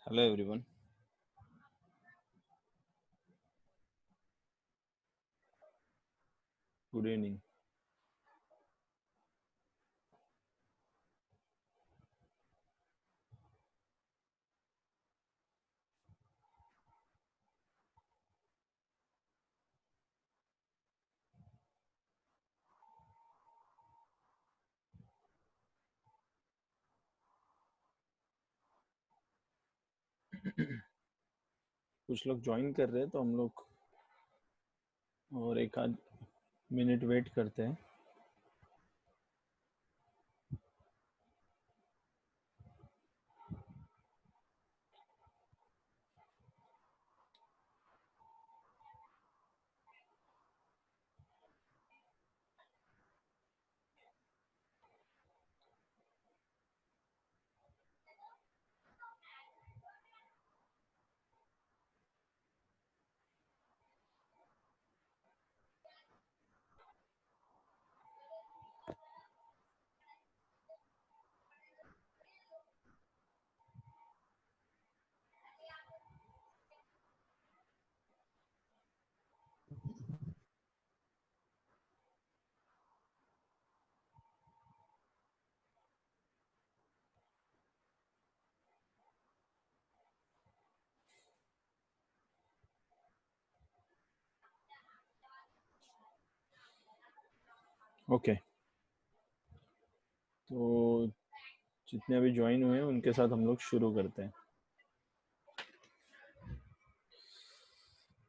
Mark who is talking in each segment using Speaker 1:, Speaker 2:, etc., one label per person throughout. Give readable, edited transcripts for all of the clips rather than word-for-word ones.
Speaker 1: Hello everyone. Good evening. कुछ लोग join कर रहे हैं तो हम लोग और एक आध मिनट वेट करते हैं. ओके, तो जितने अभी ज्वाइन हुए हैं उनके साथ हम लोग शुरू करते हैं.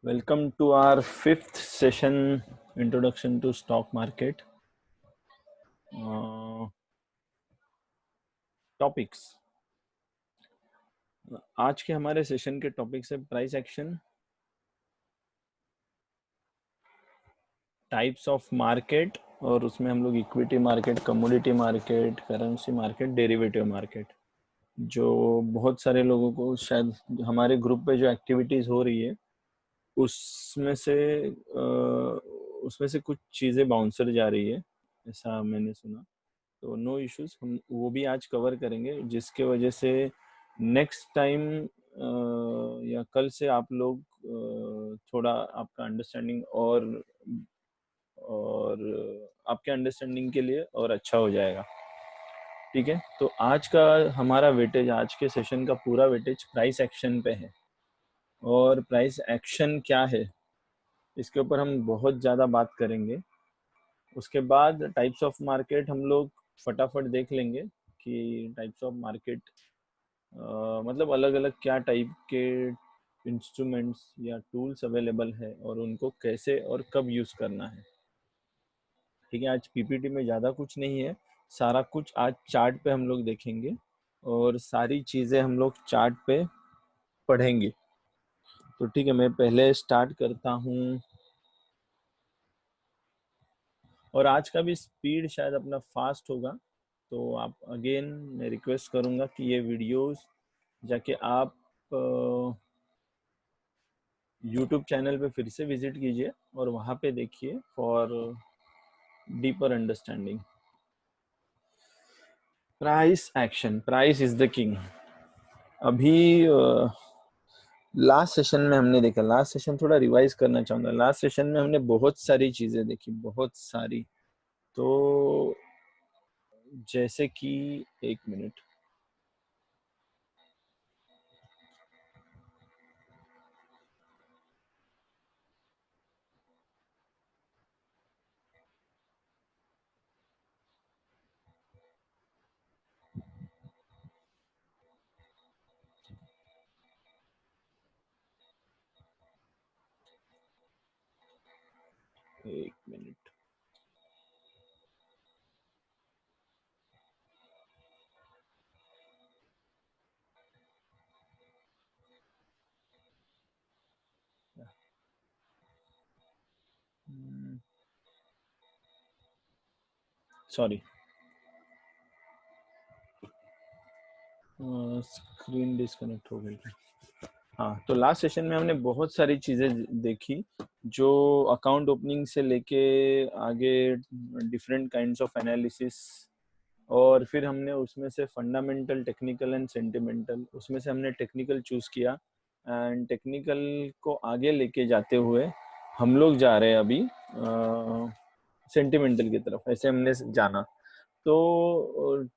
Speaker 1: Welcome to our fifth session, introduction to stock market. Topics. आज के हमारे सेशन के टॉपिक्स है price action, types of market, और उसमें हम लोग equity market, commodity market, currency market, derivative market. जो बहुत सारे लोगों को शायद हमारे ग्रुप पे जो एक्टिविटीज हो रही है उसमें से उसमें से कुछ चीज़ें बाउंसर जा रही है, ऐसा मैंने सुना. तो नो इश्यूज, हम वो भी आज कवर करेंगे, जिसके वजह से नेक्स्ट टाइम या कल से आप लोग थोड़ा आपका अंडरस्टैंडिंग और आपके अंडरस्टैंडिंग के लिए और अच्छा हो जाएगा. ठीक है, तो आज का हमारा वेटेज, आज के सेशन का पूरा वेटेज प्राइस एक्शन पे है. और प्राइस एक्शन क्या है इसके ऊपर हम बहुत ज़्यादा बात करेंगे. उसके बाद टाइप्स ऑफ मार्केट हम लोग फटाफट देख लेंगे कि टाइप्स ऑफ मार्केट मतलब अलग अलग क्या टाइप के इंस्ट्रूमेंट्स या टूल्स अवेलेबल है और उनको कैसे और कब यूज़ करना है. ठीक है, आज पीपीटी में ज़्यादा कुछ नहीं है, सारा कुछ आज चार्ट पे हम लोग देखेंगे और सारी चीज़ें हम लोग चार्ट पे पढ़ेंगे. तो ठीक है, मैं पहले स्टार्ट करता हूँ. और आज का भी स्पीड शायद अपना फास्ट होगा, तो आप अगेन मैं रिक्वेस्ट करूँगा कि ये वीडियोस जाके आप यूट्यूब चैनल पे फिर से विजिट कीजिए और वहाँ पे देखिए for deeper understanding. Price action, price is the king. अभी लास्ट सेशन में हमने देखा, लास्ट सेशन थोड़ा रिवाइज करना चाहूँगा. लास्ट सेशन में हमने बहुत सारी चीज़ें देखी, बहुत सारी. तो जैसे कि एक मिनट, एक मिनट. सॉरी, स्क्रीन डिस्कनेक्ट हो गई थी. हाँ, तो लास्ट सेशन में हमने बहुत सारी चीज़ें देखी, जो अकाउंट ओपनिंग से लेके आगे डिफरेंट काइंड्स ऑफ एनालिसिस और फिर हमने उसमें से फंडामेंटल, टेक्निकल एंड सेंटिमेंटल, उसमें से हमने टेक्निकल चूज़ किया एंड टेक्निकल को आगे लेके जाते हुए हम लोग जा रहे हैं अभी सेंटिमेंटल की तरफ, ऐसे हमने जाना। तो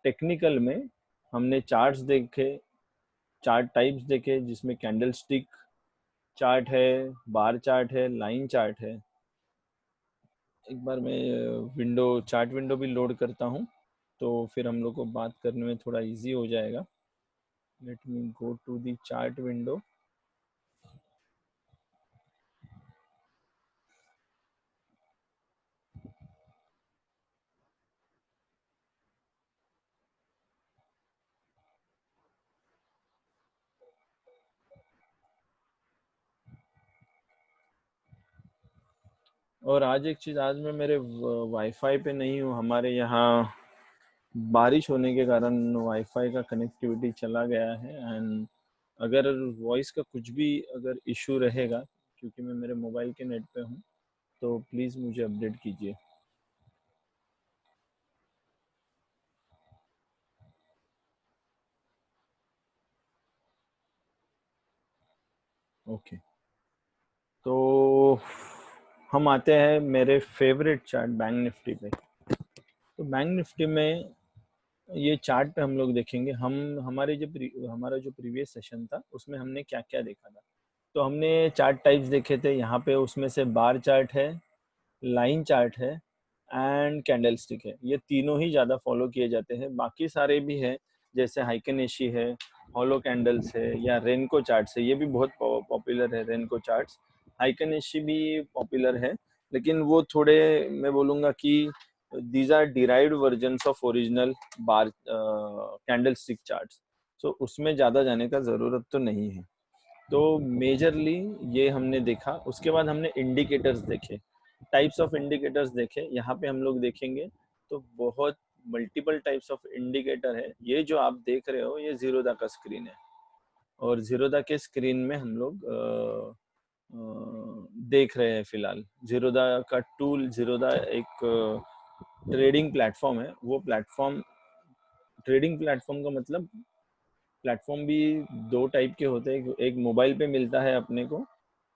Speaker 1: टेक्निकल में हमने चार्ट्स देखे, चार्ट टाइप्स देखे, जिसमें कैंडल स्टिक चार्ट है, बार चार्ट है, लाइन चार्ट है। एक बार मैं चार्ट विंडो भी लोड करता हूँ, तो फिर हम लोग को बात करने में थोड़ा इजी हो जाएगा। Let me go to the chart window. और आज एक चीज़, आज मैं मेरे वाईफाई पे नहीं हूँ, हमारे यहाँ बारिश होने के कारण वाईफाई का कनेक्टिविटी चला गया है एंड अगर वॉइस का कुछ भी अगर इशू रहेगा, क्योंकि मैं मेरे मोबाइल के नेट पे हूँ, तो प्लीज़ मुझे अपडेट कीजिए। ओके, तो हम आते हैं मेरे फेवरेट चार्ट बैंक निफ्टी पे। तो बैंक निफ्टी में ये चार्ट पे हम लोग देखेंगे, हमारा जो प्रीवियस सेशन था उसमें हमने क्या क्या देखा था। तो हमने चार्ट टाइप्स देखे थे यहाँ पे, उसमें से बार चार्ट है, लाइन चार्ट है एंड कैंडल स्टिक है। ये तीनों ही ज़्यादा फॉलो किए जाते हैं, बाकी सारे भी हैं जैसे हाइकनेशी है, हॉलो कैंडल्स है या रेनको चार्ट्स है, ये भी बहुत पॉपुलर है। रेनको चार्ट्स, हाइकनेशी भी पॉपुलर है, लेकिन वो थोड़े, मैं बोलूँगा कि these are derived versions of original bar candle stick charts. So उसमें ज़्यादा जाने का ज़रूरत तो नहीं है। तो मेजरली ये हमने देखा। उसके बाद हमने इंडिकेटर्स देखे, टाइप्स ऑफ इंडिकेटर्स देखे। यहाँ पे हम लोग देखेंगे तो बहुत मल्टीपल टाइप्स ऑफ इंडिकेटर है। ये जो आप देख रहे हो ये जीरोधा का स्क्रीन है, और जीरोधा के स्क्रीन में हम लोग देख रहे हैं फिलहाल जीरोधा का टूल। जीरोधा एक ट्रेडिंग प्लेटफॉर्म है। वो प्लेटफॉर्म, ट्रेडिंग प्लेटफॉर्म का मतलब, प्लेटफॉर्म भी दो टाइप के होते हैं। एक मोबाइल पे मिलता है अपने को,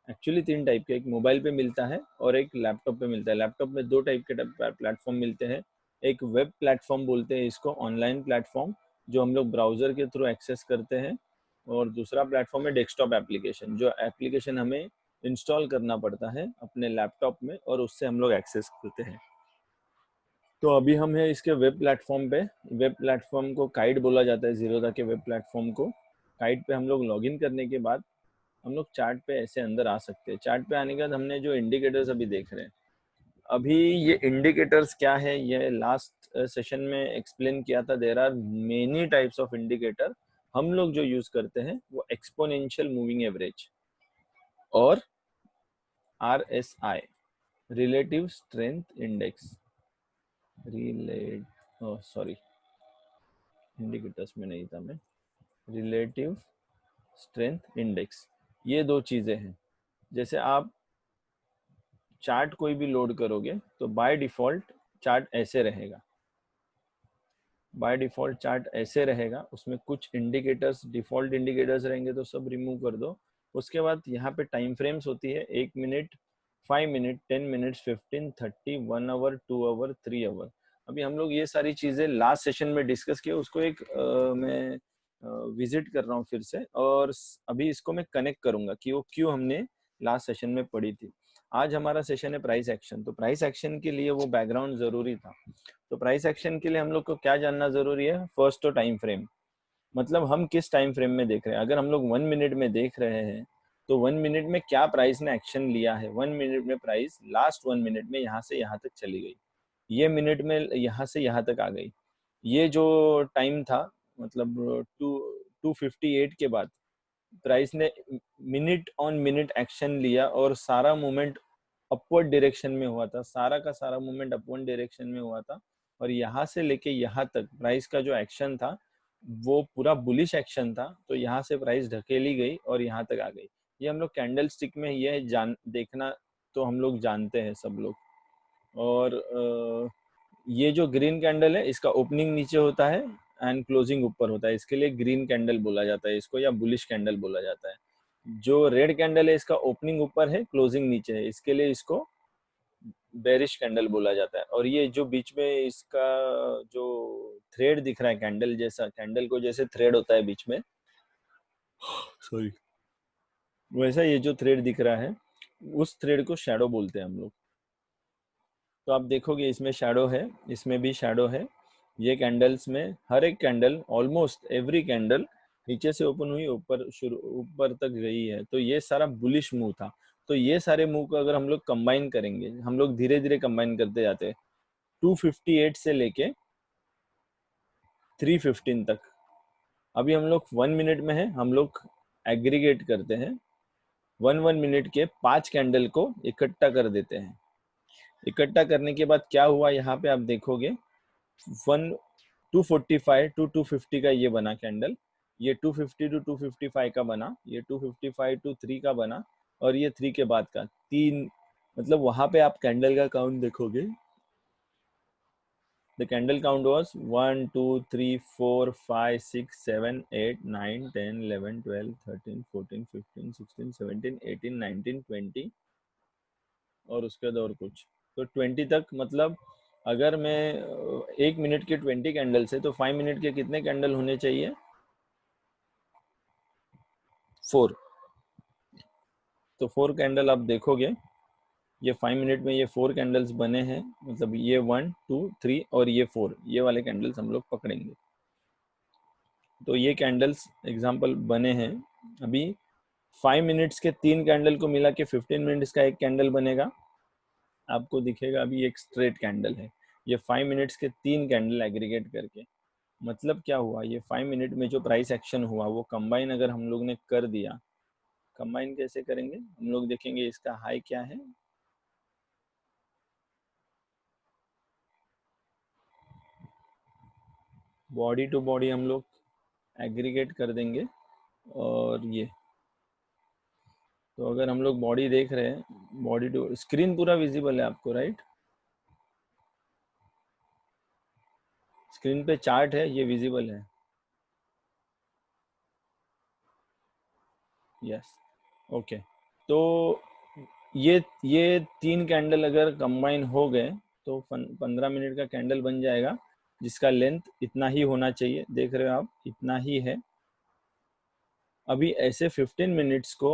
Speaker 1: एक्चुअली तीन टाइप के, एक मोबाइल पे मिलता है और एक लैपटॉप पे मिलता है। लैपटॉप में दो टाइप के प्लेटफॉर्म मिलते हैं। एक वेब प्लेटफॉर्म बोलते हैं इसको, ऑनलाइन प्लेटफॉर्म, जो हम लोग ब्राउजर के थ्रू एक्सेस करते हैं। और दूसरा प्लेटफॉर्म है डेस्कटॉप एप्लीकेशन, जो एप्लीकेशन हमें इंस्टॉल करना पड़ता है अपने लैपटॉप में और उससे हम लोग एक्सेस करते हैं। तो अभी हम हैं इसके वेब प्लेटफॉर्म पे। वेब प्लेटफॉर्म को काइट बोला जाता है, जीरोधा के वेब प्लेटफॉर्म को। काइट पे हम लोग लॉगिन करने के बाद हम लोग चार्ट पे ऐसे अंदर आ सकते हैं। चार्ट पे आने के बाद हमने जो इंडिकेटर्स अभी देख रहे हैं, अभी ये इंडिकेटर्स क्या है, ये लास्ट सेशन में एक्सप्लेन किया था। There are many types of indicator. हम लोग जो यूज करते हैं वो एक्सपोनेंशियल मूविंग एवरेज और RSI, relative strength index, sorry, indicators में नहीं था मैं, रिलेटिव स्ट्रेंथ इंडेक्स। ये दो चीज़ें हैं। जैसे आप चार्ट कोई भी लोड करोगे तो बाय डिफ़ॉल्ट चार्ट ऐसे रहेगा। बाय डिफ़ॉल्ट चार्ट ऐसे रहेगा, उसमें कुछ इंडिकेटर्स, डिफ़ॉल्ट इंडिकेटर्स रहेंगे तो सब रिमूव कर दो। उसके बाद यहाँ पे टाइम फ्रेम्स होती है, 1 minute, 5 minute, 10 minutes, 15, 30, 1 hour, 2 hour, 3 hour. अभी हम लोग ये सारी चीज़ें लास्ट सेशन में डिस्कस किए, उसको एक मैं विजिट कर रहा हूँ फिर से, और अभी इसको मैं कनेक्ट करूँगा कि वो क्यों हमने लास्ट सेशन में पढ़ी थी। आज हमारा सेशन है प्राइस एक्शन, तो प्राइस एक्शन के लिए वो बैकग्राउंड ज़रूरी था। तो प्राइस एक्शन के लिए हम लोग को क्या जानना ज़रूरी है? फर्स्ट तो टाइम फ्रेम, मतलब हम किस टाइम फ्रेम में देख रहे हैं। अगर हम लोग 1 मिनट में देख रहे हैं तो 1 मिनट में क्या प्राइस ने एक्शन लिया है। 1 मिनट में प्राइस लास्ट 1 मिनट में यहाँ से यहाँ तक चली गई, ये मिनट में यहाँ से यहाँ तक आ गई। ये जो टाइम था, मतलब 258 के बाद प्राइस ने मिनट ऑन मिनट एक्शन लिया और सारा मूवमेंट अपवर्ड डायरेक्शन में हुआ था। सारा का सारा मूवमेंट अपवर्ड डायरेक्शन में हुआ था, और यहाँ से लेके यहाँ तक प्राइस का जो एक्शन था वो पूरा बुलिश एक्शन था। तो यहाँ से प्राइस ढकेली गई और यहाँ तक आ गई। ये हम लोग कैंडल स्टिक में ये जान देखना, तो हम लोग जानते हैं सब लोग। और ये जो ग्रीन कैंडल है इसका ओपनिंग नीचे होता है एंड क्लोजिंग ऊपर होता है, इसके लिए ग्रीन कैंडल बोला जाता है इसको, या बुलिश कैंडल बोला जाता है। जो रेड कैंडल है इसका ओपनिंग ऊपर है, क्लोजिंग नीचे है, इसके लिए इसको बेरिश कैंडल बोला जाता है। और ये जो बीच में इसका जो थ्रेड दिख रहा है कैंडल जैसा, कैंडल को जैसे थ्रेड होता है बीच में, सॉरी, वैसा ये जो थ्रेड दिख रहा है उस थ्रेड को शैडो बोलते हैं हम लोग। तो आप देखोगे इसमें शैडो है, इसमें भी शैडो है। ये कैंडल्स में हर एक कैंडल, ऑलमोस्ट एवरी कैंडल नीचे से ओपन हुई ऊपर तक गई है, तो ये सारा बुलिश मूव था। तो ये सारे मूव को अगर हम लोग कंबाइन करेंगे, हम लोग धीरे धीरे कंबाइन करते जाते हैं 258 से लेके 315 तक। अभी हम लोग 1 मिनट में है, हम लोग एग्रीगेट करते हैं 1 मिनट के 5 कैंडल को इकट्ठा कर देते हैं। इकट्ठा करने के बाद क्या हुआ, यहाँ पे आप देखोगे 245 टू 250 का ये बना कैंडल, ये 250 टू 255 का बना, ये 255 टू 3 का बना, और ये 3 के बाद का 3, मतलब वहां पे आप कैंडल का काउंट देखोगे, the candle count was 1 2 3 4 5 6 7 8 9 10 11 12 13 14 15 16 17 18 19 20 और उसके बाद और कुछ, तो 20 तक। मतलब अगर मैं 1 मिनट के 20 कैंडल्स है तो 5 मिनट के कितने कैंडल होने चाहिए, 4। तो 4 कैंडल आप देखोगे, ये 5 मिनट में ये 4 कैंडल्स बने हैं, मतलब ये 1 2 3 और ये 4, ये वाले कैंडल्स हम लोग पकड़ेंगे। तो ये कैंडल्स एग्जाम्पल बने हैं। अभी 5 मिनट्स के 3 कैंडल को मिला के 15 मिनट्स का एक कैंडल बनेगा, आपको दिखेगा अभी एक स्ट्रेट कैंडल है। ये 5 मिनट्स के 3 कैंडल एग्रीगेट करके, मतलब क्या हुआ, ये 5 मिनट में जो प्राइस एक्शन हुआ वो कंबाइन अगर हम लोग ने कर दिया, कंबाइन कैसे करेंगे, हम लोग देखेंगे इसका हाई क्या है, बॉडी टू बॉडी हम लोग एग्रीगेट कर देंगे। और ये, तो अगर हम लोग बॉडी देख रहे हैं, बॉडी टू स्क्रीन पूरा विजिबल है आपको, राइट? स्क्रीन पे चार्ट है, ये विजिबल है, यस, ओके। तो ये 3 कैंडल अगर कंबाइन हो गए तो 15 मिनट का कैंडल बन जाएगा, जिसका लेंथ इतना ही होना चाहिए, देख रहे हो आप, इतना ही है। अभी ऐसे 15 मिनट्स को,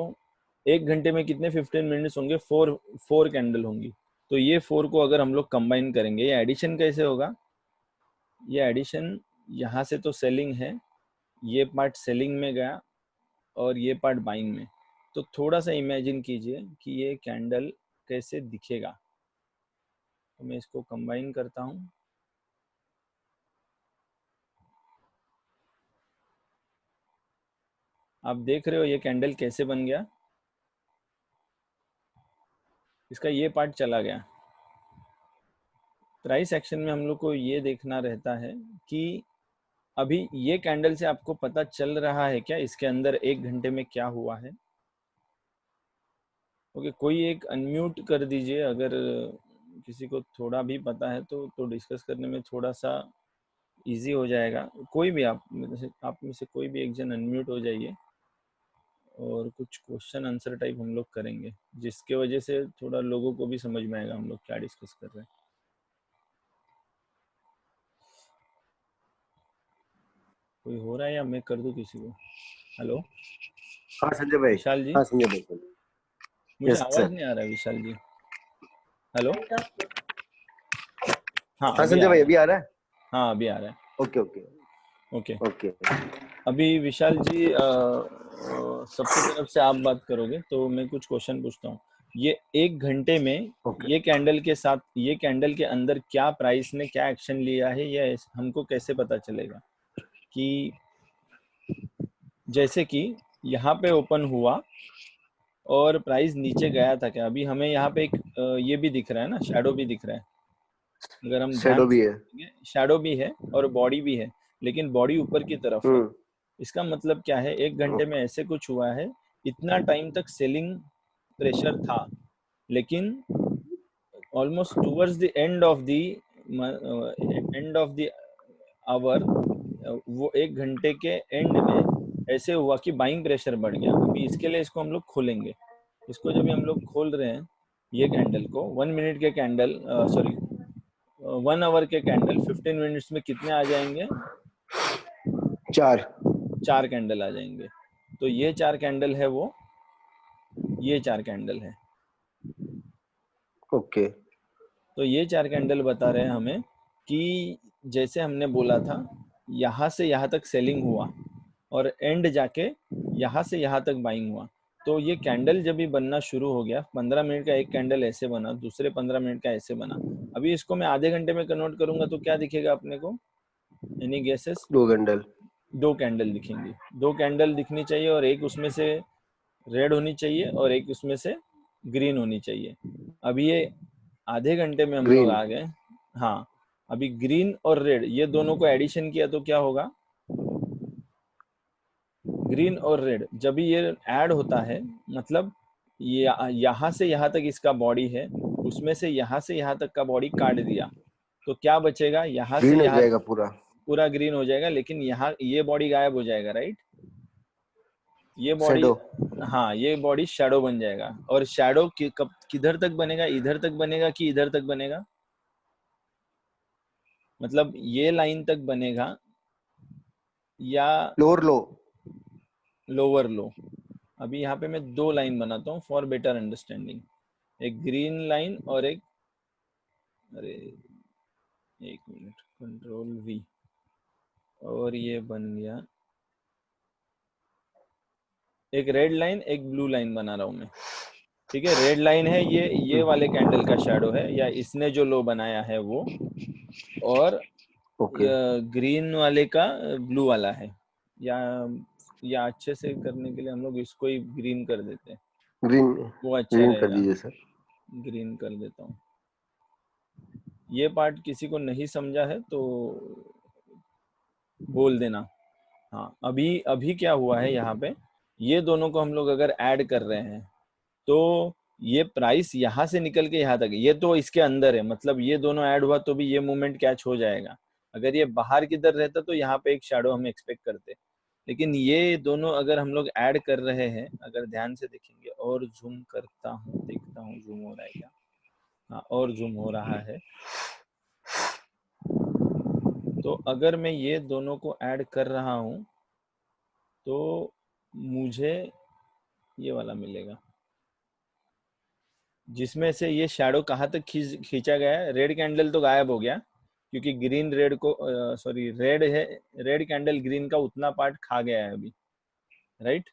Speaker 1: 1 घंटे में कितने 15 मिनट्स होंगे, 4 कैंडल होंगी। तो ये 4 को अगर हम लोग कंबाइन करेंगे, ये एडिशन कैसे होगा, ये एडिशन यहाँ से तो सेलिंग है, ये पार्ट सेलिंग में गया और ये पार्ट बाइंग में। तो थोड़ा सा इमेजिन कीजिए कि ये कैंडल कैसे दिखेगा। तो मैं इसको कंबाइन करता हूँ, आप देख रहे हो ये कैंडल कैसे बन गया, इसका ये पार्ट चला गया। प्राइस एक्शन में हम लोग को ये देखना रहता है कि अभी ये कैंडल से आपको पता चल रहा है क्या इसके अंदर 1 घंटे में क्या हुआ है। ओके, कोई एक अनम्यूट कर दीजिए अगर किसी को थोड़ा भी पता है तो डिस्कस करने में थोड़ा सा इजी हो जाएगा। कोई भी आप में से कोई भी एक जन अनम्यूट हो जाइए और कुछ क्वेश्चन आंसर टाइप हम लोग करेंगे, जिसके वजह से थोड़ा लोगों को भी समझ में आएगा हम लोग क्या डिस्कस कर रहे हैं। कोई हो रहा है या मैं कर दूं किसी को? हेलो,
Speaker 2: हाँ संजय भाई।
Speaker 1: विशाल जी।
Speaker 2: हाँ संजय भाई,
Speaker 1: मुझे
Speaker 2: यस
Speaker 1: आवाज
Speaker 2: सर।
Speaker 1: नहीं आ रहा है विशाल जी। हेलो, हाँ
Speaker 2: हाँ
Speaker 1: अभी
Speaker 2: संजय
Speaker 1: आ
Speaker 2: भाई,
Speaker 1: रहा है,
Speaker 2: अभी आ रहा है?
Speaker 1: हाँ अभी आ रहा है।
Speaker 2: Okay okay
Speaker 1: okay,
Speaker 2: okay.
Speaker 1: अभी विशाल जी सबकी तरफ से आप बात करोगे तो मैं कुछ क्वेश्चन पूछता हूँ। ये 1 घंटे में
Speaker 2: ओके
Speaker 1: ये कैंडल के साथ, ये कैंडल के अंदर क्या प्राइस ने क्या एक्शन लिया है, ये हमको कैसे पता चलेगा? कि जैसे कि यहाँ पे ओपन हुआ और प्राइस नीचे गया था क्या, अभी हमें यहाँ पे एक ये भी दिख रहा है ना, शैडो भी दिख रहा है, अगर हम ध्यान
Speaker 2: शेडो भी
Speaker 1: से
Speaker 2: है।
Speaker 1: देखेंगे शैडो भी है और बॉडी भी है, लेकिन बॉडी ऊपर की तरफ है। इसका मतलब क्या है, 1 घंटे में ऐसे कुछ हुआ है, इतना टाइम तक सेलिंग प्रेशर था, लेकिन almost towards the end of the end of the hour, वो 1 घंटे के एंड में ऐसे हुआ कि बाइंग प्रेशर बढ़ गया। अभी इसके लिए इसको हम लोग खोलेंगे। इसको जब भी हम लोग खोल रहे हैं ये कैंडल को, 1 मिनट के कैंडल, सॉरी 1 आवर के कैंडल 15 मिनट्स में कितने आ जाएंगे? 4 कैंडल आ जाएंगे। तो ये 4 कैंडल है, वो ये 4 कैंडल है।
Speaker 2: ओके।
Speaker 1: तो ये 4 कैंडल बता रहे हैं हमें कि जैसे हमने बोला था यहाँ से यहाँ तक सेलिंग हुआ और एंड जाके यहाँ से यहाँ तक बाइंग हुआ। तो ये कैंडल जब भी बनना शुरू हो गया, 15 मिनट का एक कैंडल ऐसे बना, दूसरे 15 मिनट का ऐसे बना। अभी इसको मैं आधे घंटे में कन्वर्ट करूंगा तो क्या दिखेगा अपने को? Any guesses?
Speaker 2: 2 कैंडल।
Speaker 1: 2 कैंडल दिखेंगी। 2 कैंडल दिखनी चाहिए और एक उसमें से रेड होनी चाहिए और एक उसमें से ग्रीन होनी चाहिए। अभी ये आधे घंटे में हम लोग
Speaker 2: ग्रीन।
Speaker 1: आ गए। हाँ, अभी ग्रीन और रेड ये दोनों को एडिशन किया तो क्या होगा? ग्रीन और रेड जब भी ये ऐड होता है, मतलब ये यहाँ से यहाँ तक इसका बॉडी है, उसमें से यहाँ से यहाँ तक का बॉडी काट दिया तो क्या बचेगा? यहाँ से
Speaker 2: ग्रीन हो
Speaker 1: यहाँ
Speaker 2: जाएगा पूरा।
Speaker 1: पूरा ग्रीन हो जाएगा, लेकिन यहाँ ये बॉडी गायब हो जाएगा, राइट? ये बॉडी,
Speaker 2: शैडो।
Speaker 1: हाँ ये बॉडी शैडो बन जाएगा। और शैडो कब किधर तक बनेगा? इधर तक बनेगा कि इधर तक बनेगा? मतलब ये लाइन तक बनेगा या
Speaker 2: लोअर लो।
Speaker 1: लोअर लो? अभी यहाँ पे मैं 2 लाइन बनाता हूँ फॉर बेटर अंडरस्टैंडिंग। एक ग्रीन लाइन और एक, अरे 1 मिनट, कंट्रोल V, और ये बन गया एक रेड लाइन, एक ब्लू लाइन बना रहा हूँ मैं। ठीक है, रेड लाइन है ये वाले कैंडल का शैडो है, या इसने जो लो बनाया है वो, और
Speaker 2: ओके।
Speaker 1: ग्रीन वाले का ब्लू वाला है। या अच्छे से करने के लिए हम लोग इसको ही ग्रीन कर देते हैं,
Speaker 2: ग्रीन।
Speaker 1: वो अच्छा
Speaker 2: ग्रीन कर
Speaker 1: रहेगा।
Speaker 2: दीजिए सर।
Speaker 1: ग्रीन कर देता हूँ। ये पार्ट किसी को नहीं समझा है तो बोल देना। हाँ, अभी अभी क्या हुआ है यहाँ पे, ये दोनों को हम लोग अगर ऐड कर रहे हैं तो ये प्राइस यहाँ से निकल के यहाँ तक, ये तो इसके अंदर है, मतलब ये दोनों ऐड हुआ तो भी ये मूवमेंट कैच हो जाएगा। अगर ये बाहर किधर रहता तो यहाँ पे एक शैडो हम एक्सपेक्ट करते, लेकिन ये दोनों अगर हम लोग ऐड कर रहे हैं, अगर ध्यान से देखेंगे, और जूम करता हूँ, देखता हूँ जूम हो रहा है क्या? हाँ, और जूम हो रहा है। तो अगर मैं ये दोनों को ऐड कर रहा हूँ तो मुझे ये वाला मिलेगा, जिसमें से ये शैडो कहाँ तक खींचा गया है। रेड कैंडल तो गायब हो गया क्योंकि ग्रीन रेड को, सॉरी रेड है, रेड कैंडल ग्रीन का उतना पार्ट खा गया है अभी, राइट?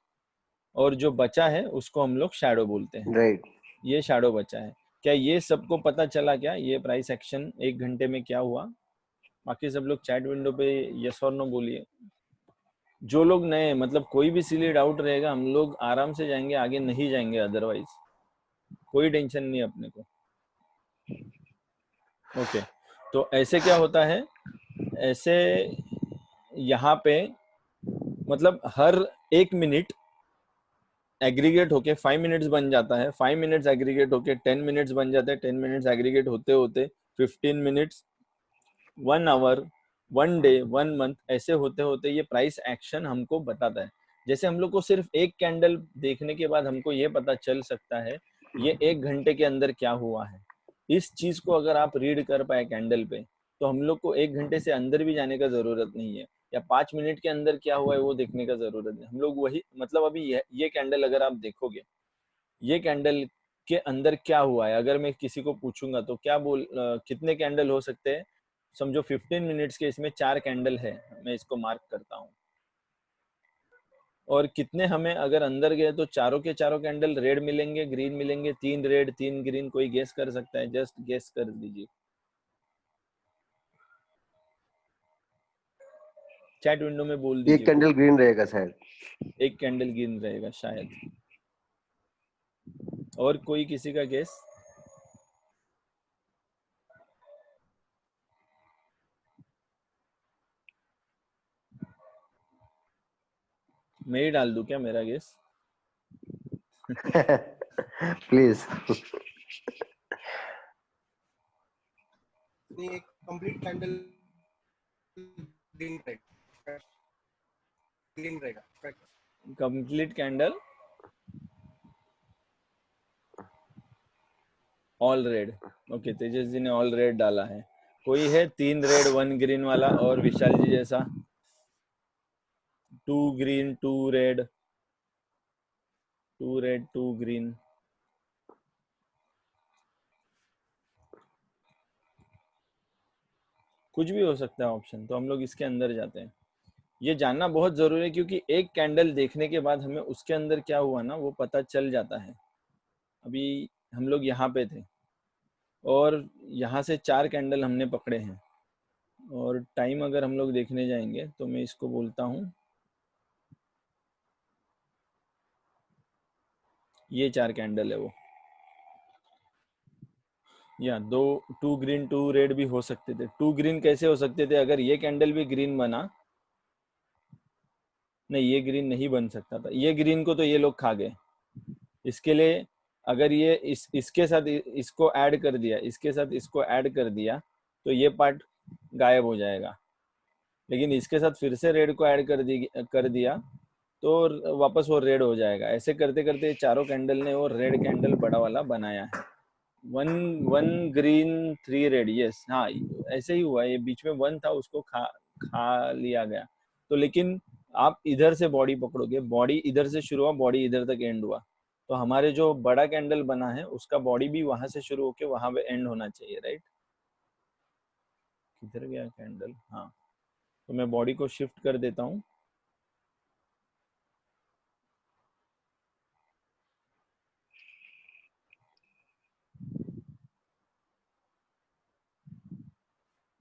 Speaker 1: और जो बचा है उसको हम लोग शैडो बोलते हैं।
Speaker 2: राइट।
Speaker 1: ये शैडो बचा है। क्या ये सबको पता चला क्या, ये प्राइस एक्शन 1 घंटे में क्या हुआ? बाकी सब लोग चैट विंडो पे यस और नो बोलिए। जो लोग नए, मतलब कोई भी सिली डाउट रहेगा हम लोग आराम से जाएंगे, आगे नहीं जाएंगे, अदरवाइज कोई टेंशन नहीं अपने को। ओके, तो ऐसे क्या होता है, ऐसे यहाँ पे मतलब हर 1 मिनट एग्रीगेट होके 5 मिनट्स बन जाता है, 5 मिनट्स एग्रीगेट होके 10 मिनट्स बन जाते हैं, 10 मिनट्स एग्रीगेट होते होते 15 मिनट्स, 1 आवर, 1 डे, 1 मंथ, ऐसे होते होते ये प्राइस एक्शन हमको बताता है। जैसे हम लोग को सिर्फ एक कैंडल देखने के बाद हमको ये पता चल सकता है ये 1 घंटे के अंदर क्या हुआ है। इस चीज को अगर आप रीड कर पाए कैंडल पे तो हम लोग को 1 घंटे से अंदर भी जाने का जरूरत नहीं है, या 5 मिनट के अंदर क्या हुआ है वो देखने का जरूरत नहीं। हम लोग वही, मतलब अभी ये कैंडल अगर आप देखोगे, ये कैंडल के अंदर क्या हुआ है, अगर मैं किसी को पूछूंगा तो क्या कितने कैंडल हो सकते हैं? समझो 15 मिनट्स के इसमें 4 कैंडल है, मैं इसको मार्क करता हूँ। और कितने हमें अगर अंदर गए तो चारों के चारों कैंडल रेड मिलेंगे, ग्रीन मिलेंगे, 3 रेड 3 ग्रीन, कोई गेस कर सकता है? जस्ट गेस कर दीजिए, चैट विंडो में बोल
Speaker 2: एक
Speaker 1: दीजिए
Speaker 2: कैंडल
Speaker 1: कोई।
Speaker 2: ग्रीन रहेगा शायद।
Speaker 1: एक कैंडल ग्रीन रहेगा शायद। और कोई किसी का गेस? मैं ही डाल दूं क्या मेरा guess?
Speaker 2: Please.
Speaker 3: Complete candle green रहेगा
Speaker 1: complete candle all red. Okay, Tejas ji ने ऑल रेड डाला है। कोई है 3 रेड 1 ग्रीन वाला? और विशाल जी जैसा 2 ग्रीन 2 रेड 2 रेड 2 ग्रीन। कुछ भी हो सकता है ऑप्शन, तो हम लोग इसके अंदर जाते हैं। ये जानना बहुत जरूरी है, क्योंकि एक कैंडल देखने के बाद हमें उसके अंदर क्या हुआ ना वो पता चल जाता है। अभी हम लोग यहाँ पे थे और यहाँ से 4 कैंडल हमने पकड़े हैं, और टाइम अगर हम लोग देखने जाएंगे तो मैं इसको बोलता हूँ, ये 4 कैंडल है वो, या 2 ग्रीन 2 रेड भी हो सकते थे। 2 ग्रीन कैसे हो सकते थे? अगर ये कैंडल भी ग्रीन बना, नहीं ये ग्रीन नहीं बन सकता था, ये ग्रीन को तो ये लोग खा गए। इसके लिए अगर ये इसके साथ इसको ऐड कर दिया, इसके साथ इसको ऐड कर दिया, तो ये पार्ट गायब हो जाएगा। लेकिन इसके साथ फिर से रेड को ऐड कर दिया तो वापस वो रेड हो जाएगा। ऐसे करते करते चारों कैंडल ने वो रेड कैंडल बड़ा वाला बनाया है। 1 ग्रीन 3 रेड, यस, हाँ ऐसे ही हुआ। ये बीच में 1 था, उसको खा लिया गया। तो लेकिन आप इधर से बॉडी पकड़ोगे, बॉडी इधर से शुरू हुआ, बॉडी इधर तक एंड हुआ, तो हमारे जो बड़ा कैंडल बना है उसका बॉडी भी वहां से शुरू होके वहां पे एंड होना चाहिए, राइट? किधर गया कैंडल? हाँ, तो मैं बॉडी को शिफ्ट कर देता हूँ।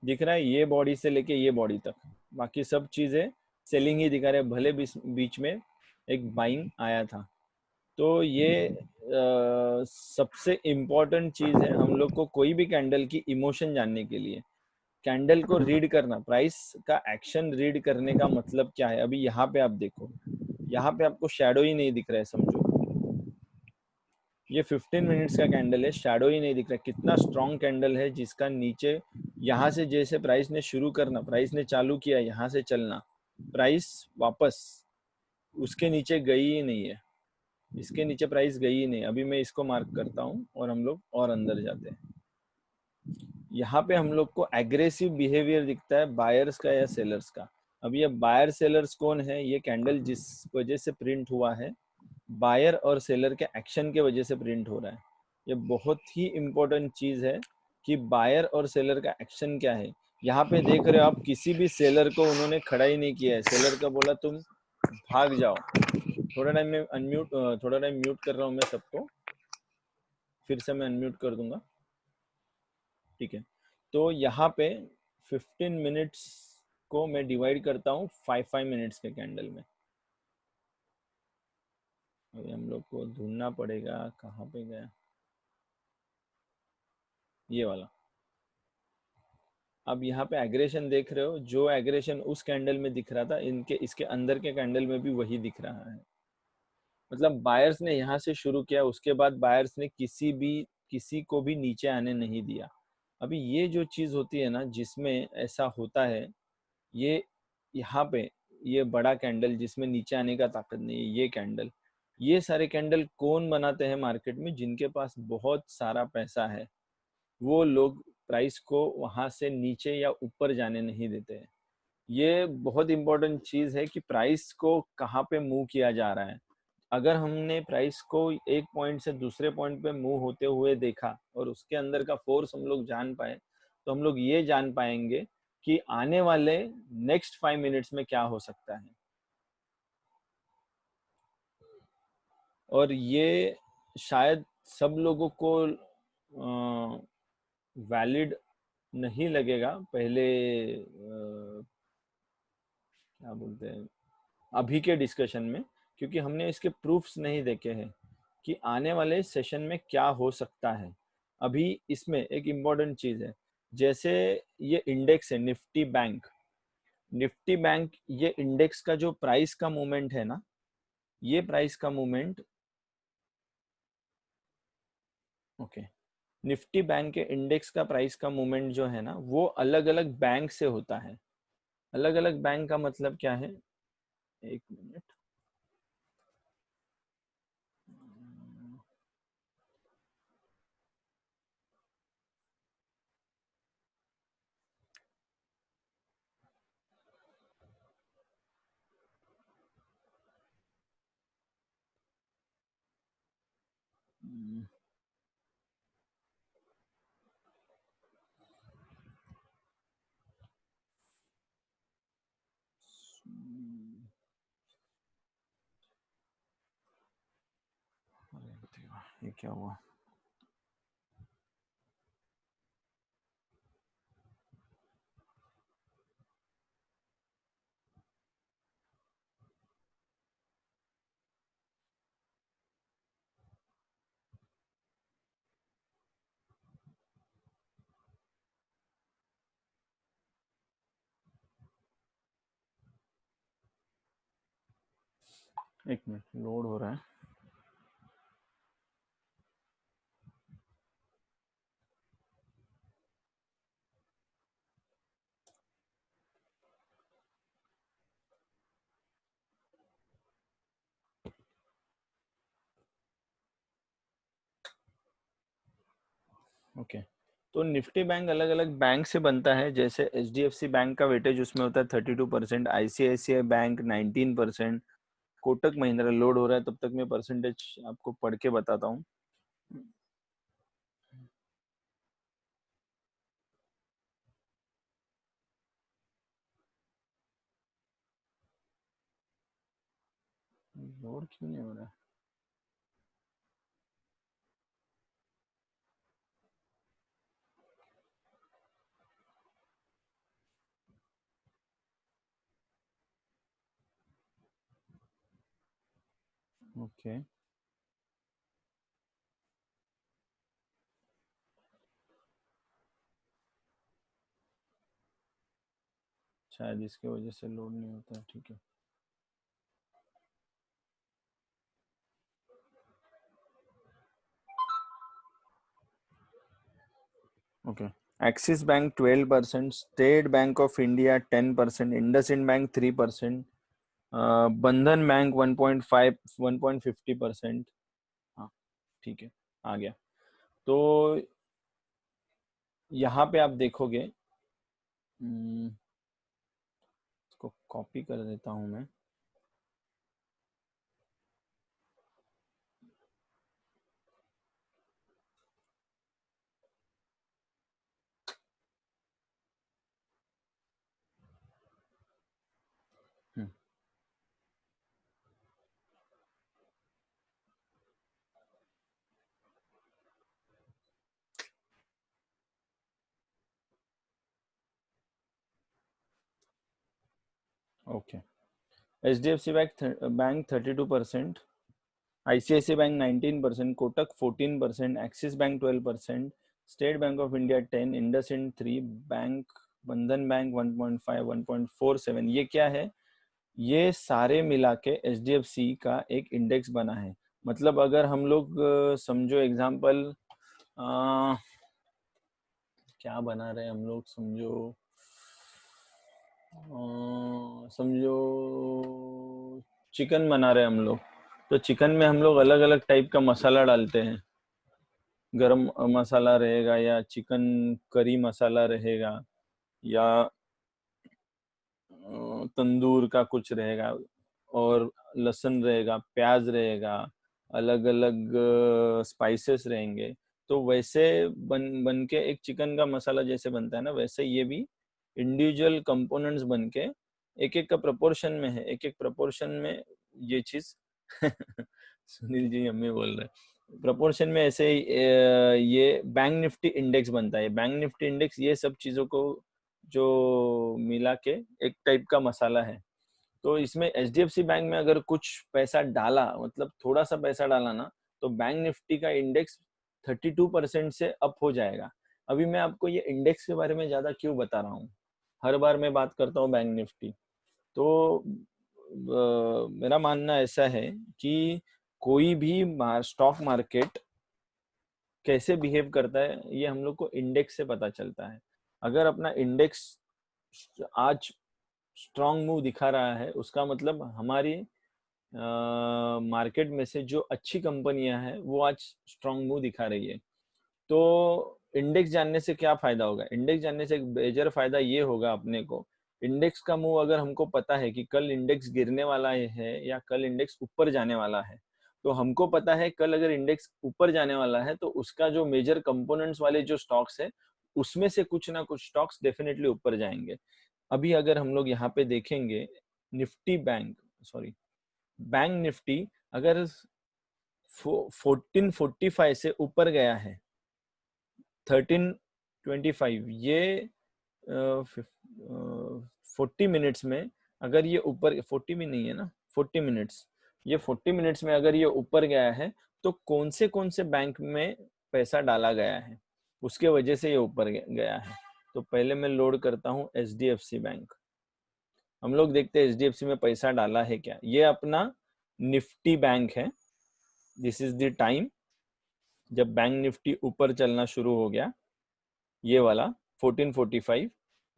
Speaker 1: दिख रहा है ये बॉडी से लेके ये बॉडी तक, बाकी सब चीजें सेलिंग ही दिखा रहे हैं, भले बीच में एक बाइंग आया था। तो ये सबसे इम्पोर्टेंट चीज है हम लोग को कोई भी कैंडल की इमोशन जानने के लिए। कैंडल को रीड करना, प्राइस का एक्शन रीड करने का मतलब क्या है? अभी यहाँ पे आप देखो, यहाँ पे आपको शैडो ही नहीं दिख रहा है, समझो ये 15 मिनट्स का कैंडल है, शैडो ही नहीं दिख रहा। कितना स्ट्रॉन्ग कैंडल है, जिसका नीचे यहाँ से जैसे प्राइस ने शुरू करना, प्राइस ने चालू किया यहाँ से चलना, प्राइस वापस उसके नीचे गई ही नहीं है, इसके नीचे प्राइस गई ही नहीं। अभी मैं इसको मार्क करता हूँ और हम लोग और अंदर जाते हैं। यहाँ पे हम लोग को एग्रेसिव बिहेवियर दिखता है बायर्स का या सेलर्स का। अब ये बायर सेलर्स कौन है? ये कैंडल जिस वजह से प्रिंट हुआ है, बायर और सेलर के एक्शन के वजह से प्रिंट हो रहा है। ये बहुत ही इम्पोर्टेंट चीज है कि बायर और सेलर का एक्शन क्या है। यहाँ पे देख रहे हो आप, किसी भी सेलर को उन्होंने खड़ा ही नहीं किया है। सेलर का बोला तुम भाग जाओ। थोड़ा टाइम में थोड़ा टाइम म्यूट कर रहा हूँ मैं सबको, फिर से मैं अनम्यूट कर दूंगा, ठीक है? तो यहाँ पे 15 मिनट्स को मैं डिवाइड करता हूँ 5 मिनट्स के कैंडल में। अभी हम लोग को ढूंढना पड़ेगा, कहाँ पे गया ये वाला। अब यहाँ पे एग्रेशन देख रहे हो, जो एग्रेशन उस कैंडल में दिख रहा था, इनके इसके अंदर के कैंडल में भी वही दिख रहा है। मतलब बायर्स ने यहाँ से शुरू किया, उसके बाद बायर्स ने किसी को भी नीचे आने नहीं दिया। अभी ये जो चीज होती है ना, जिसमें ऐसा होता है, ये यहाँ पे ये बड़ा कैंडल जिसमें नीचे आने का ताकत नहीं है, ये कैंडल, ये सारे कैंडल कौन बनाते हैं मार्केट में? जिनके पास बहुत सारा पैसा है, वो लोग प्राइस को वहां से नीचे या ऊपर जाने नहीं देते हैं। ये बहुत इंपॉर्टेंट चीज है कि प्राइस को कहाँ पे मूव किया जा रहा है। अगर हमने प्राइस को एक पॉइंट से दूसरे पॉइंट पे मूव होते हुए देखा और उसके अंदर का फोर्स हम लोग जान पाए, तो हम लोग ये जान पाएंगे कि आने वाले नेक्स्ट 5 मिनट्स में क्या हो सकता है। और ये शायद सब लोगों को वैलिड नहीं लगेगा पहले, क्या बोलते हैं, अभी के डिस्कशन में, क्योंकि हमने इसके प्रूफ्स नहीं देखे हैं कि आने वाले सेशन में क्या हो सकता है। अभी इसमें एक इम्पॉर्टेंट चीज है, जैसे ये इंडेक्स है निफ्टी बैंक, निफ्टी बैंक, ये इंडेक्स का जो प्राइस का मूवमेंट है ना, ये प्राइस का मूवमेंट, ओके, निफ्टी बैंक के इंडेक्स का प्राइस का मूवमेंट जो है ना वो अलग अलग बैंक से होता है। अलग अलग बैंक का मतलब क्या है, एक मिनट। ये क्या हुआ? एक मिनट, लोड हो रहा है। ओके, तो निफ्टी बैंक अलग अलग बैंक से बनता है। जैसे HDFC बैंक का वेटेज उसमें होता है 32%, ICICI bank 19%, Kotak Mahindra. Load हो रहा है, तब तक मैं परसेंटेज आपको पढ़ के बताता हूँ। लोड क्यों नहीं हो रहा है? ओके, शायद इसके वजह से लोड नहीं होता है। ठीक है, okay. Axis bank 12%, state bank of India 10%, IndusInd bank 3%, बंधन बैंक 1.5 1.50%। हाँ, ठीक है, आ गया। तो यहाँ पे आप देखोगे, इसको कॉपी कर देता हूँ मैं। Okay, HDFC bank 32%, ICICI bank 19%, Kotak 14%, axis bank 12%, state bank of India 10, IndusInd 3, bank बंधन बैंक 1.5 1.47। ये क्या है? ये सारे मिला के HDFC का एक इंडेक्स बना है। मतलब अगर हम लोग समझो एग्जांपल, क्या बना रहे हैं हम लोग, समझो समझो चिकन बना रहे हैं हम लोग। तो चिकन में हम लोग अलग अलग टाइप का मसाला डालते हैं। गरम मसाला रहेगा, या चिकन करी मसाला रहेगा, या तंदूर का कुछ रहेगा, और लहसुन रहेगा, प्याज रहेगा, अलग अलग स्पाइसेस रहेंगे। तो वैसे बन बन के एक चिकन का मसाला जैसे बनता है ना, वैसे ये भी इंडिविजुअल कंपोनेंट्स बन के एक एक का प्रोपोर्शन में है, एक एक प्रोपोर्शन में ये चीज सुनील जी हमें बोल रहे हैं प्रोपोर्शन में। ऐसे ही ये बैंक निफ्टी इंडेक्स बनता है। बैंक निफ्टी इंडेक्स ये सब चीजों को जो मिला के एक टाइप का मसाला है। तो इसमें HDFC बैंक में अगर कुछ पैसा डाला, मतलब थोड़ा सा पैसा डाला ना, तो बैंक निफ्टी का इंडेक्स 32% से अप हो जाएगा। अभी मैं आपको ये इंडेक्स के बारे में ज्यादा क्यों बता रहा हूँ, हर बार मैं बात करता हूँ बैंक निफ्टी। तो मेरा मानना ऐसा है कि कोई भी स्टॉक मार्केट कैसे बिहेव करता है ये हम लोग को इंडेक्स से पता चलता है। अगर अपना इंडेक्स आज स्ट्रॉन्ग मूव दिखा रहा है, उसका मतलब हमारी मार्केट में से जो अच्छी कंपनियां हैं वो आज स्ट्रॉन्ग मूव दिखा रही है। तो इंडेक्स जानने से क्या फायदा होगा? इंडेक्स जानने से एक मेजर फायदा ये होगा अपने को, इंडेक्स का मूव अगर हमको पता है कि कल इंडेक्स गिरने वाला है या कल इंडेक्स ऊपर जाने वाला है, तो हमको पता है कल अगर इंडेक्स ऊपर जाने वाला है तो उसका जो मेजर कंपोनेंट्स वाले जो स्टॉक्स है उसमें से कुछ ना कुछ स्टॉक्स डेफिनेटली ऊपर जाएंगे। अभी अगर हम लोग यहाँ पे देखेंगे निफ्टी बैंक निफ्टी अगर 1445 से ऊपर गया है 1325, ये 40 मिनट्स में अगर ये ऊपर, 40 भी नहीं है ना, 40 मिनट्स, ये 40 मिनट्स में अगर ये ऊपर गया है तो कौन से बैंक में पैसा डाला गया है उसके वजह से ये ऊपर गया है। तो पहले मैं लोड करता हूँ HDFC बैंक। हम लोग देखते हैं HDFC में पैसा डाला है क्या। ये अपना निफ्टी बैंक है। दिस इज द टाइम जब बैंक निफ्टी ऊपर चलना शुरू हो गया, ये वाला 1445।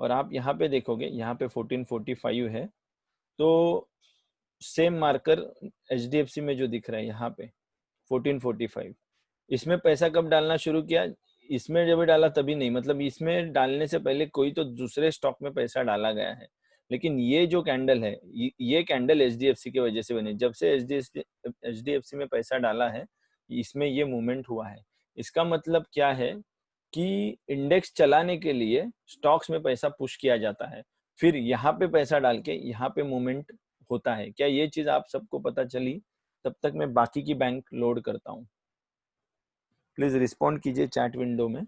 Speaker 1: और आप यहाँ पे देखोगे, यहाँ पे 1445 है, तो सेम मार्कर HDFC में जो दिख रहा है यहाँ पे 1445, इसमें पैसा कब डालना शुरू किया? इसमें जब डाला तभी नहीं, मतलब इसमें डालने से पहले कोई तो दूसरे स्टॉक में पैसा डाला गया है। लेकिन ये जो कैंडल है, ये कैंडल HDFC की वजह से बनी। जब से HDFC में पैसा डाला है, इसमें ये मूवमेंट हुआ है। इसका मतलब क्या है कि इंडेक्स चलाने के लिए स्टॉक्स में पैसा पुश किया जाता है, फिर यहाँ पे पैसा डाल के यहाँ पे मूवमेंट होता है। क्या ये चीज आप सबको पता चली? तब तक मैं बाकी की बैंक लोड करता हूँ। प्लीज रिस्पॉन्ड कीजिए चैट विंडो में।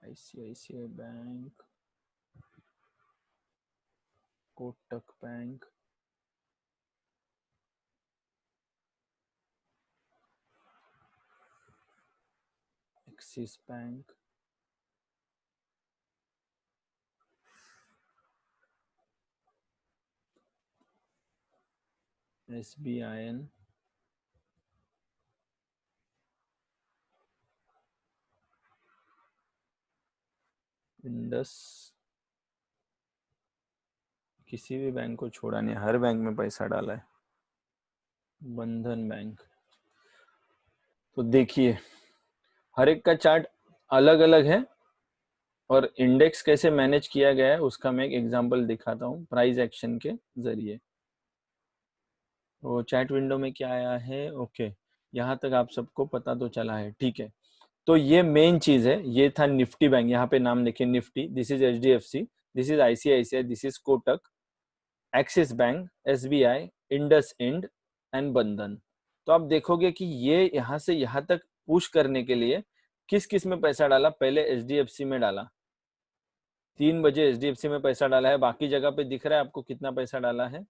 Speaker 1: ICICI bank, Kotak bank, axis bank, SBI, Indus, किसी भी बैंक को छोड़ा नहीं, हर बैंक में पैसा डाला है। बंधन बैंक। तो देखिए हर एक का चार्ट अलग अलग है और इंडेक्स कैसे मैनेज किया गया है उसका मैं एक एग्जांपल दिखाता हूँ प्राइस एक्शन के जरिए। तो चैट विंडो में क्या आया है? ओके, यहाँ तक आप सबको पता तो चला है, ठीक है। तो ये मेन चीज है, ये था निफ्टी बैंक। यहाँ पे नाम देखिए Nifty, this is HDFC, this is ICICI, this is Kotak, Axis bank, SBI, IndusInd and Bandhan. तो आप देखोगे कि ये यहाँ से यहाँ तक पुश करने के लिए किस किस में पैसा डाला? पहले HDFC में डाला, 3 बजे HDFC में पैसा डाला है। बाकी जगह पे दिख रहा है आपको कितना पैसा डाला है?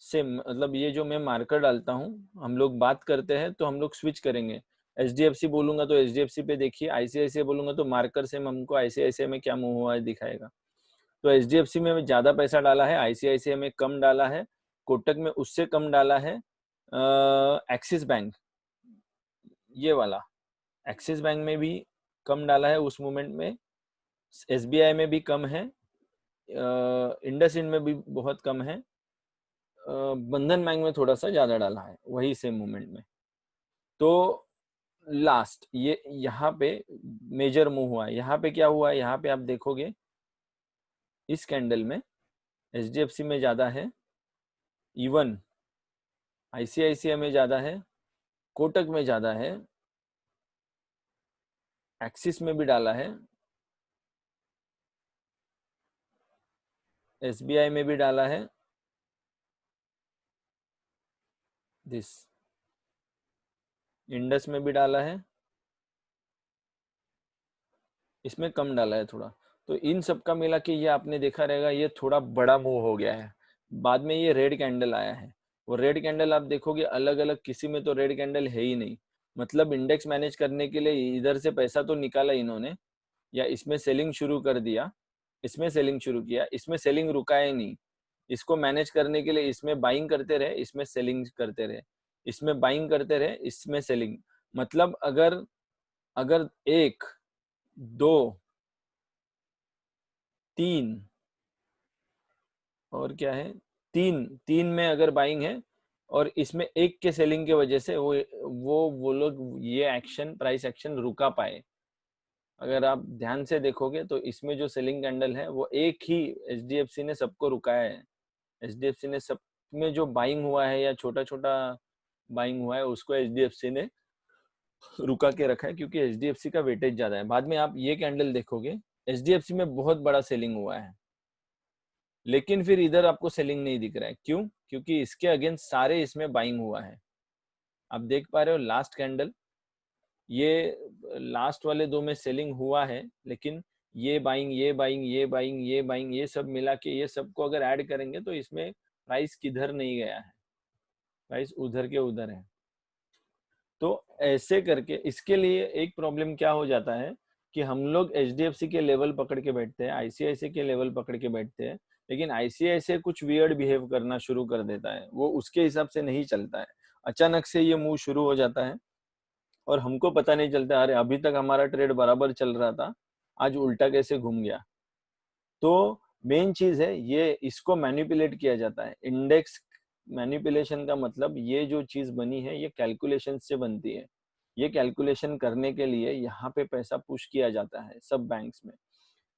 Speaker 1: सेम, मतलब ये जो मैं मार्कर डालता हूँ, हम लोग बात करते हैं तो हम लोग स्विच करेंगे। HDFC बोलूंगा तो HDFC पे देखिए, ICICI बोलूंगा तो मार्कर से हमको ICICI में क्या मूव हुआ है दिखाएगा। तो HDFC में ज्यादा पैसा डाला है, ICICI में कम डाला है, कोटक में उससे कम डाला है, एक्सिस बैंक, ये वाला एक्सिस बैंक में भी कम डाला है उस मोमेंट में, SBI में भी कम है, इंडस इंड में भी बहुत कम है, बंधन बैंक में थोड़ा सा ज्यादा डाला है वही सेम मोमेंट में। तो लास्ट ये यहाँ पे मेजर मूव हुआ है। यहाँ पे क्या हुआ है? यहाँ पे आप देखोगे इस कैंडल में HDFC में ज्यादा है, इवन ICICI में ज्यादा है, कोटक में ज्यादा है, एक्सिस में भी डाला है, SBI में भी डाला है, दिस इंडस में भी डाला है, इसमें कम डाला है थोड़ा। तो इन सब का मिला के ये आपने देखा रहेगा ये थोड़ा बड़ा मूव हो गया है। बाद में ये रेड कैंडल आया है, वो रेड कैंडल आप देखोगे अलग अलग किसी में तो रेड कैंडल है ही नहीं। मतलब इंडेक्स मैनेज करने के लिए इधर से पैसा तो निकाला इन्होंने, या इसमें सेलिंग शुरू कर दिया, इसमें सेलिंग शुरू किया, इसमें सेलिंग रुका ही नहीं। इसको मैनेज करने के लिए इसमें बाइंग करते रहे, इसमें सेलिंग करते रहे। इसमें बाइंग करते रहे, इसमें सेलिंग। मतलब अगर अगर 1, 2, 3 और क्या है, 3 में अगर बाइंग है और इसमें 1 के सेलिंग के वजह से वो लोग ये एक्शन, प्राइस एक्शन रुका पाए। अगर आप ध्यान से देखोगे तो इसमें जो सेलिंग कैंडल है वो एक ही एचडीएफसी ने सबको रुकाया है। एचडीएफसी ने सब में जो बाइंग हुआ है या छोटा छोटा बाइंग हुआ है उसको एचडीएफसी ने रुका के रखा है, क्योंकि एचडीएफसी का वेटेज ज्यादा है। बाद में आप ये कैंडल देखोगे, एचडीएफसी में बहुत बड़ा सेलिंग हुआ है, लेकिन फिर इधर आपको सेलिंग नहीं दिख रहा है। क्यों? क्योंकि इसके अगेंस्ट सारे इसमें बाइंग हुआ है। आप देख पा रहे हो लास्ट कैंडल, ये लास्ट वाले 2 में सेलिंग हुआ है, लेकिन ये बाइंग, ये बाइंग, ये बाइंग, ये बाइंग, ये सब मिला के ये सबको अगर ऐड करेंगे तो इसमें प्राइस किधर नहीं गया है, प्राइस उधर के उधर है। तो ऐसे करके इसके लिए एक प्रॉब्लम क्या हो जाता है कि हम लोग एचडीएफसी के लेवल पकड़ के बैठते हैं, आईसीआईसीआई के लेवल पकड़ के बैठते हैं, लेकिन आईसीआईसीआई कुछ वियर्ड बिहेव करना शुरू कर देता है, वो उसके हिसाब से नहीं चलता है। अचानक से ये मूव शुरू हो जाता है और हमको पता नहीं चलता, अरे अभी तक हमारा ट्रेड बराबर चल रहा था, आज उल्टा कैसे घूम गया। तो मेन चीज है ये, इसको मैनिपुलेट किया जाता है। इंडेक्स मैनिपुलेशन का मतलब ये जो चीज बनी है ये कैलकुलेशन से बनती है। ये कैलकुलेशन करने के लिए यहाँ पे पैसा पुश किया जाता है सब बैंक्स में।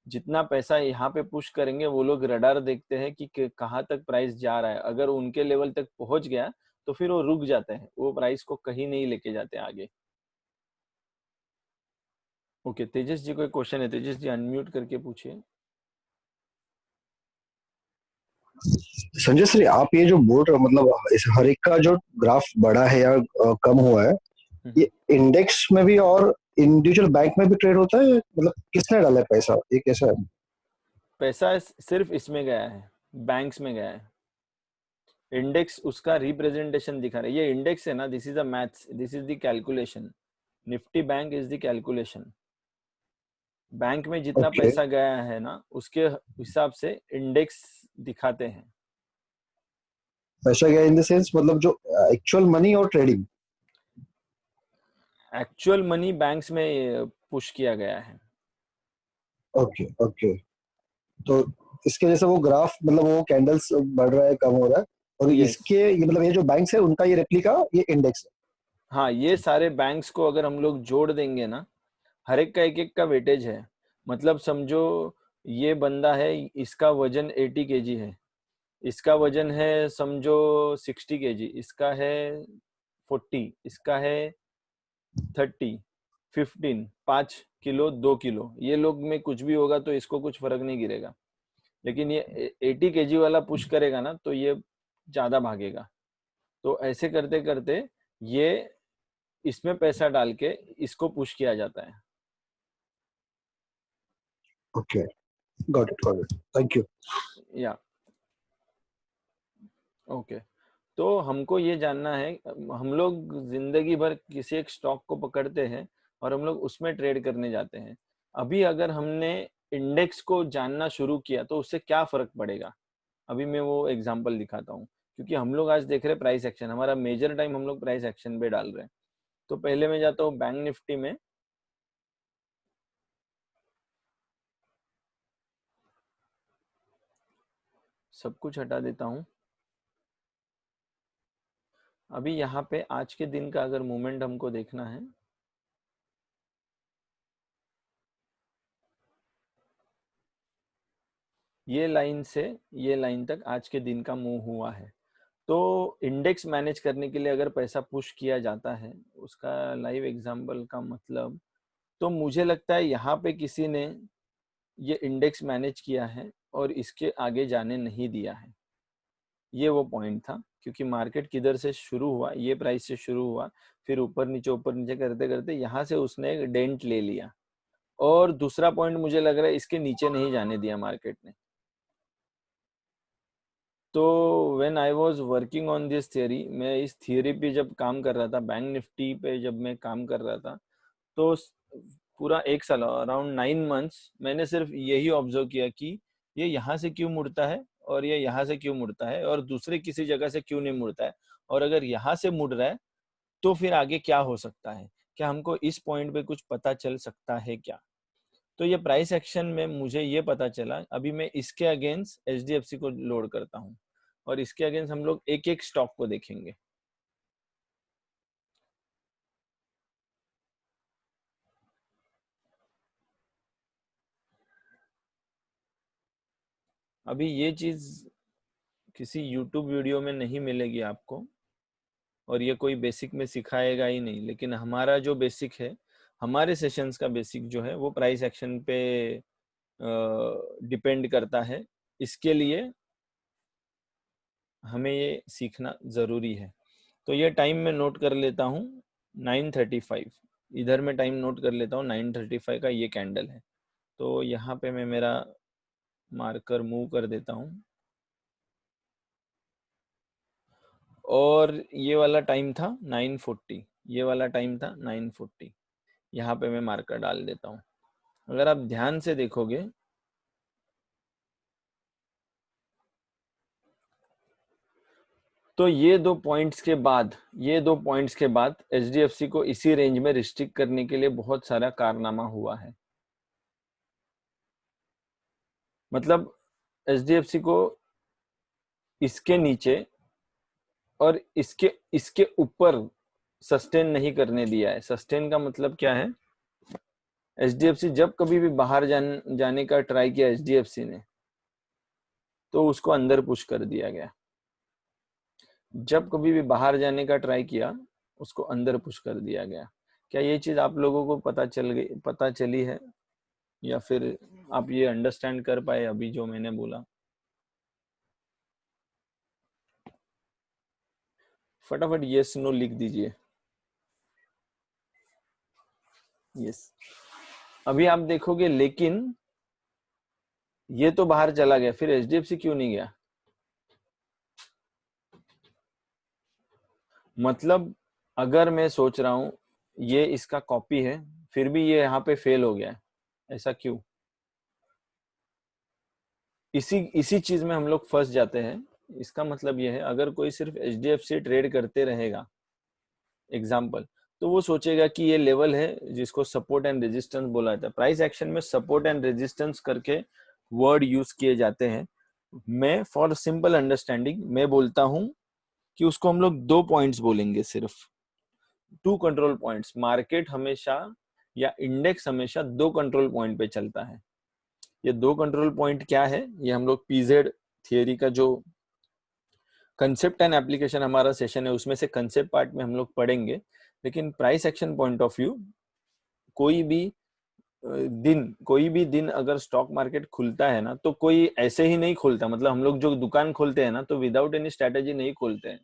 Speaker 1: जितना पैसा यहाँ पे पुश करेंगे वो लोग रडार देखते हैं कि कहाँ तक प्राइस जा रहा है। अगर उनके लेवल तक पहुंच गया तो फिर वो रुक जाते हैं, वो प्राइस को कहीं नहीं लेके जाते आगे। ओके, तेजस जी कोई क्वेश्चन है? तेजस जी अनम्यूट करके पूछिए।
Speaker 3: संजय सर, आप ये जो बोल रहे हो, मतलब इस हर एक का जो ग्राफ बढ़ा है या कम हुआ है, ये इंडेक्स में भी और इंडिविजुअल बैंक में भी ट्रेड होता है? मतलब किसने डाला है पैसा, ये कैसा है?
Speaker 1: पैसा सिर्फ इसमें गया है, बैंक्स में गया है। इंडेक्स उसका रिप्रेजेंटेशन दिखा रहा है। ये इंडेक्स है ना, this is a maths, this is the calculation. Nifty bank is the calculation. Bank में जितना
Speaker 3: ओके,
Speaker 1: पैसा गया है ना उसके हिसाब से इंडेक्स दिखाते हैं।
Speaker 3: पैसा गया इन द सेंस, मतलब जो एक्चुअल मनी और ट्रेडिंग?
Speaker 1: एक्चुअल मनी बैंक्स में पुश किया गया है।
Speaker 3: Okay okay. तो इसके जैसे वो ग्राफ, मतलब वो कैंडल्स बढ़ रहा है, कम हो रहा है, और
Speaker 1: यस,
Speaker 3: इसके ये मतलब ये जो बैंक्स है उनका ये रेप्लिका, ये इंडेक्स है?
Speaker 1: हाँ, ये सारे बैंक्स को अगर हम लोग जोड़ देंगे ना, हर एक का एक एक का वेटेज है। मतलब समझो ये बंदा है, इसका वजन 80 केजी है, इसका वजन है समझो 60 केजी, इसका है 40, इसका है 30, 15, 5 किलो, 2 किलो, ये लोग में कुछ भी होगा तो इसको कुछ फर्क नहीं गिरेगा। लेकिन ये 80 केजी वाला पुश करेगा ना तो ये ज्यादा भागेगा। तो ऐसे करते करते ये इसमें पैसा डाल के इसको पुश किया जाता है।
Speaker 3: Okay, got it, thank you.
Speaker 1: या ओके, तो हमको ये जानना है, हम लोग जिंदगी भर किसी एक स्टॉक को पकड़ते हैं और हम लोग उसमें ट्रेड करने जाते हैं। अभी अगर हमने इंडेक्स को जानना शुरू किया तो उससे क्या फर्क पड़ेगा, अभी मैं वो एग्जांपल दिखाता हूँ। क्योंकि हम लोग आज देख रहे हैं प्राइस एक्शन, हमारा मेजर टाइम हम लोग प्राइस एक्शन पे डाल रहे हैं। तो पहले मैं जाता हूँ बैंक निफ्टी में। सब कुछ हटा देता हूँ। अभी यहाँ पे आज के दिन का अगर मूवमेंट हमको देखना है, ये लाइन से ये लाइन तक आज के दिन का मूव हुआ है। तो इंडेक्स मैनेज करने के लिए अगर पैसा पुश किया जाता है, उसका लाइव एग्जांपल का मतलब, तो मुझे लगता है यहाँ पे किसी ने ये इंडेक्स मैनेज किया है और इसके आगे जाने नहीं दिया है। ये वो पॉइंट था, क्योंकि मार्केट किधर से शुरू हुआ, ये प्राइस से शुरू हुआ, फिर ऊपर नीचे करते करते यहाँ से उसने एक डेंट ले लिया। और दूसरा पॉइंट मुझे लग रहा है इसके नीचे नहीं जाने दिया मार्केट ने। तो when I was working on this theory, मैं इस थियरी पे जब काम कर रहा था, बैंक निफ्टी पे जब मैं काम कर रहा था, तो पूरा 1 साल, अराउंड 9 मंथ्स, मैंने सिर्फ यही ऑब्जर्व किया कि ये यहाँ से क्यों मुड़ता है और ये यहाँ से क्यों मुड़ता है और दूसरे किसी जगह से क्यों नहीं मुड़ता है, और अगर यहाँ से मुड़ रहा है तो फिर आगे क्या हो सकता है, क्या हमको इस पॉइंट पे कुछ पता चल सकता है क्या। तो ये प्राइस एक्शन में मुझे ये पता चला, अभी मैं इसके अगेंस्ट एचडीएफसी को लोड करता हूँ और इसके अगेंस्ट हम लोग एक एक स्टॉक को देखेंगे। अभी ये चीज किसी YouTube वीडियो में नहीं मिलेगी आपको, और ये कोई बेसिक में सिखाएगा ही नहीं, लेकिन हमारा जो बेसिक है, हमारे सेशंस का बेसिक जो है वो प्राइस एक्शन पे डिपेंड करता है। इसके लिए हमें ये सीखना ज़रूरी है। तो ये टाइम मैं नोट कर लेता हूँ 9:35, इधर मैं टाइम नोट कर लेता हूँ 9:35 का ये कैंडल है। तो यहाँ पे मैं मेरा मार्कर मूव कर देता हूँ और ये वाला टाइम था 9:40, ये वाला टाइम था 9:40, यहाँ पे मैं मार्कर डाल देता हूँ। अगर आप ध्यान से देखोगे तो ये दो पॉइंट्स के बाद एचडीएफसी को इसी रेंज में रिस्ट्रिक्ट करने के लिए बहुत सारा कारनामा हुआ है। मतलब एचडीएफसी को इसके नीचे और इसके ऊपर सस्टेन नहीं करने दिया है। सस्टेन का मतलब क्या है, एचडीएफसी जब कभी भी बाहर जाने का ट्राई किया एचडीएफसी ने, तो उसको अंदर पुश कर दिया गया। जब कभी भी बाहर जाने का ट्राई किया, उसको अंदर पुश कर दिया गया। क्या ये चीज आप लोगों को पता चली है, या फिर आप ये अंडरस्टैंड कर पाए अभी जो मैंने बोला? फटाफट यस नो लिख दीजिए। यस। अभी आप देखोगे लेकिन ये तो बाहर चला गया, फिर एचडीएफसी क्यों नहीं गया? मतलब अगर मैं सोच रहा हूं ये इसका कॉपी है, फिर भी ये यहाँ पे फेल हो गया है, ऐसा क्यों? इसी चीज में हम लोग फंस जाते हैं। इसका मतलब ये है, अगर कोई सिर्फ एचडीएफसी ट्रेड करते रहेगा एग्जाम्पल, तो वो सोचेगा कि ये लेवल है जिसको सपोर्ट एंड रेजिस्टेंस बोला जाता है। प्राइस एक्शन में सपोर्ट एंड रेजिस्टेंस करके वर्ड यूज किए जाते हैं। मैं फॉर सिंपल अंडरस्टैंडिंग मैं बोलता हूं कि उसको हम लोग 2 पॉइंट्स बोलेंगे, सिर्फ 2 कंट्रोल पॉइंट्स। मार्केट हमेशा या इंडेक्स हमेशा 2 कंट्रोल पॉइंट पे चलता है। ये 2 कंट्रोल पॉइंट क्या है, ये हम लोग पीजेड थियरी का जो कंसेप्ट एंड एप्लीकेशन हमारा सेशन है उसमें से कंसेप्ट पार्ट में हम लोग पढ़ेंगे। लेकिन price action point of view, कोई भी कोई भी दिन अगर स्टॉक मार्केट खुलता है ना, तो कोई ऐसे ही नहीं खुलता। मतलब हम लोग जो दुकान खोलते हैं ना, तो विदाउट एनी स्ट्रेटेजी नहीं खोलते हैं।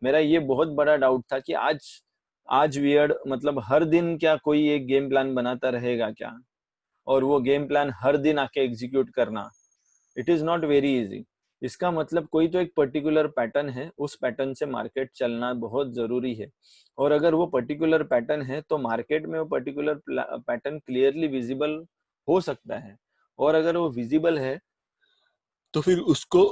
Speaker 1: मेरा ये बहुत बड़ा डाउट था कि आज वियर्ड, मतलब हर दिन क्या कोई एक गेम प्लान बनाता रहेगा क्या, और वो गेम प्लान हर दिन आके एग्जीक्यूट करना, it is not very easy. इसका मतलब कोई तो एक पर्टिकुलर पैटर्न है, उस पैटर्न से मार्केट चलना बहुत जरूरी है। और अगर वो पर्टिकुलर पैटर्न है तो मार्केट में वो पर्टिकुलर पैटर्न क्लियरली विजिबल हो सकता है। और अगर वो विजिबल है तो फिर उसको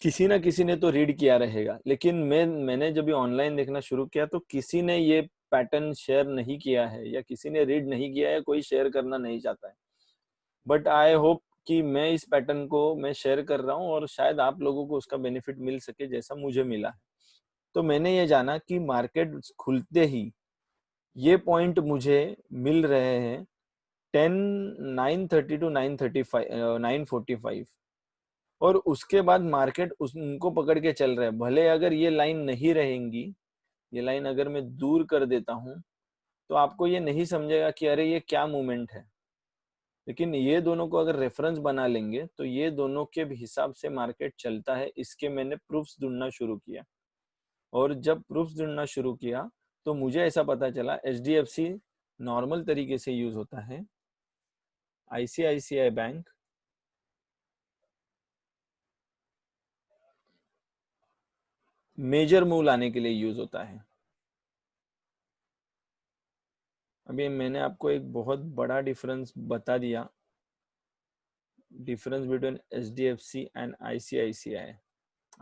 Speaker 1: किसी ना किसी ने तो रीड किया रहेगा। लेकिन मैंने जब ये ऑनलाइन देखना शुरू किया तो किसी ने ये पैटर्न शेयर नहीं किया है, या किसी ने रीड नहीं किया है, कोई शेयर करना नहीं चाहता है। बट आई होप कि मैं इस पैटर्न को मैं शेयर कर रहा हूँ और शायद आप लोगों को उसका बेनिफिट मिल सके जैसा मुझे मिला है। तो मैंने ये जाना कि मार्केट खुलते ही ये पॉइंट मुझे मिल रहे हैं 9:30 टू 9:45, और उसके बाद मार्केट उनको पकड़ के चल रहा है। भले अगर ये लाइन नहीं रहेंगी, ये लाइन अगर मैं दूर कर देता हूँ, तो आपको ये नहीं समझेगा कि अरे ये क्या मूवमेंट है। लेकिन ये दोनों को अगर रेफरेंस बना लेंगे तो ये दोनों के हिसाब से मार्केट चलता है। इसके मैंने प्रूफ्स ढूंढना शुरू किया, और जब प्रूफ्स ढूंढना शुरू किया तो मुझे ऐसा पता चला एचडीएफसी नॉर्मल तरीके से यूज होता है, आईसीआईसीआई बैंक मेजर मूव लाने के लिए यूज होता है। अभी मैंने आपको एक बहुत बड़ा डिफरेंस बता दिया difference between HDFC and ICICI.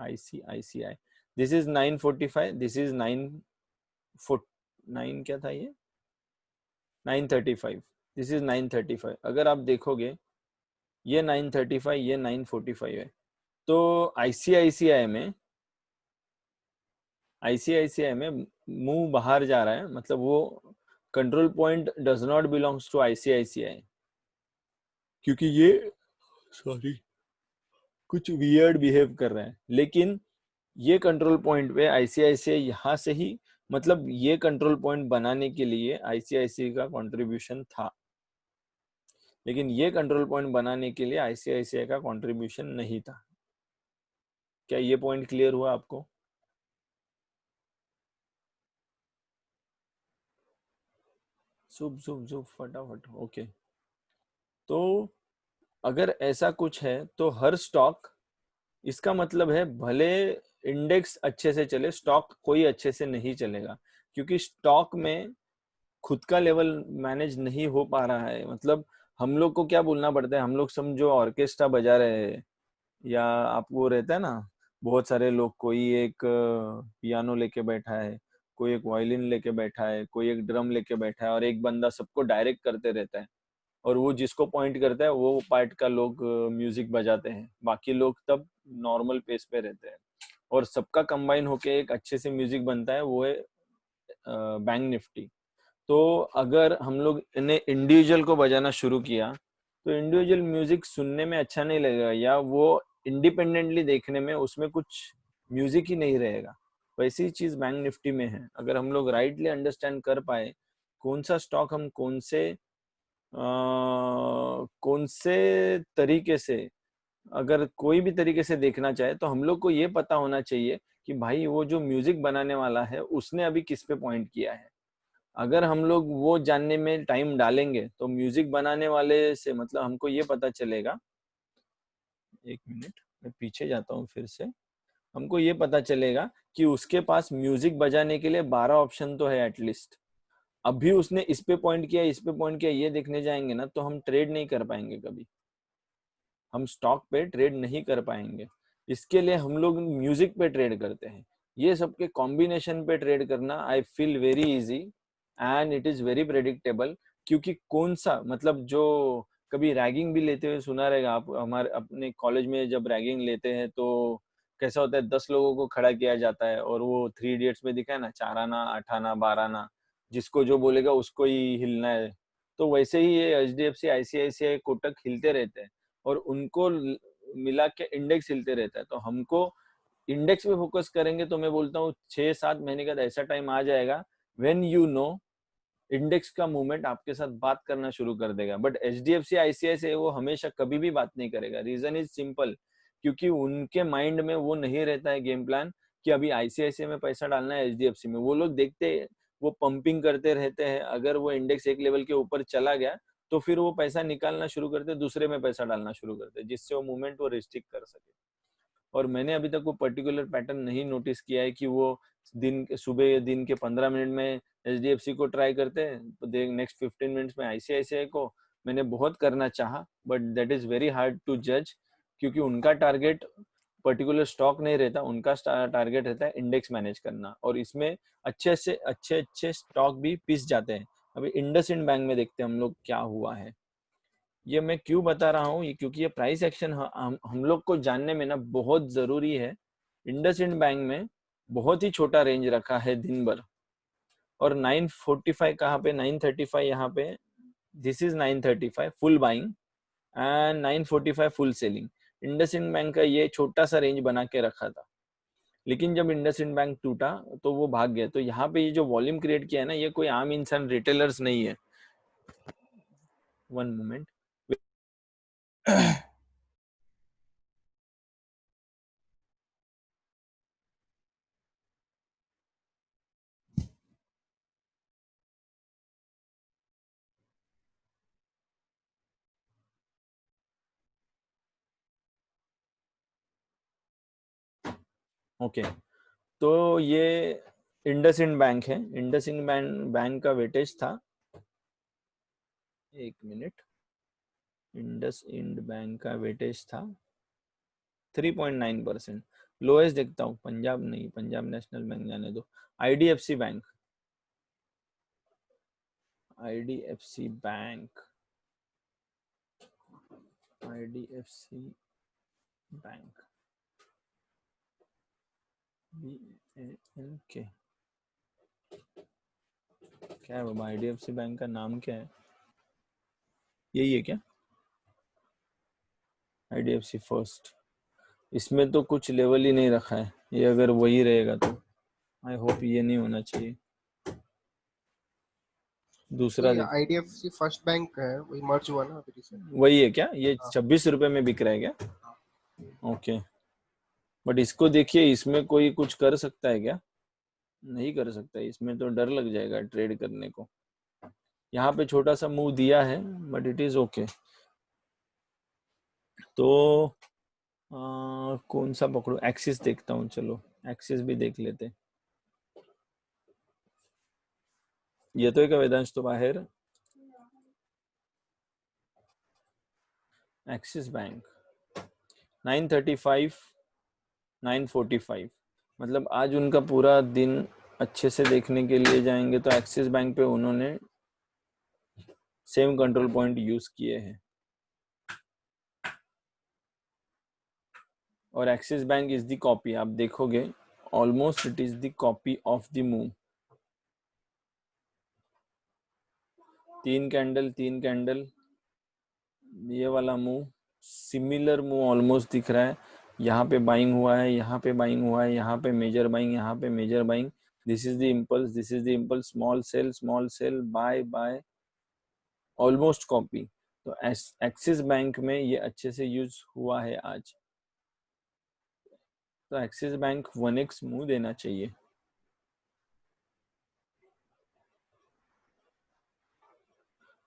Speaker 1: ICICI. This is 945. This is 9 क्या था ये 935. This is 935. अगर आप देखोगे ये 935 ये 945 है. तो ICICI में मुंह बाहर जा रहा है, मतलब वो control point does not belongs to ICICI, क्योंकि ये सॉरी कुछ वियर्ड बिहेव कर रहा है. लेकिन ये कंट्रोल पॉइंट पे ICICI यहाँ से ही, मतलब ये कंट्रोल पॉइंट बनाने के लिए ICICI का कंट्रीब्यूशन था, लेकिन ये कंट्रोल पॉइंट बनाने के लिए ICICI का कंट्रीब्यूशन नहीं था. क्या ये पॉइंट क्लियर हुआ आपको? सुब फटाफट. ओके. तो अगर ऐसा कुछ है तो हर स्टॉक, इसका मतलब है भले इंडेक्स अच्छे से चले, स्टॉक कोई अच्छे से नहीं चलेगा, क्योंकि स्टॉक में खुद का लेवल मैनेज नहीं हो पा रहा है. मतलब हम लोग को क्या बोलना पड़ता है, हम लोग समझो ऑर्केस्ट्रा बजा रहे हैं, या आपको रहता है ना, बहुत सारे लोग, कोई एक पियानो लेके बैठा है, कोई एक वायलिन लेके बैठा है, कोई एक ड्रम लेके बैठा है, और एक बंदा सबको डायरेक्ट करते रहता है, और वो जिसको पॉइंट करता है वो पार्ट का लोग म्यूजिक बजाते हैं, बाकी लोग तब नॉर्मल पेस पे रहते हैं, और सबका कंबाइन होके एक अच्छे से म्यूजिक बनता है, वो है बैंक निफ्टी. तो अगर हम लोग इन्हें इंडिविजुअल को बजाना शुरू किया तो इंडिविजुअल म्यूजिक सुनने में अच्छा नहीं लगेगा, या वो इंडिपेंडेंटली देखने में उसमें कुछ म्यूजिक ही नहीं रहेगा. वैसी चीज बैंक निफ्टी में है. अगर हम लोग राइटली अंडरस्टैंड कर पाए कौन सा स्टॉक हम कौन से तरीके से, अगर कोई भी तरीके से देखना चाहे, तो हम लोग को ये पता होना चाहिए कि भाई वो जो म्यूजिक बनाने वाला है उसने अभी किस पे पॉइंट किया है. अगर हम लोग वो जानने में टाइम डालेंगे तो म्यूजिक बनाने वाले से, मतलब हमको ये पता चलेगा, एक मिनट मैं पीछे जाता हूँ फिर से, हमको ये पता चलेगा कि उसके पास म्यूजिक बजाने के लिए 12 ऑप्शन तो है एटलीस्ट. अभी उसने इस पे पॉइंट किया, इस पे पॉइंट किया, ये देखने जाएंगे ना तो हम ट्रेड नहीं कर पाएंगे कभी, हम स्टॉक पे ट्रेड नहीं कर पाएंगे. इसके लिए हम लोग म्यूजिक पे ट्रेड करते हैं. ये सबके कॉम्बिनेशन पे ट्रेड करना I feel very easy and it is very predictable. क्योंकि कौन सा, मतलब जो कभी रैगिंग भी लेते हुए सुना रहेगा आप, हमारे अपने कॉलेज में जब रैगिंग लेते हैं तो कैसा होता है, 10 लोगों को खड़ा किया जाता है, और वो 3 इडियट्स में दिखा है ना, 4 आना 8 आना 12 आना, जिसको जो बोलेगा उसको ही हिलना है. तो वैसे ही ये HDFC ICICI कोटक हिलते रहते हैं, और उनको मिला के इंडेक्स हिलते रहता है. तो हमको इंडेक्स पे फोकस करेंगे तो मैं बोलता हूँ 6-7 महीने का ऐसा टाइम आ जाएगा व्हेन यू नो इंडेक्स का मूवमेंट आपके साथ बात करना शुरू कर देगा. बट HDFC ICICI वो हमेशा कभी भी बात नहीं करेगा. रीजन इज सिंपल, क्योंकि उनके माइंड में वो नहीं रहता है गेम प्लान कि अभी ICICI में पैसा डालना है HDFC में. वो लोग देखते, वो पंपिंग करते रहते हैं. अगर वो इंडेक्स एक लेवल के ऊपर चला गया तो फिर वो पैसा निकालना शुरू करते, दूसरे में पैसा डालना शुरू करते, जिससे वो मूवमेंट वो रिस्ट्रिक्ट कर सके. और मैंने अभी तक वो पर्टिकुलर पैटर्न नहीं नोटिस किया है कि वो सुबह दिन के 15 मिनट में HDFC को ट्राई करते हैं, तो नेक्स्ट 15 मिनट्स में ICICI को. मैंने बहुत करना चाहा but that is very hard to जज, क्योंकि उनका टारगेट पर्टिकुलर स्टॉक नहीं रहता, उनका टारगेट रहता है इंडेक्स मैनेज करना, और इसमें अच्छे से अच्छे स्टॉक भी पिस जाते हैं. अभी इंडसइंड बैंक में देखते हैं हम लोग क्या हुआ है. ये मैं क्यों बता रहा हूँ, ये क्योंकि ये प्राइस एक्शन हम लोग को जानने में ना बहुत जरूरी है. इंडसइंड बैंक में बहुत ही छोटा रेंज रखा है दिन भर, और 945 कहाँ पे, 935 यहाँ पे, this is 935 full buying and 945 full selling. IndusInd bank का ये छोटा सा रेंज बना के रखा था, लेकिन जब इंडसइंड बैंक टूटा तो वो भाग गया. तो यहाँ पे ये जो वॉल्यूम क्रिएट किया है ना, ये कोई आम इंसान रिटेलर्स नहीं है. One moment. ओके. तो ये इंडसइंड बैंक है. इंडसइंड बैंक का वेटेज था, एक मिनट, इंडस इंड बैंक का वेटेज था 3.9%। लोएस्ट देखता हूँ, पंजाब नहीं, पंजाब नेशनल बैंक जाने दो। IDFC bank, IDFC bank, IDFC bank, BANK, क्या है बाबा आईडीएफसी बैंक का नाम क्या है? यही है क्या? आईडीएफसी फर्स्ट, इसमें तो कुछ लेवल ही नहीं रखा है। ये अगर वही रहेगा तो आई होप ये नहीं होना चाहिए। दूसरा
Speaker 4: ये
Speaker 1: देख,
Speaker 4: आईडीएफसी फर्स्ट बैंक है, वही मर्ज हुआ ना अभी रिसेंट।
Speaker 1: वही है क्या? ये
Speaker 4: हाँ।
Speaker 1: 26 रुपए में बिक रहा है क्या? ओके, बट इसको देखिए, इसमें कोई कुछ कर सकता है क्या? नहीं कर सकता, इसमें तो डर लग जाएगा ट्रेड करने को। यहाँ पे छोटा सा मूव दिया है बट इट इज ओके। तो कौन सा पकड़ो? एक्सिस देखता हूँ, चलो एक्सिस भी देख लेते। येतोय का वेदांश तो बाहेर? एक्सिस बैंक 935 945, मतलब आज उनका पूरा दिन अच्छे से देखने के लिए जाएंगे तो एक्सिस बैंक पे उन्होंने सेम कंट्रोल पॉइंट यूज किए हैं। और axis bank is the copy, आप देखोगे almost it is the copy of the move. 3 candle, 3 candle, ये वाला मूव, सिमिलर मूव ऑलमोस्ट दिख रहा है। यहाँ पे बाइंग हुआ है, यहाँ पे बाइंग हुआ है, यहाँ पे मेजर बाइंग, यहाँ पे major buying. This is the impulse, this is the impulse, small sell, buy buy, almost copy. तो एक्सिस बैंक में ये अच्छे से यूज हुआ है आज। तो एक्सिस बैंक 1x मूव देना चाहिए।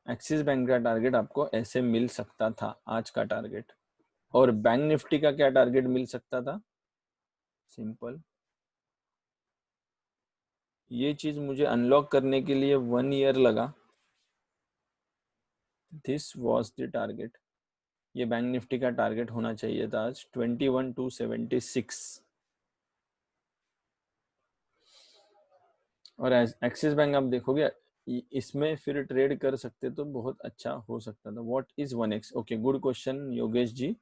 Speaker 1: एक्सिस बैंक का टारगेट आपको ऐसे मिल सकता था, आज का टारगेट। और बैंक निफ्टी का क्या टारगेट मिल सकता था? सिंपल, ये चीज मुझे अनलॉक करने के लिए 1 ईयर लगा। This was the target. ये बैंक निफ्टी का टारगेट होना चाहिए था आज 21,276। और एक्सिस बैंक आप देखोगे इसमें फिर ट्रेड कर सकते तो बहुत अच्छा हो सकता था। What is 1x? Okay, good question Yogesh ji.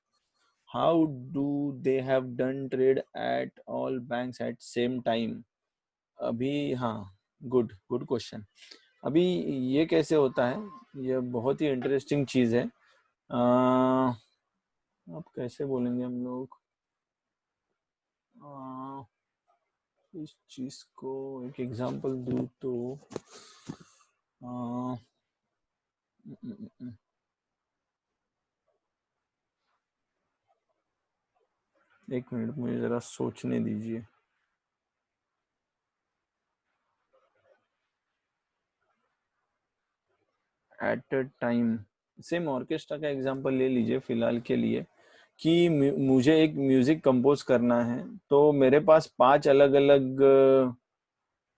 Speaker 1: How do they have done trade at all banks at same time? अभी हाँ, गुड गुड क्वेश्चन। अभी ये कैसे होता है, ये बहुत ही इंटरेस्टिंग चीज है। अब कैसे बोलेंगे हम लोग इस चीज को, एक एग्जांपल दूं तो एक मिनट मुझे जरा सोचने दीजिए। At a time, same orchestra का एग्जांपल ले लीजिए फिलहाल के लिए, कि मुझे एक म्यूजिक कंपोज करना है तो मेरे पास 5 अलग अलग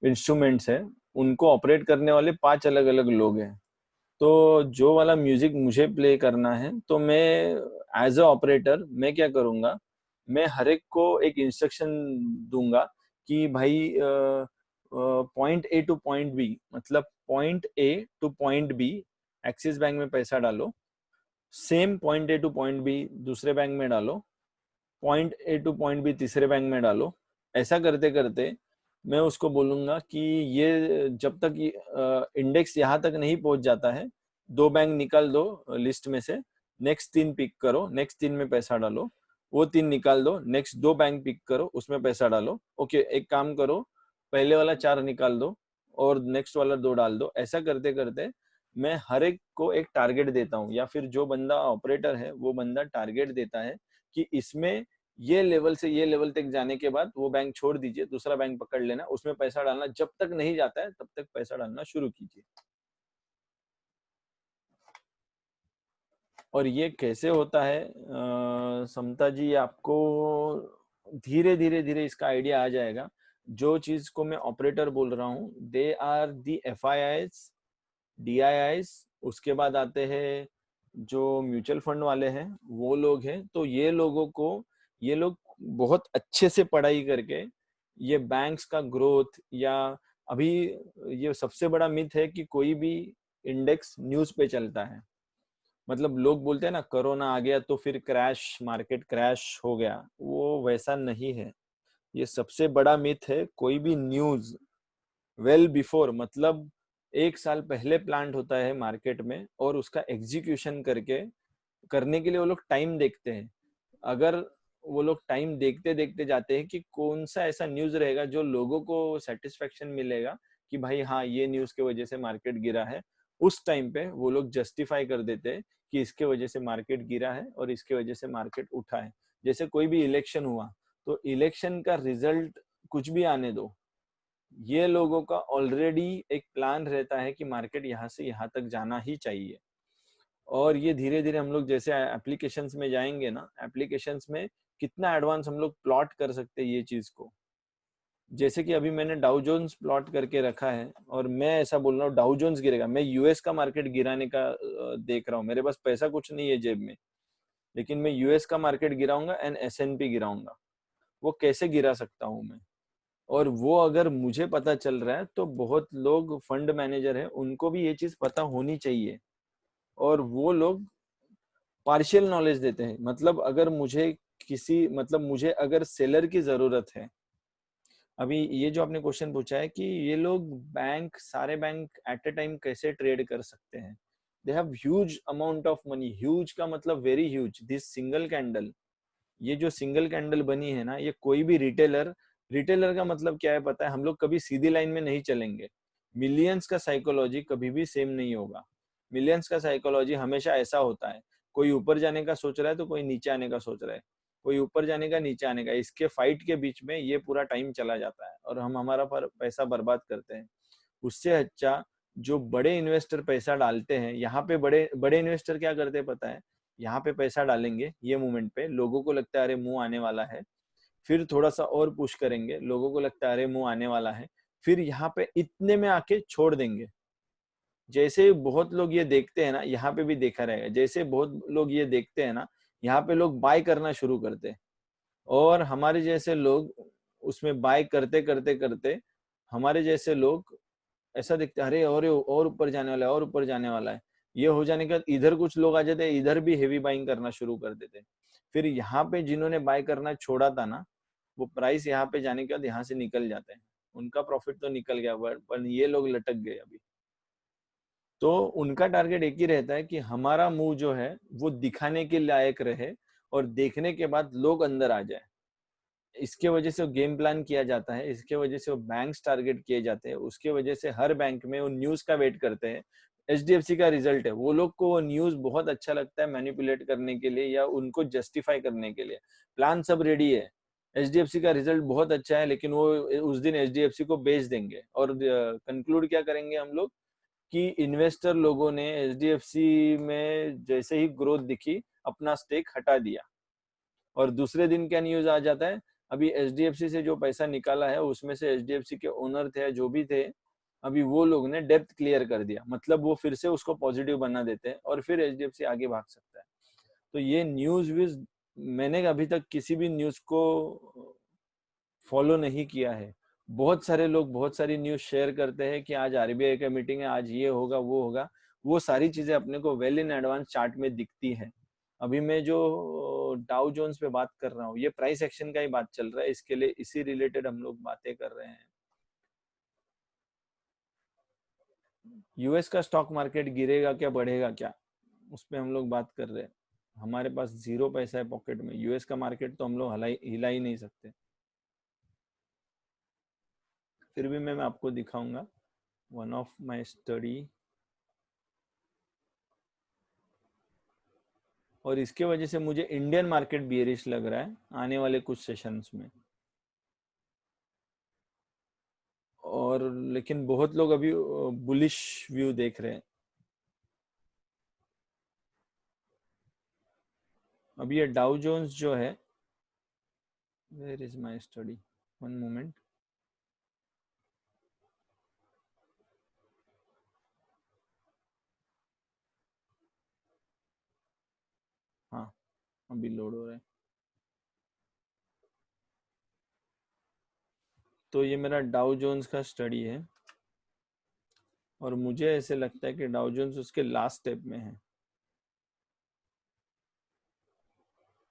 Speaker 1: इंस्ट्रूमेंट्स है, उनको ऑपरेट करने वाले 5 अलग अलग लोग हैं। तो जो वाला म्यूजिक मुझे प्ले करना है तो मैं एज अ ऑपरेटर मैं क्या करूंगा, मैं हर एक को एक इंस्ट्रक्शन दूंगा कि भाई point A to point B, मतलब point A to point B Axis bank में पैसा डालो, same point A to point B दूसरे बैंक में डालो, point A to point B तीसरे बैंक में डालो। ऐसा करते करते मैं उसको बोलूंगा कि ये जब तक इंडेक्स यहाँ तक नहीं पहुंच जाता है, 2 बैंक निकाल दो लिस्ट में से, नेक्स्ट 3 पिक करो, नेक्स्ट 3 में पैसा डालो, वो 3 निकाल दो, नेक्स्ट 2 बैंक पिक करो, उसमें पैसा डालो। ओके, एक काम करो, पहले वाला 4 निकाल दो और नेक्स्ट वाला 2 डाल दो। ऐसा करते करते मैं हर एक को एक टारगेट देता हूँ, या फिर जो बंदा ऑपरेटर है वो बंदा टारगेट देता है कि इसमें ये लेवल से ये लेवल तक जाने के बाद वो बैंक छोड़ दीजिए, दूसरा बैंक पकड़ लेना, उसमें पैसा डालना, जब तक नहीं जाता है तब तक पैसा डालना शुरू कीजिए। और ये कैसे होता है समता जी, आपको धीरे धीरे धीरे इसका आइडिया आ जाएगा। जो चीज को मैं ऑपरेटर बोल रहा हूँ, they are the FIIs, DIIs, उसके बाद आते हैं जो म्यूचुअल फंड वाले हैं वो लोग हैं, तो ये लोग बहुत अच्छे से पढ़ाई करके ये बैंक्स का ग्रोथ, या अभी ये सबसे बड़ा मिथ है कि कोई भी इंडेक्स न्यूज़ पे चलता है। मतलब लोग बोलते हैं ना कोरोना आ गया तो फिर क्रैश, मार्केट क्रैश हो गया, वो वैसा नहीं है। ये सबसे बड़ा मिथ है। कोई भी न्यूज़ वेल बिफोर, मतलब 1 साल पहले प्लांट होता है मार्केट में, और उसका एग्जीक्यूशन करने के लिए वो लोग टाइम देखते हैं। अगर वो लोग टाइम देखते देखते जाते हैं कि कौन सा ऐसा न्यूज रहेगा जो लोगों को सेटिस्फेक्शन मिलेगा कि भाई हाँ ये न्यूज के वजह से मार्केट गिरा है, उस टाइम पे वो लोग जस्टिफाई कर देते हैं कि इसके वजह से मार्केट गिरा है और इसके वजह से मार्केट उठा है। जैसे कोई भी इलेक्शन हुआ, तो इलेक्शन का रिजल्ट कुछ भी आने दो, ये लोगों का ऑलरेडी एक प्लान रहता है कि मार्केट यहाँ से यहाँ तक जाना ही चाहिए। और ये धीरे धीरे हम लोग जैसे एप्लीकेशंस में जाएंगे ना, एप्लीकेशंस में कितना एडवांस हम लोग प्लॉट कर सकते हैं ये चीज को। जैसे कि अभी मैंने डाउ जोन्स प्लॉट करके रखा है, और मैं ऐसा बोल रहा हूँ डाउ जोन्स गिरेगा, मैं यूएस का मार्केट गिराने का देख रहा हूँ। मेरे पास पैसा कुछ नहीं है जेब में, लेकिन मैं यूएस का मार्केट गिराऊंगा एंड एसएनपी गिराऊंगा। वो कैसे गिरा सकता हूँ मैं? और वो अगर मुझे पता चल रहा है तो बहुत लोग फंड मैनेजर है उनको भी ये चीज पता होनी चाहिए, और वो लोग पार्शियल नॉलेज देते हैं। मतलब अगर मुझे अगर सेलर की जरूरत है, अभी ये जो आपने क्वेश्चन पूछा है कि ये लोग सारे बैंक एट ए टाइम कैसे ट्रेड कर सकते हैं, they have huge amount of money. Huge का मतलब very huge. This single candle, ये जो सिंगल कैंडल बनी है ना, ये कोई भी रिटेलर का मतलब क्या है पता है? हम लोग कभी सीधी लाइन में नहीं चलेंगे। मिलियंस का साइकोलॉजी कभी भी सेम नहीं होगा। मिलियंस का साइकोलॉजी हमेशा ऐसा होता है, कोई ऊपर जाने का सोच रहा है तो कोई नीचे आने का सोच रहा है, कोई ऊपर जाने का नीचे आने का। इसके फाइट के बीच में ये पूरा टाइम चला जाता है और हम हमारा पैसा बर्बाद करते हैं। उससे अच्छा जो बड़े इन्वेस्टर पैसा डालते हैं, यहाँ पे बड़े बड़े इन्वेस्टर क्या करते हैं पता है? यहाँ पे पैसा डालेंगे, ये मोमेंट पे लोगों को लगता है अरे मुंह आने वाला है, फिर थोड़ा सा और पुश करेंगे, लोगों को लगता है अरे मुंह आने वाला है, फिर यहाँ पे इतने में आके छोड़ देंगे। जैसे बहुत लोग ये देखते हैं ना, यहाँ पे भी देखा रहेगा, जैसे बहुत लोग ये देखते हैं ना, यहाँ पे लोग बाय करना शुरू करते हैं, और हमारे जैसे लोग उसमें बाय करते करते करते, हमारे जैसे लोग ऐसा दिखता है अरे और ऊपर जाने वाला है, और ऊपर जाने वाला है। ये हो जाने के बाद इधर कुछ लोग आ जाते हैं, इधर भी हेवी बाइंग करना शुरू कर देते हैं। फिर यहाँ पे जिन्होंने बाय करना छोड़ा था ना, वो प्राइस यहाँ पे जाने के बाद यहाँ से निकल जाते हैं। उनका प्रॉफिट तो निकल गया, पर ये लोग लटक गए अभी। तो उनका टारगेट एक ही रहता है कि हमारा मुंह जो है वो दिखाने के लायक रहे, और देखने के बाद लोग अंदर आ जाए। इसके वजह से वो गेम प्लान किया जाता है, इसके वजह से वो बैंक्स टारगेट किए जाते हैं, उसके वजह से हर बैंक में वो न्यूज का वेट करते हैं। एचडीएफसी का रिजल्ट है, वो लोग को वो न्यूज बहुत अच्छा लगता है मैनिपुलेट करने के लिए या उनको जस्टिफाई करने के लिए। प्लान सब रेडी है, एचडीएफसी का रिजल्ट बहुत अच्छा है, लेकिन वो उस दिन एचडीएफसी को बेच देंगे, और कंक्लूड क्या करेंगे हम लोग कि इन्वेस्टर लोगों ने एचडीएफसी में जैसे ही ग्रोथ दिखी अपना स्टेक हटा दिया। और दूसरे दिन क्या न्यूज आ जाता है, अभी एचडीएफसी से जो पैसा निकाला है उसमें से एचडीएफसी के ओनर थे जो भी थे, अभी वो लोग ने डेप्थ क्लियर कर दिया। मतलब वो फिर से उसको पॉजिटिव बना देते हैं और फिर एचडीएफसी आगे भाग सकता है। तो ये न्यूज व्यूज मैंने अभी तक किसी भी न्यूज को फॉलो नहीं किया है। बहुत सारे लोग बहुत सारी न्यूज शेयर करते हैं कि आज आरबीआई का मीटिंग है, आज ये होगा वो होगा। वो सारी चीजें अपने को वेल इन एडवांस चार्ट में दिखती है। अभी मैं जो डाउ जोन्स पे बात कर रहा हूँ, ये प्राइस एक्शन का ही बात चल रहा है, इसके लिए इसी रिलेटेड हम लोग बातें कर रहे हैं। यूएस का स्टॉक मार्केट गिरेगा क्या बढ़ेगा क्या, उस पर हम लोग बात कर रहे हैं। हमारे पास 0 पैसा है पॉकेट में, यूएस का मार्केट तो हम लोग हिला ही नहीं सकते। फिर भी मैं आपको दिखाऊंगा वन ऑफ माय स्टडी, और इसके वजह से मुझे इंडियन मार्केट बियरिश लग रहा है आने वाले कुछ सेशंस में। और लेकिन बहुत लोग अभी बुलिश व्यू देख रहे हैं। अभी ये डाउ जोन्स जो है, where is my study, one moment. हाँ अभी लोड हो रहा है। तो ये मेरा डाउ जोन्स का स्टडी है और मुझे ऐसे लगता है कि डाउ जोन्स उसके लास्ट स्टेप में है,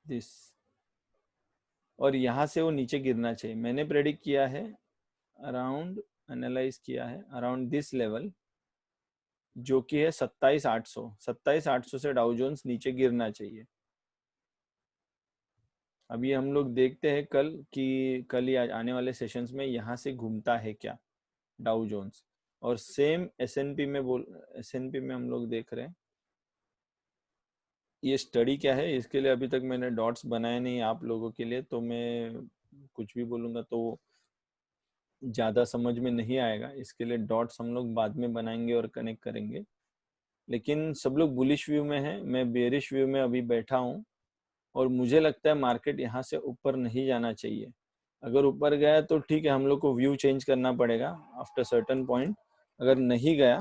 Speaker 1: दिस, और यहाँ से वो नीचे गिरना चाहिए। मैंने प्रेडिक्ट किया है अराउंड, एनालाइज किया है अराउंड दिस लेवल जो कि है 27,800। 27,800 से डाउ जोन्स नीचे गिरना चाहिए। अभी हम लोग देखते हैं कल कि कल या आने वाले सेशंस में यहाँ से घूमता है क्या डाउ जोन्स। और सेम एसएनपी में हम लोग देख रहे हैं। ये स्टडी क्या है इसके लिए अभी तक मैंने डॉट्स बनाए नहीं आप लोगों के लिए, तो मैं कुछ भी बोलूँगा तो ज़्यादा समझ में नहीं आएगा। इसके लिए डॉट्स हम लोग बाद में बनाएंगे और कनेक्ट करेंगे। लेकिन सब लोग बुलिश व्यू में है, मैं बेरिश व्यू में अभी बैठा हूँ और मुझे लगता है मार्केट यहाँ से ऊपर नहीं जाना चाहिए। अगर ऊपर गया तो ठीक है, हम लोग को व्यू चेंज करना पड़ेगा आफ्टर सर्टेन पॉइंट। अगर नहीं गया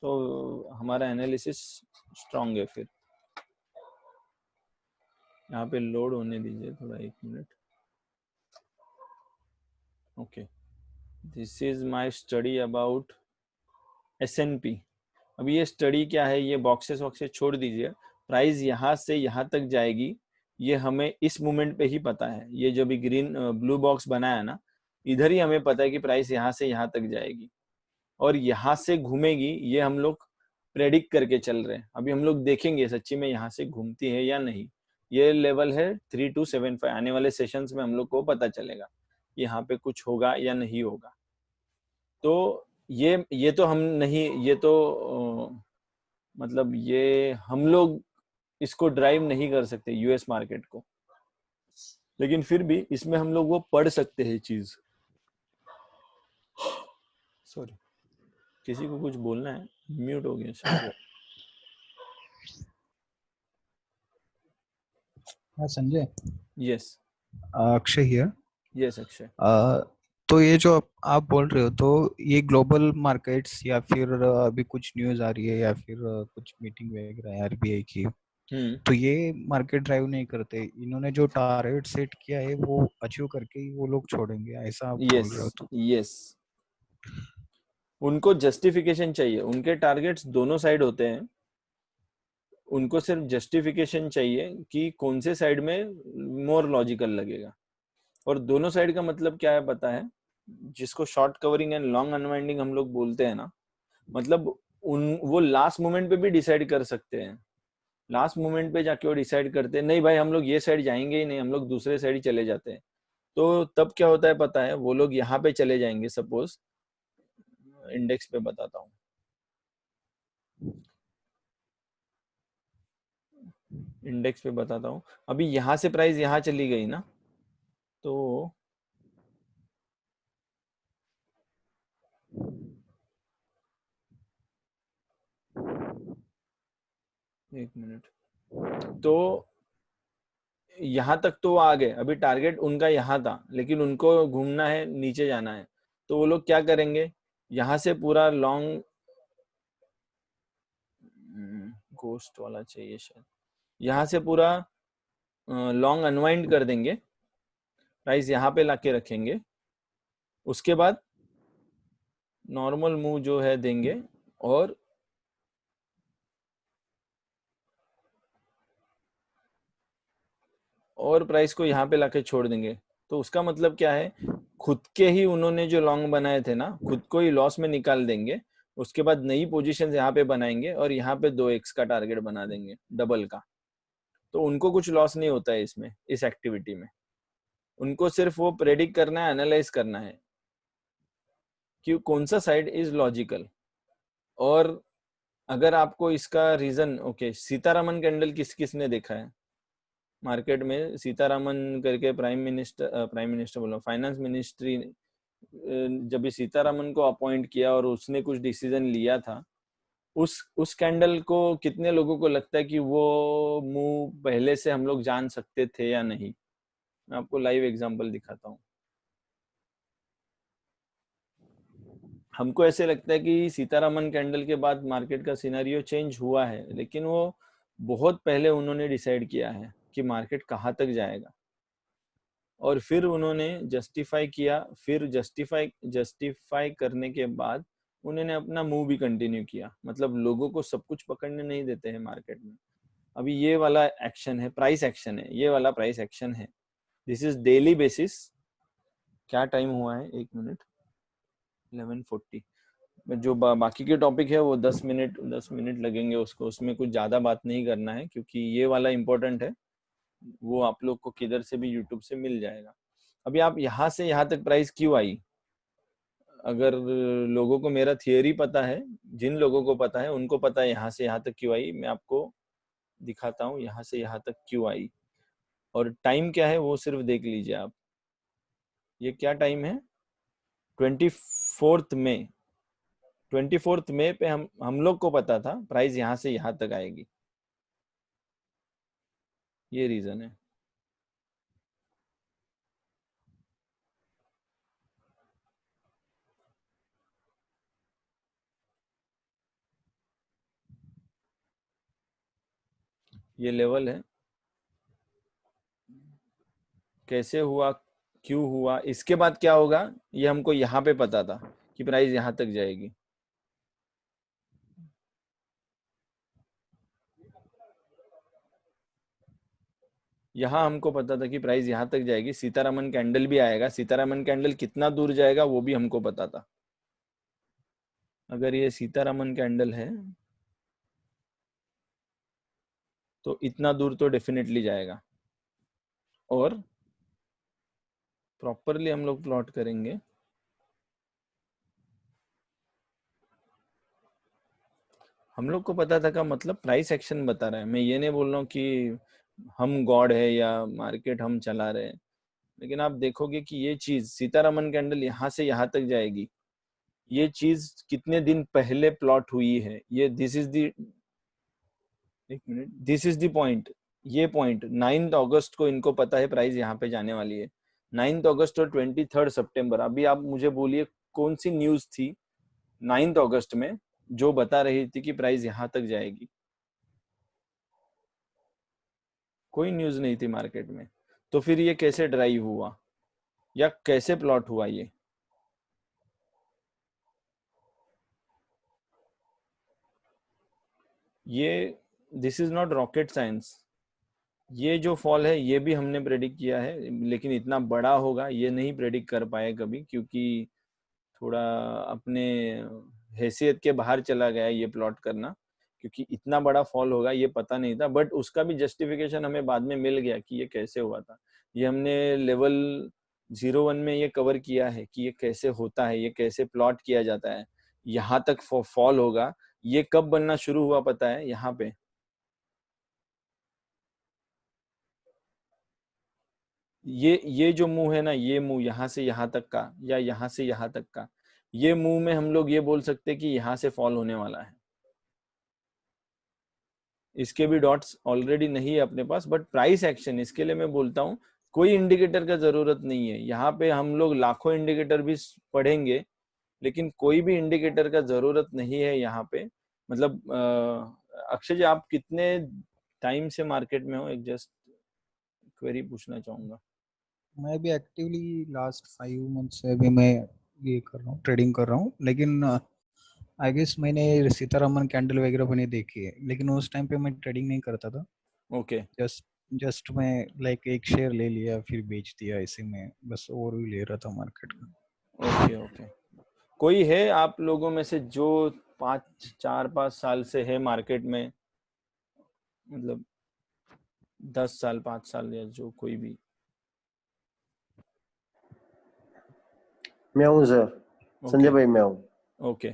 Speaker 1: तो हमारा एनालिसिस स्ट्रांग है। फिर यहाँ पे लोड होने दीजिए थोड़ा, 1 minute. Okay, this is my study about S&P. अभी ये स्टडी क्या है, ये बॉक्सेस वॉक्सेस छोड़ दीजिए। प्राइस यहाँ से यहाँ तक जाएगी ये हमें इस मोमेंट पे ही पता है। ये जो भी ग्रीन ब्लू बॉक्स बनाया ना, इधर ही हमें पता है कि प्राइस यहाँ से यहाँ तक जाएगी और यहाँ से घूमेगी, ये हम लोग प्रेडिक्ट करके चल रहे हैं। अभी हम लोग देखेंगे सच्ची में यहाँ से घूमती है या नहीं। ये लेवल है 3275। आने वाले सेशंस में हम लोग को पता चलेगा यहाँ पे कुछ होगा या नहीं होगा। तो ये तो हम नहीं, ये तो मतलब ये हम लोग इसको ड्राइव नहीं कर सकते यूएस मार्केट को, लेकिन फिर भी इसमें हम लोग वो पढ़ सकते हैं चीज। सॉरी, किसी को कुछ बोलना है? म्यूट हो गया शायद।
Speaker 5: हाँ Sanjay,
Speaker 1: yes
Speaker 5: Akshay here.
Speaker 1: Yes Akshay.
Speaker 5: तो ये जो आप बोल रहे हो, तो ये ग्लोबल मार्केट्स या फिर अभी कुछ न्यूज़ आ रही है या फिर कुछ मीटिंग वगैरह है आरबीआई की, तो ये मार्केट ड्राइव नहीं करते। इन्होंने जो टारगेट सेट किया है वो अचीव करके ही वो लोग छोड़ेंगे, ऐसा आप बोल रहे हो? तो
Speaker 1: यस, उनको जस्टिफिकेशन चाहिए। उनके टारगेट्स दोनों साइड होते हैं, उनको सिर्फ जस्टिफिकेशन चाहिए कि कौन से साइड में मोर लॉजिकल लगेगा। और दोनों साइड का मतलब क्या है पता है? जिसको short covering and long unwinding हम लोग बोलते हैं ना, मतलब वो लास्ट मोमेंट पे भी डिसाइड कर सकते हैं। लास्ट मोमेंट पे जाके वो डिसाइड करते हैं नहीं भाई हम लोग ये साइड जाएंगे ही नहीं, हम लोग दूसरे साइड ही चले जाते हैं। तो तब क्या होता है पता है? वो लोग यहाँ पे चले जाएंगे। सपोज इंडेक्स पे बताता हूँ, इंडेक्स पे बताता हूँ। अभी यहाँ से प्राइस यहाँ चली गई ना, तो एक मिनट, तो यहाँ तक तो वो आ गए। अभी टारगेट उनका यहाँ था, लेकिन उनको घूमना है, नीचे जाना है। तो वो लोग क्या करेंगे, यहाँ से पूरा लॉन्ग, गोस्ट वाला चाहिए शायद, यहाँ से पूरा लॉन्ग अनवाइंड कर देंगे, प्राइस यहाँ पे लाके रखेंगे। उसके बाद नॉर्मल मूव जो है देंगे और प्राइस को यहाँ पे लाके छोड़ देंगे। तो उसका मतलब क्या है, खुद के ही उन्होंने जो लॉन्ग बनाए थे ना, खुद को ही लॉस में निकाल देंगे। उसके बाद नई पोजीशन यहाँ पे बनाएंगे और यहाँ पे 2x का टारगेट बना देंगे, डबल का। तो उनको कुछ लॉस नहीं होता है इसमें, इस एक्टिविटी में। उनको सिर्फ वो प्रेडिक्ट करना है, एनालाइज करना है कि कौन सा साइड इज लॉजिकल। और अगर आपको इसका रीजन, ओके, सीतारामन कैंडल किस किसने देखा है मार्केट में? सीतारामन करके प्राइम मिनिस्टर बोलो, फाइनेंस मिनिस्ट्री, जब भी सीतारामन को अपॉइंट किया और उसने कुछ डिसीजन लिया था, उस कैंडल को कितने लोगों को लगता है कि वो मूव पहले से हम लोग जान सकते थे या नहीं? मैं आपको लाइव एग्जांपल दिखाता हूँ। हमको ऐसे लगता है कि सीतारामन कैंडल के बाद मार्केट का सिनेरियो चेंज हुआ है, लेकिन वो बहुत पहले उन्होंने डिसाइड किया है कि मार्केट कहाँ तक जाएगा, और फिर उन्होंने जस्टिफाई किया, फिर जस्टिफाई करने के बाद उन्होंने अपना मूव भी कंटिन्यू किया। मतलब लोगों को सब कुछ पकड़ने नहीं देते हैं मार्केट में। अभी ये वाला एक्शन है, प्राइस एक्शन है, ये वाला प्राइस एक्शन है। This is daily basis. क्या टाइम हुआ है, 1 मिनट, 11:40। जो बाकी के टॉपिक है वो 10 मिनट लगेंगे उसको, उसमें कुछ ज़्यादा बात नहीं करना है, क्योंकि ये वाला इम्पोर्टेंट है। वो आप लोग को किधर से भी यूट्यूब से मिल जाएगा। अभी आप यहाँ से यहाँ तक प्राइस क्यों आई, अगर लोगों को मेरा थियरी पता है, जिन लोगों को पता है उनको पता है यहाँ से यहाँ तक क्यों आई। मैं आपको दिखाता हूँ यहाँ से यहाँ तक क्यों आई, और टाइम क्या है वो सिर्फ देख लीजिए आप। ये क्या टाइम है, 24 मई। 24 मई पे हम लोग को पता था प्राइस यहाँ से यहाँ तक आएगी। ये रीजन है। ये लेवल है, कैसे हुआ, क्यों हुआ, इसके बाद क्या होगा, ये हमको यहाँ पे पता था कि प्राइस यहाँ तक जाएगी। यहाँ हमको पता था कि प्राइस यहाँ तक जाएगी। सीतारामन कैंडल भी आएगा, सीतारामन कैंडल कितना दूर जाएगा वो भी हमको पता था। अगर ये सीतारामन कैंडल है तो इतना दूर तो डेफिनेटली जाएगा। और प्रॉपरली हम लोग प्लॉट करेंगे। हम लोग को पता था का मतलब प्राइस एक्शन बता रहा है। मैं ये नहीं बोल रहा हूँ कि हम गॉड है या मार्केट हम चला रहे हैं, लेकिन आप देखोगे कि ये चीज सीतारामन कैंडल यहाँ से यहाँ तक जाएगी। ये चीज कितने दिन पहले प्लॉट हुई है। ये दिस इज दी, एक minute, this is the point. ये पॉइंट 9 अगस्त को इनको पता है प्राइस यहाँ पे जाने वाली है। 9 अगस्त और 23 सितंबर। अभी आप मुझे बोलिए कौन सी न्यूज थी 9 अगस्त में जो बता रही थी कि प्राइस यहाँ तक जाएगी। कोई न्यूज नहीं थी मार्केट में। तो फिर ये कैसे ड्राइव हुआ या कैसे प्लॉट हुआ ये this is not rocket science. ये जो फॉल है ये भी हमने प्रेडिक्ट किया है, लेकिन इतना बड़ा होगा ये नहीं प्रेडिक्ट कर पाए कभी, क्योंकि थोड़ा अपने हैसियत के बाहर चला गया ये प्लॉट करना, क्योंकि इतना बड़ा फॉल होगा ये पता नहीं था। बट उसका भी जस्टिफिकेशन हमें बाद में मिल गया कि ये कैसे हुआ था। ये हमने लेवल 01 में ये कवर किया है कि ये कैसे होता है, ये कैसे प्लॉट किया जाता है। यहाँ तक फॉल होगा, ये कब बनना शुरू हुआ पता है, यहाँ पे ये जो मुंह है ना, ये मुंह यहाँ से यहाँ तक का या यहाँ से यहाँ तक का, ये मुंह में हम लोग ये बोल सकते हैं कि यहाँ से फॉल होने वाला है। इसके भी डॉट्स ऑलरेडी नहीं है अपने पास, बट प्राइस एक्शन इसके लिए मैं बोलता हूँ कोई इंडिकेटर का जरूरत नहीं है। यहाँ पे हम लोग लाखों इंडिकेटर भी पढ़ेंगे, लेकिन कोई भी इंडिकेटर का जरूरत नहीं है यहाँ पे। मतलब अक्षय जी, आप कितने टाइम से मार्केट में हो, एक जस्ट क्वेरी पूछना चाहूंगा।
Speaker 5: मैं भी एक्टिवली लास्ट 5 मंथ से अभी मैं ये कर रहा हूँ, ट्रेडिंग कर रहा हूँ। लेकिन आई गेस मैंने सीतारामन कैंडल वगैरह भी नहीं देखी है, लेकिन उस टाइम पे मैं ट्रेडिंग नहीं करता था।
Speaker 1: ओके
Speaker 5: जस्ट मैं लाइक एक शेयर ले लिया फिर बेच दिया, ऐसे में बस ओवरव्यू ले रहा था मार्केट का।
Speaker 1: Okay okay. कोई है आप लोगों में से जो 4-5 साल से है मार्केट में, मतलब 10 साल 5 साल, या जो कोई भी?
Speaker 2: मैं हूँ सर, संजय भाई मैं हूँ।
Speaker 1: ओके,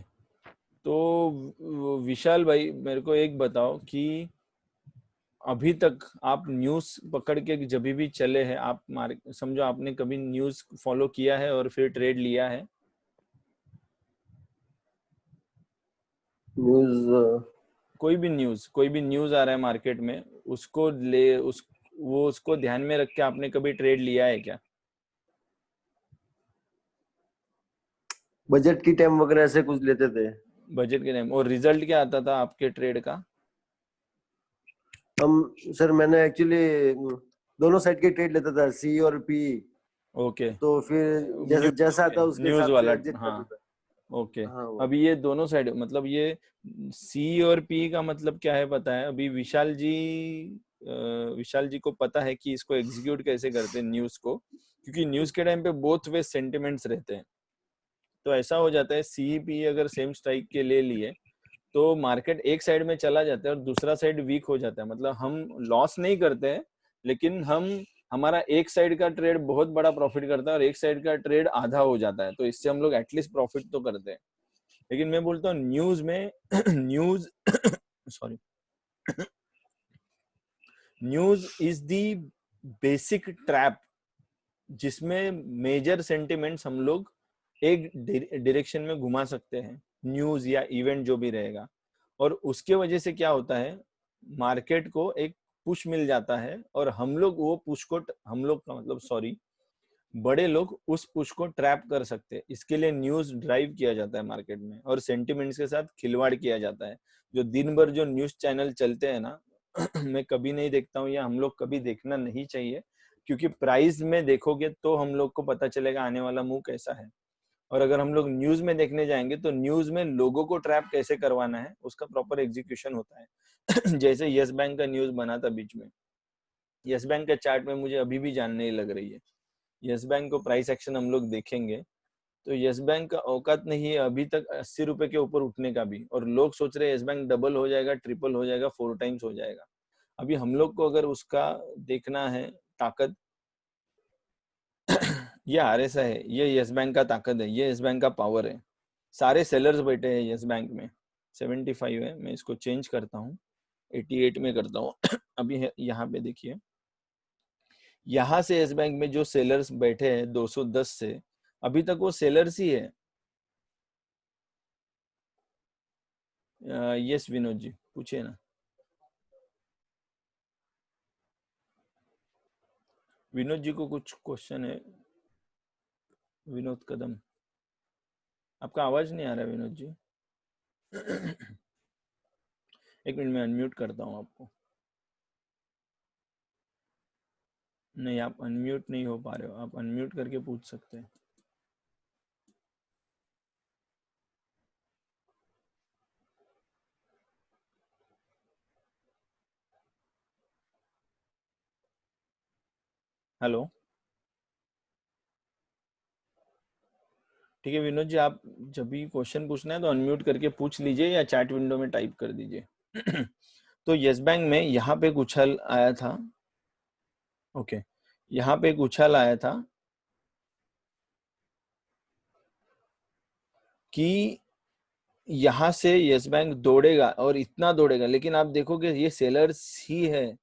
Speaker 1: तो विशाल भाई मेरे को एक बताओ कि अभी तक आप न्यूज़ पकड़ के जब भी चले हैं आप, समझो आपने कभी न्यूज़ फॉलो किया है और फिर ट्रेड लिया है?
Speaker 2: न्यूज,
Speaker 1: कोई भी न्यूज़ आ रहा है मार्केट में, उसको उसको ध्यान में रख के आपने कभी ट्रेड लिया है क्या?
Speaker 2: बजट की टाइम वगैरह ऐसे कुछ लेते थे।
Speaker 1: बजट के टाइम, और रिजल्ट क्या आता था आपके ट्रेड का?
Speaker 2: सर मैंने एक्चुअली दोनों साइड के ट्रेड लेता था, सी और पी।
Speaker 1: ओके,
Speaker 2: तो फिर जैसा जैसा आता है उसके
Speaker 1: न्यूज
Speaker 2: हिसाब से
Speaker 1: वाला,
Speaker 2: एडजस्ट कर
Speaker 1: हाँ
Speaker 2: देता
Speaker 1: ओके।
Speaker 2: है। हाँ वो।
Speaker 1: अभी ये दोनों साइड, मतलब ये सी और पी का मतलब क्या है पता है? अभी विशाल जी को पता है कि इसको एग्जीक्यूट कैसे करते हैं न्यूज को, क्योंकि न्यूज के टाइम पे बोथ वे सेंटिमेंट्स रहते हैं। तो ऐसा हो जाता है सी पी अगर सेम स्ट्राइक के ले लिए तो मार्केट एक साइड में चला जाता है और दूसरा साइड वीक हो जाता है। मतलब हम लॉस नहीं करते हैं, लेकिन हमारा एक साइड का ट्रेड बहुत बड़ा प्रॉफिट करता है और एक साइड का ट्रेड आधा हो जाता है। तो इससे हम लोग एटलीस्ट प्रॉफिट तो करते हैं। लेकिन मैं बोलता हूँ न्यूज में news sorry, news is the basic trap जिसमें मेजर सेंटिमेंट्स हम लोग एक डायरेक्शन में घुमा सकते हैं, न्यूज या इवेंट जो भी रहेगा। और उसके वजह से क्या होता है, मार्केट को एक पुश मिल जाता है और हम लोग वो पुश को, हम लोग का मतलब सॉरी, बड़े लोग उस पुश को ट्रैप कर सकते हैं। इसके लिए न्यूज ड्राइव किया जाता है मार्केट में और सेंटिमेंट्स के साथ खिलवाड़ किया जाता है। जो दिन भर जो न्यूज चैनल चलते हैं ना मैं कभी नहीं देखता हूँ, या हम लोग कभी देखना नहीं चाहिए, क्योंकि प्राइस में देखोगे तो हम लोग को पता चलेगा आने वाला मूव कैसा है। और अगर हम लोग न्यूज में देखने जाएंगे तो न्यूज में लोगों को ट्रैप कैसे करवाना है उसका प्रॉपर एग्जीक्यूशन होता है। जैसे यस बैंक का न्यूज बना था बीच में, यस बैंक का चार्ट में मुझे अभी भी जानने लग रही है। यस बैंक को प्राइस एक्शन हम लोग देखेंगे तो यस बैंक का औकात नहीं है अभी तक 80 रुपए के ऊपर उठने का भी, और लोग सोच रहे हैं यस बैंक डबल हो जाएगा, ट्रिपल हो जाएगा, 4 टाइम्स हो जाएगा। अभी हम लोग को अगर उसका देखना है ताकत, ये आरएसआई है, ये यस बैंक का ताकत है, ये यस बैंक का पावर है। सारे सेलर्स बैठे हैं यस बैंक में। 75 है, मैं इसको चेंज करता हूँ, 88 में करता हूँ। अभी यहाँ पे देखिए, यहाँ से यस बैंक में जो सेलर्स बैठे हैं 210 से, अभी तक वो सेलर्स ही है। यस विनोद जी पूछिए ना। विनोद जी को कुछ क्वेश्चन है। विनोद कदम, आपका आवाज नहीं आ रहा है विनोद जी। एक मिनट में अनम्यूट करता हूँ आपको। नहीं, आप अनम्यूट नहीं हो पा रहे हो, आप अनम्यूट करके पूछ सकते हैं। हेलो, ठीक है विनोद जी, आप जब भी क्वेश्चन पूछना है तो अनम्यूट करके पूछ लीजिए या चैट विंडो में टाइप कर दीजिए। तो यस बैंक में यहाँ पे एक उछाल आया था। ओके, यहाँ पे एक उछाल आया था कि यहाँ से यस बैंक दौड़ेगा और इतना दौड़ेगा, लेकिन आप देखोगे ये सेलर्स ही है,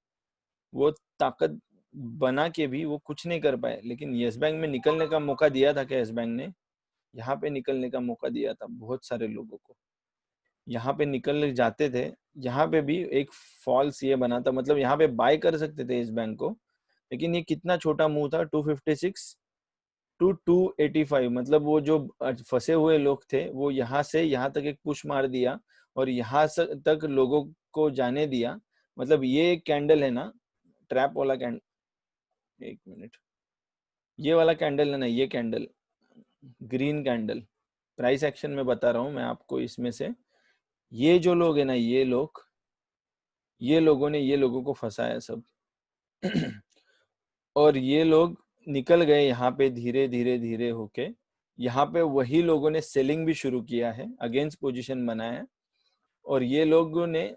Speaker 1: वो ताकत बना के भी वो कुछ नहीं कर पाए। लेकिन यस बैंक में निकलने का मौका दिया था क्या यस बैंक ने? यहाँ पे निकलने का मौका दिया था बहुत सारे लोगों को, यहाँ पे निकल जाते थे। यहाँ पे भी एक फॉल्स ये बना था, मतलब यहाँ पे बाय कर सकते थे इस बैंक को, लेकिन ये कितना छोटा मूव था, 256 टू 285। मतलब वो जो फंसे हुए लोग थे वो यहाँ से यहाँ तक एक पुश मार दिया और यहाँ तक लोगों को जाने दिया। मतलब ये एक कैंडल है ना, ट्रैप वाला कैंडल, एक मिनट, ये वाला कैंडल है ना, ये candle, green candle, price action में बता रहा हूँ मैं आपको। इसमें से ये जो लोग है ना, ये लोगों ने ये लोगों को फंसाया सब। और ये लोग निकल गए यहाँ पे धीरे धीरे धीरे होके। यहाँ पे वही लोगों ने सेलिंग भी शुरू किया है, अगेंस्ट पोजीशन बनाया है, और ये लोगों ने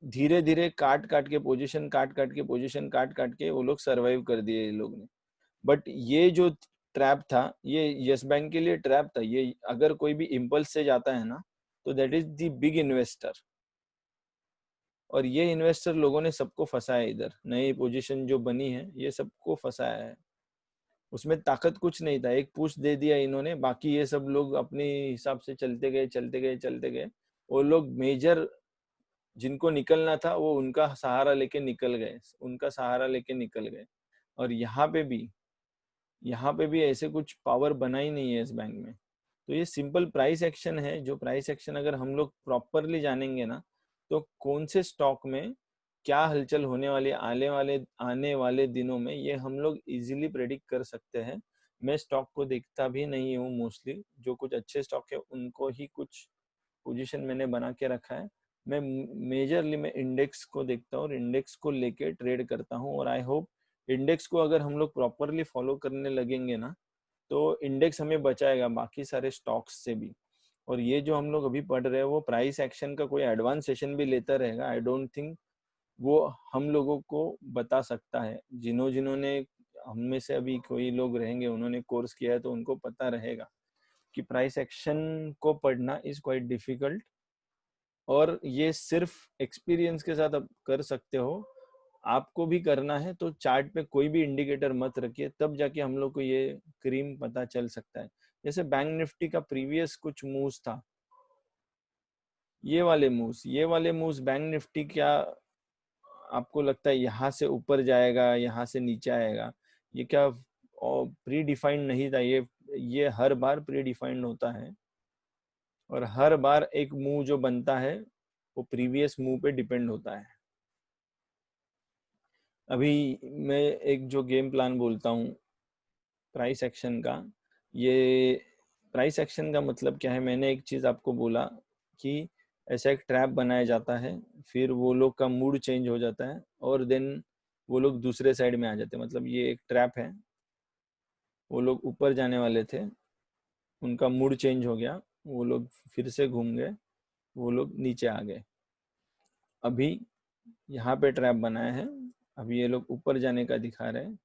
Speaker 1: धीरे धीरे काट काट के पोजीशन काट काट के वो लोग सरवाइव कर दिए ये लोग ने। बट ये जो ट्रैप था ये यस बैंक के लिए ट्रैप था। ये अगर कोई भी इम्पल्स से जाता है ना तो that is the big investor, और ये इन्वेस्टर लोगों ने सबको फंसाया। इधर नई पोजीशन जो बनी है ये सबको फंसाया है। उसमें ताकत कुछ नहीं था, एक पुश दे दिया इन्होंने, बाकी ये सब लोग अपने हिसाब से चलते गए चलते गए चलते गए। वो लोग मेजर जिनको निकलना था वो उनका सहारा लेके निकल गए, उनका सहारा लेके निकल गए। और यहाँ पे भी ऐसे कुछ पावर बना ही नहीं है इस बैंक में। तो ये सिंपल प्राइस एक्शन है, जो प्राइस एक्शन अगर हम लोग प्रॉपरली जानेंगे ना तो कौन से स्टॉक में क्या हलचल होने वाली आने वाले दिनों में, ये हम लोग इजीली प्रेडिक्ट कर सकते हैं। मैं स्टॉक को देखता भी नहीं हूँ मोस्टली, जो कुछ अच्छे स्टॉक है उनको ही कुछ पोजीशन मैंने बना के रखा है। मैं मेजरली मैं इंडेक्स को देखता हूँ और इंडेक्स को लेके ट्रेड करता हूँ, और आई होप इंडेक्स को अगर हम लोग प्रॉपरली फॉलो करने लगेंगे ना, तो इंडेक्स हमें बचाएगा बाकी सारे स्टॉक्स से भी। और ये जो हम लोग अभी पढ़ रहे हैं वो प्राइस एक्शन का कोई एडवांस सेशन भी लेता रहेगा, आई डोंट थिंक वो हम लोगों को बता सकता है। जिन्होंने हम में से अभी कोई लोग रहेंगे उन्होंने कोर्स किया है तो उनको पता रहेगा कि प्राइस एक्शन को पढ़ना इज क्वाइट डिफिकल्ट, और ये सिर्फ एक्सपीरियंस के साथ आप कर सकते हो। आपको भी करना है तो चार्ट पे कोई भी इंडिकेटर मत रखिए, तब जाके हम लोग को ये क्रीम पता चल सकता है। जैसे बैंक निफ्टी का प्रीवियस कुछ मूव्स था, ये वाले मूव्स बैंक निफ्टी, क्या आपको लगता है यहाँ से ऊपर जाएगा, यहाँ से नीचे आएगा? ये क्या प्री डिफाइंड नहीं था? ये हर बार प्री डिफाइंड होता है, और हर बार एक मूव जो बनता है वो प्रीवियस मूव पे डिपेंड होता है। अभी मैं एक जो गेम प्लान बोलता हूँ प्राइस एक्शन का, ये प्राइस एक्शन का मतलब क्या है? मैंने एक चीज आपको बोला कि ऐसा एक ट्रैप बनाया जाता है, फिर वो लोग का मूड चेंज हो जाता है, और देन वो लोग दूसरे साइड में आ जाते हैं। मतलब ये एक ट्रैप है, वो लोग ऊपर जाने वाले थे, उनका मूड चेंज हो गया, वो लोग फिर से घूम गए, वो लोग नीचे आ गए। अभी यहाँ पे ट्रैप बनाया है, अभी ये लोग ऊपर जाने का दिखा रहे हैं।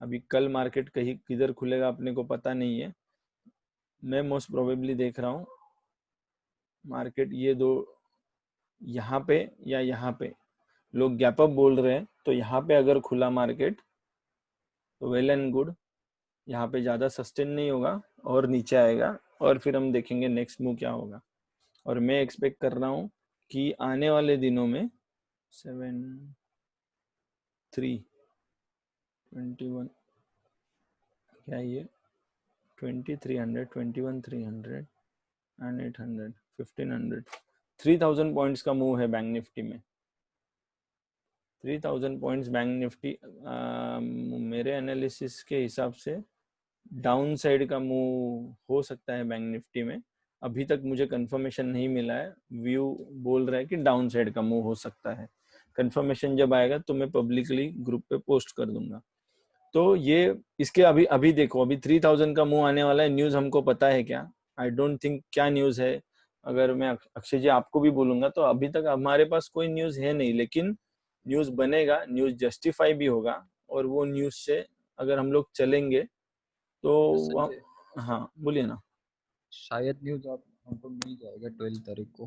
Speaker 1: अभी कल मार्केट कहीं किधर खुलेगा अपने को पता नहीं है। मैं मोस्ट प्रोबेबली देख रहा हूँ मार्केट ये दो, यहाँ पे या यहाँ पे लोग गैप अप बोल रहे हैं, तो यहाँ पे अगर खुला मार्केट तो वेल एंड गुड, यहाँ पे ज़्यादा सस्टेन नहीं होगा और नीचे आएगा, और फिर हम देखेंगे नेक्स्ट मूव क्या होगा। और मैं एक्सपेक्ट कर रहा हूँ कि आने वाले दिनों में 7,321 क्या है ये 2300 21,300 एंड 800 1500 3000 पॉइंट्स का मूव है बैंक निफ्टी में। 3000 पॉइंट्स बैंक निफ्टी मेरे एनालिसिस के हिसाब से डाउन साइड का मूव हो सकता है बैंक निफ्टी में। अभी तक मुझे कंफर्मेशन नहीं मिला है, व्यू बोल रहा है कि डाउन साइड का मूव हो सकता है। कंफर्मेशन जब आएगा तो मैं पब्लिकली ग्रुप पे पोस्ट कर दूंगा। तो ये इसके अभी देखो, अभी 3000 का मूव आने वाला है। न्यूज हमको पता है क्या? I don't think. क्या न्यूज है? अगर मैं अक्षय जी आपको भी बोलूंगा तो अभी तक हमारे पास कोई न्यूज है नहीं, लेकिन न्यूज बनेगा, न्यूज जस्टिफाई भी होगा, और वो न्यूज से अगर हम लोग चलेंगे तो हाँ बोलिए ना।
Speaker 5: शायद न्यूज आप हमको मिल जाएगा 12 तारीख को,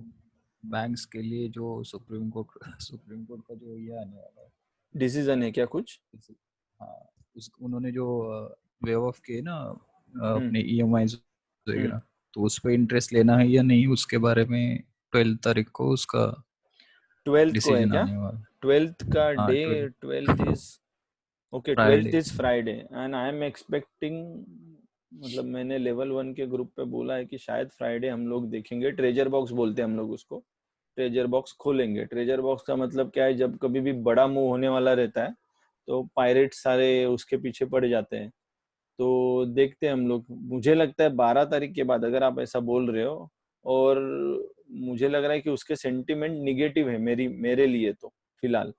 Speaker 5: बैंक्स के लिए जो सुप्रीम कोर्ट का जो ये आने वाला है
Speaker 1: डिसीजन है क्या कुछ?
Speaker 5: हाँ, उन्होंने जो वेव ऑफ के ना अपने EMI वगैरह, तो उस पे इंटरेस्ट लेना है या नहीं, उसके बारे में 12 तारीख को उसका
Speaker 1: 12th को है
Speaker 5: डिसीजन
Speaker 1: क्या?
Speaker 5: आने वाला।
Speaker 1: 12th का
Speaker 5: हाँ,
Speaker 1: day? 12th is okay, 12th is Friday, and I am expecting, मतलब मैंने लेवल 1 के ग्रुप पे बोला है कि शायद फ्राइडे हम लोग देखेंगे। ट्रेजर बॉक्स बोलते हैं हम लोग उसको, ट्रेजर बॉक्स खोलेंगे। ट्रेजर बॉक्स का मतलब क्या है? जब कभी भी बड़ा मूव होने वाला रहता है तो पायरेट सारे उसके पीछे पड़ जाते हैं। तो देखते हैं हम लोग। मुझे लगता है 12 तारीख के बाद, अगर आप ऐसा बोल रहे हो, और मुझे लग रहा है कि उसके सेंटिमेंट निगेटिव है मेरे लिए। तो फिलहाल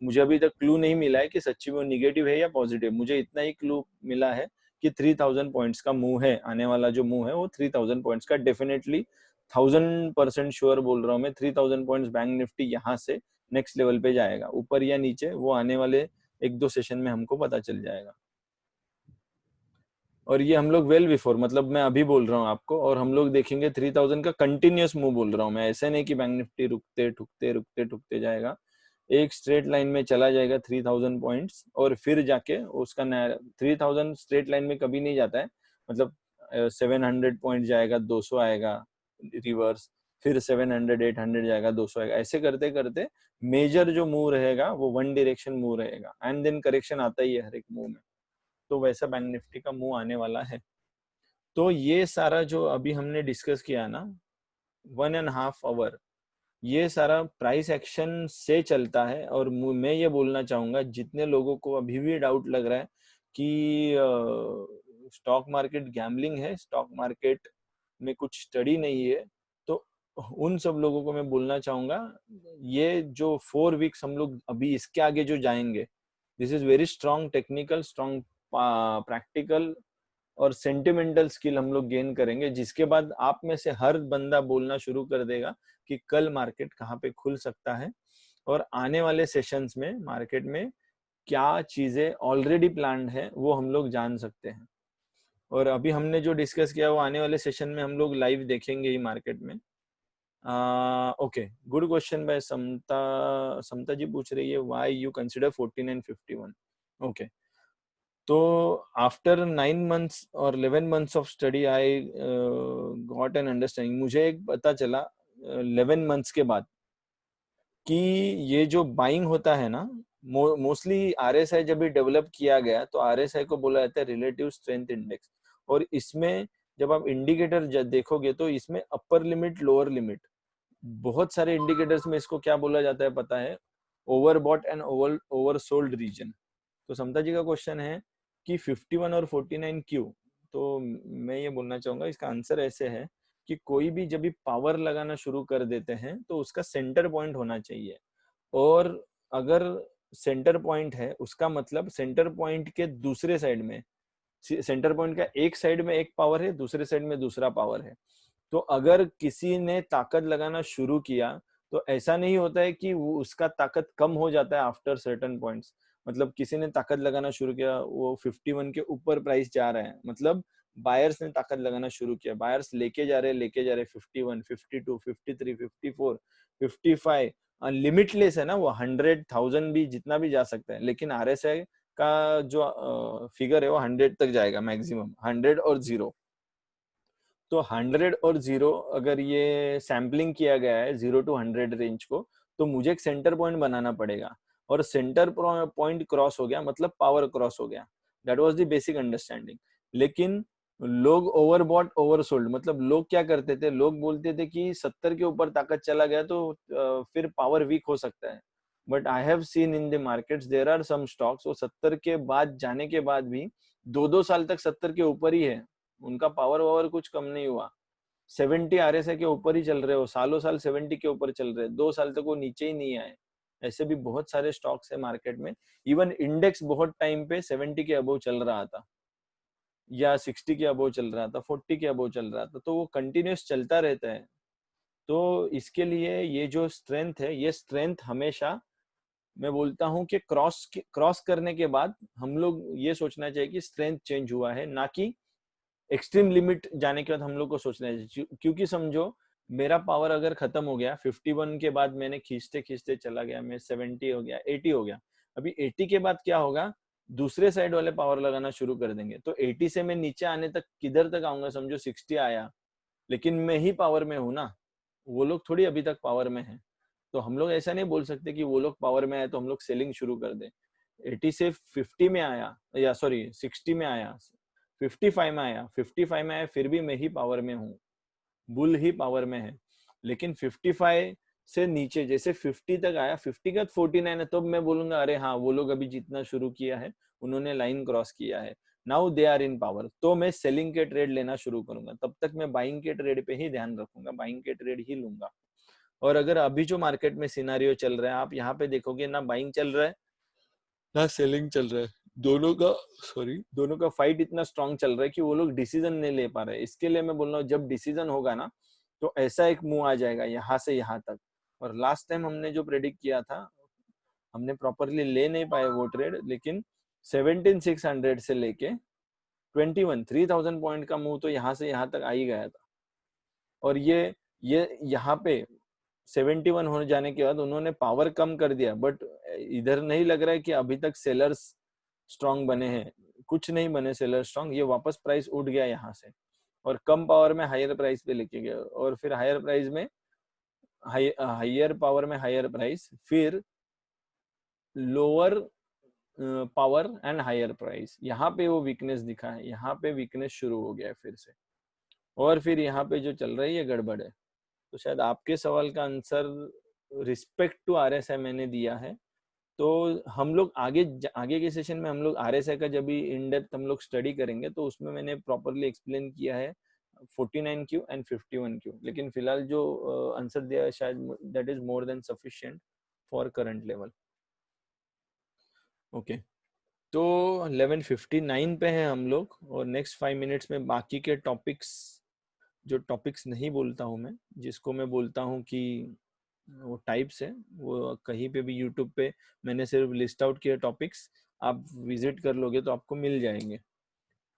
Speaker 1: मुझे अभी तक क्लू नहीं मिला है कि सच्ची में वो निगेटिव है या पॉजिटिव। मुझे इतना ही क्लू मिला है कि 3000 पॉइंट्स का मूव है, आने वाला जो मूव है वो 3000 पॉइंट्स का डेफिनेटली 1000% श्योर बोल रहा हूँ मैं। 3000 पॉइंट्स बैंक निफ्टी यहाँ से नेक्स्ट लेवल पे जाएगा, ऊपर या नीचे वो आने वाले 1-2 सेशन में हमको पता चल जाएगा। और ये हम लोग वेल बिफोर, मतलब मैं अभी बोल रहा हूँ आपको, और हम लोग देखेंगे 3000 का कंटिन्यूस मूव बोल रहा हूँ मैं। ऐसे नहीं कि बैंक निफ्टी रुकते ठुकते रुकते ठुकते जाएगा, एक स्ट्रेट लाइन में चला जाएगा 3000 पॉइंट्स, और फिर जाके उसका 3000 स्ट्रेट लाइन में कभी नहीं जाता है। मतलब 700 पॉइंट जाएगा, 200 आएगा रिवर्स, फिर 700 800 जाएगा, 200 आएगा, ऐसे करते करते मेजर जो मूव रहेगा वो वन डायरेक्शन मूव रहेगा, एंड देन करेक्शन आता ही है हर एक मूव में। तो वैसा बैंक निफ्टी का मूव आने वाला है। तो ये सारा जो अभी हमने डिस्कस किया ना 1.5 आवर, ये सारा प्राइस एक्शन से चलता है। और मैं ये बोलना चाहूंगा, जितने लोगों को अभी भी डाउट लग रहा है कि स्टॉक मार्केट गैम्बलिंग है, स्टॉक मार्केट में कुछ स्टडी नहीं है, तो उन सब लोगों को मैं बोलना चाहूंगा, ये जो 4 वीक्स हम लोग अभी इसके आगे जो जाएंगे, this is very strong technical, strong practical और सेंटिमेंटल स्किल हम लोग गेन करेंगे, जिसके बाद आप में से हर बंदा बोलना शुरू कर देगा कि कल मार्केट कहाँ पे खुल सकता है, और आने वाले सेशंस में मार्केट में क्या चीजें ऑलरेडी प्लान्ड है वो हम लोग जान सकते हैं। और अभी हमने जो डिस्कस किया वो आने वाले सेशन में हम लोग लाइव देखेंगे ही मार्केट में। ओके, गुड क्वेश्चन बाय समता। समता जी पूछ रही है why you consider 14 and 51। Okay, तो आफ्टर 9 months और 11 months of study I got an understanding, मुझे एक पता चला 11 months के बाद कि ये जो बाइंग होता है ना, मोस्टली आरएसआई जब भी डेवलप किया गया तो आरएसआई को बोला जाता है रिलेटिव स्ट्रेंथ इंडेक्स। और इसमें जब आप इंडिकेटर देखोगे तो इसमें अपर लिमिट, लोअर लिमिट, बहुत सारे इंडिकेटर्स में इसको क्या बोला जाता है पता है? Overbought and oversold region. तो समता जी का क्वेश्चन है कि 51 और 49 क्यों? तो मैं ये बोलना चाहूंगा, इसका आंसर ऐसे है कि कोई भी जब भी पावर लगाना शुरू कर देते हैं तो उसका सेंटर पॉइंट होना चाहिए। और अगर सेंटर पॉइंट है, उसका मतलब सेंटर पॉइंट के दूसरे साइड में, सेंटर पॉइंट का एक साइड में एक पावर है, दूसरे साइड में दूसरा पावर है। तो अगर किसी ने ताकत लगाना शुरू किया तो ऐसा नहीं होता है कि वो उसका ताकत कम हो जाता है आफ्टर सर्टेन पॉइंट्स। मतलब किसी ने ताकत लगाना शुरू किया, वो 51 के ऊपर प्राइस जा रहा है, मतलब बायर्स ने ताकत लगाना शुरू किया, बायर्स लेके जा रहे 51, 52, 53, 54, 55, लिमिटलेस है ना वो, 100,000 भी जितना भी जा सकता है। लेकिन आरएसआई का जो फिगर है वो 100 तक जाएगा मैक्सिमम, 100 और 0। तो 100 और 0 अगर ये सैम्पलिंग किया गया है 0 to 100 रेंज को, तो मुझे एक सेंटर पॉइंट बनाना पड़ेगा। और सेंटर पॉइंट क्रॉस हो गया मतलब पावर क्रॉस हो गया। That was the basic understanding. लेकिन लोग ओवरबॉट ओवरसोल्ड, मतलब लोग क्या करते थे, लोग बोलते थे कि 70 के ऊपर ताकत चला गया तो फिर पावर वीक हो सकता है। But I have seen in the markets there are some stocks, वो 70 के बाद जाने के बाद भी 2-2 साल तक 70 के ऊपर ही है, उनका पावर वावर कुछ कम नहीं हुआ। 70 आरएसआई के ऊपर ही चल रहे हो, सालों साल 70 के ऊपर चल रहे, 2 साल तक वो नीचे ही नहीं आए। ऐसे भी बहुत सारे स्टॉक्स है मार्केट में। इवन इंडेक्स बहुत टाइम पे 70 के अबव चल रहा था, या 60 के अबव चल रहा था, 40 के अबव चल रहा था, तो वो कंटिन्यूस चलता रहता है। तो इसके लिए ये जो स्ट्रेंथ है, ये स्ट्रेंथ हमेशा मैं बोलता हूँ कि क्रॉस करने के बाद हम लोग ये सोचना चाहिए कि स्ट्रेंथ चेंज हुआ है, ना कि एक्सट्रीम लिमिट जाने के बाद हम लोग को सोचना है। क्योंकि समझो मेरा पावर अगर खत्म हो गया 51 के बाद, मैंने खींचते खींचते चला गया, मैं 70 हो गया, 80 हो गया, अभी 80 के बाद क्या होगा, दूसरे साइड वाले पावर लगाना शुरू कर देंगे। तो 80 से मैं नीचे आने तक किधर तक आऊंगा, समझो 60 आया, लेकिन मैं ही पावर में हूं ना, वो लोग थोड़ी अभी तक पावर में है। तो हम लोग ऐसा नहीं बोल सकते कि वो लोग पावर में आए तो हम लोग सेलिंग शुरू कर दें। 80 से 50 में आया, या सॉरी 60 में आया, 55 में आया, 55 में आया, फिर भी मैं ही पावर में हूँ, बुल ही पावर में है। लेकिन 55 से नीचे जैसे 50 तक आया, 50 का 49 है, तब मैं बोलूंगा अरे हाँ वो लोग अभी जितना शुरू किया है, उन्होंने लाइन क्रॉस किया है, now they are in power, तो मैं सेलिंग के ट्रेड लेना शुरू करूंगा। तब तक मैं बाइंग के ट्रेड पे ही ध्यान रखूंगा, बाइंग के ट्रेड ही लूंगा। और अगर अभी जो मार्केट में सिनारियो चल रहा है, आप यहाँ पे देखोगे ना बाइंग चल रहा है ना सेलिंग चल रहा है, दोनों का फाइट इतना स्ट्रांग चल रहा है कि वो लोग डिसीजन नहीं ले पा रहे। इसके लिए मैं बोल रहा हूँ जब डिसीजन होगा ना, तो ऐसा एक मूव आ जाएगा यहाँ से यहाँ तक। और लास्ट टाइम हमने जो प्रेडिक्ट किया था, हमने प्रॉपरली ले नहीं पाए वो ट्रेड, लेकिन 17,600 से लेके 3,000 पॉइंट का मूव तो यहाँ से यहाँ तक आ ही गया था। और ये यहाँ पे 71 हो जाने के बाद उन्होंने पावर कम कर दिया, बट इधर नहीं लग रहा है कि अभी तक सेलर्स स्ट्रांग बने हैं, कुछ नहीं बने सेलर स्ट्रांग। ये वापस प्राइस उठ गया यहाँ से और कम पावर में हायर प्राइस पे लेके गया, और फिर हायर प्राइस में हायर पावर में हायर प्राइस, फिर lower power and higher price, यहाँ पे वो वीकनेस दिखा है, यहाँ पे वीकनेस शुरू हो गया है फिर से। और फिर यहाँ पे जो चल रहा है ये गड़बड़ है। तो शायद आपके सवाल का आंसर रिस्पेक्ट टू RSI मैंने दिया है। तो हम लोग आगे के सेशन में हम लोग RSI का जब भी इन डेप्थ हम लोग स्टडी करेंगे तो उसमें मैंने प्रॉपरली एक्सप्लेन किया है 49Q एंड 51Q, लेकिन फिलहाल जो आंसर दिया है शायद that is more than sufficient for current level. Okay, तो 11:59 पे हैं हम लोग और नेक्स्ट 5 मिनट्स में बाकी के टॉपिक्स, जो टॉपिक्स नहीं बोलता हूँ मैं, जिसको मैं बोलता हूँ कि वो टाइप्स है, वो कहीं पे भी यूट्यूब पे मैंने सिर्फ लिस्ट आउट किए टॉपिक्स, आप विजिट कर लोगे तो आपको मिल जाएंगे।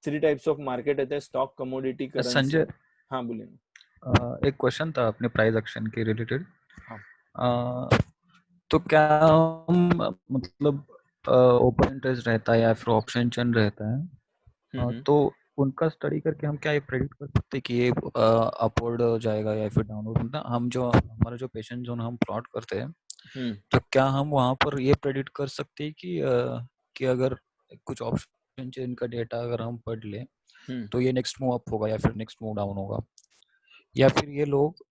Speaker 1: 3 टाइप्स ऑफ मार्केट रहते हैं, स्टॉक, कमोडिटी, करेंसी।
Speaker 5: संजय,
Speaker 1: हाँ बोलिए।
Speaker 5: एक क्वेश्चन था अपने प्राइस एक्शन के रिलेटेड।
Speaker 1: हाँ।
Speaker 5: तो क्या हम मतलब ओपन इंटरेस्ट रहता है या फिर ऑप्शन चेन रहता है, तो उनका स्टडी करके हम क्या ये प्रेडिक्ट कर सकते हैं कि ये अपवर्ड जाएगा या फिर डाउनवर्ड? मतलब हम जो हमारा जो पेशेंट जोन हम प्लॉट करते हैं, तो क्या हम वहाँ पर ये प्रेडिक्ट कर सकते हैं कि अगर कुछ ऑप्शन चेन का डेटा अगर हम पढ़ लें तो ये नेक्स्ट मूव अप होगा या फिर नेक्स्ट मूव डाउन होगा, या फिर ये लोग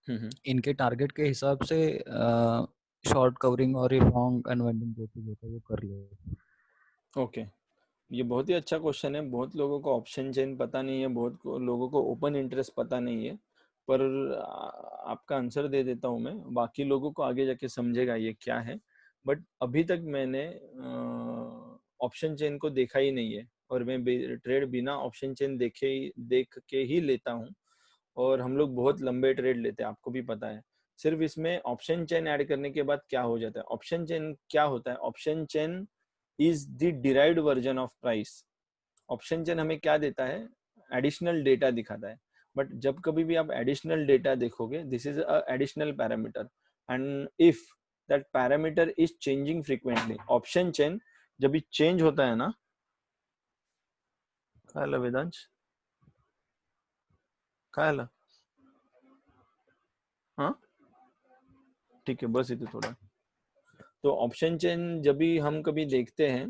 Speaker 5: इनके टारगेट के हिसाब से शॉर्ट कवरिंग और ये लॉन्ग अनवाइंडिंग जो चीज होता है वो कर ले?
Speaker 1: ओके, ये बहुत ही अच्छा क्वेश्चन है। बहुत लोगों को ऑप्शन चेन पता नहीं है, बहुत लोगों को ओपन इंटरेस्ट पता नहीं है, पर आपका आंसर दे देता हूँ मैं, बाकी लोगों को आगे जाके समझेगा ये क्या है। बट अभी तक मैंने ऑप्शन चेन को देखा ही नहीं है, और मैं ट्रेड बिना ऑप्शन चेन देख के ही लेता हूँ, और हम लोग बहुत लंबे ट्रेड लेते हैं, आपको भी पता है। सिर्फ इसमें ऑप्शन चेन ऐड करने के बाद क्या हो जाता है, ऑप्शन चेन क्या होता है, option chain is the derived version of price. Option chain हमें क्या देता है, एडिशनल डेटा दिखाता है, बट जब कभी भी आप एडिशनल डेटा देखोगे, this is a additional parameter, and if that parameter is changing frequently, option chain जब भी चेंज होता है ना, काय आलं वेदांश, काय आलं? हाँ ठीक है, बस इथे थोड़ा। तो ऑप्शन चेन जब भी हम कभी देखते हैं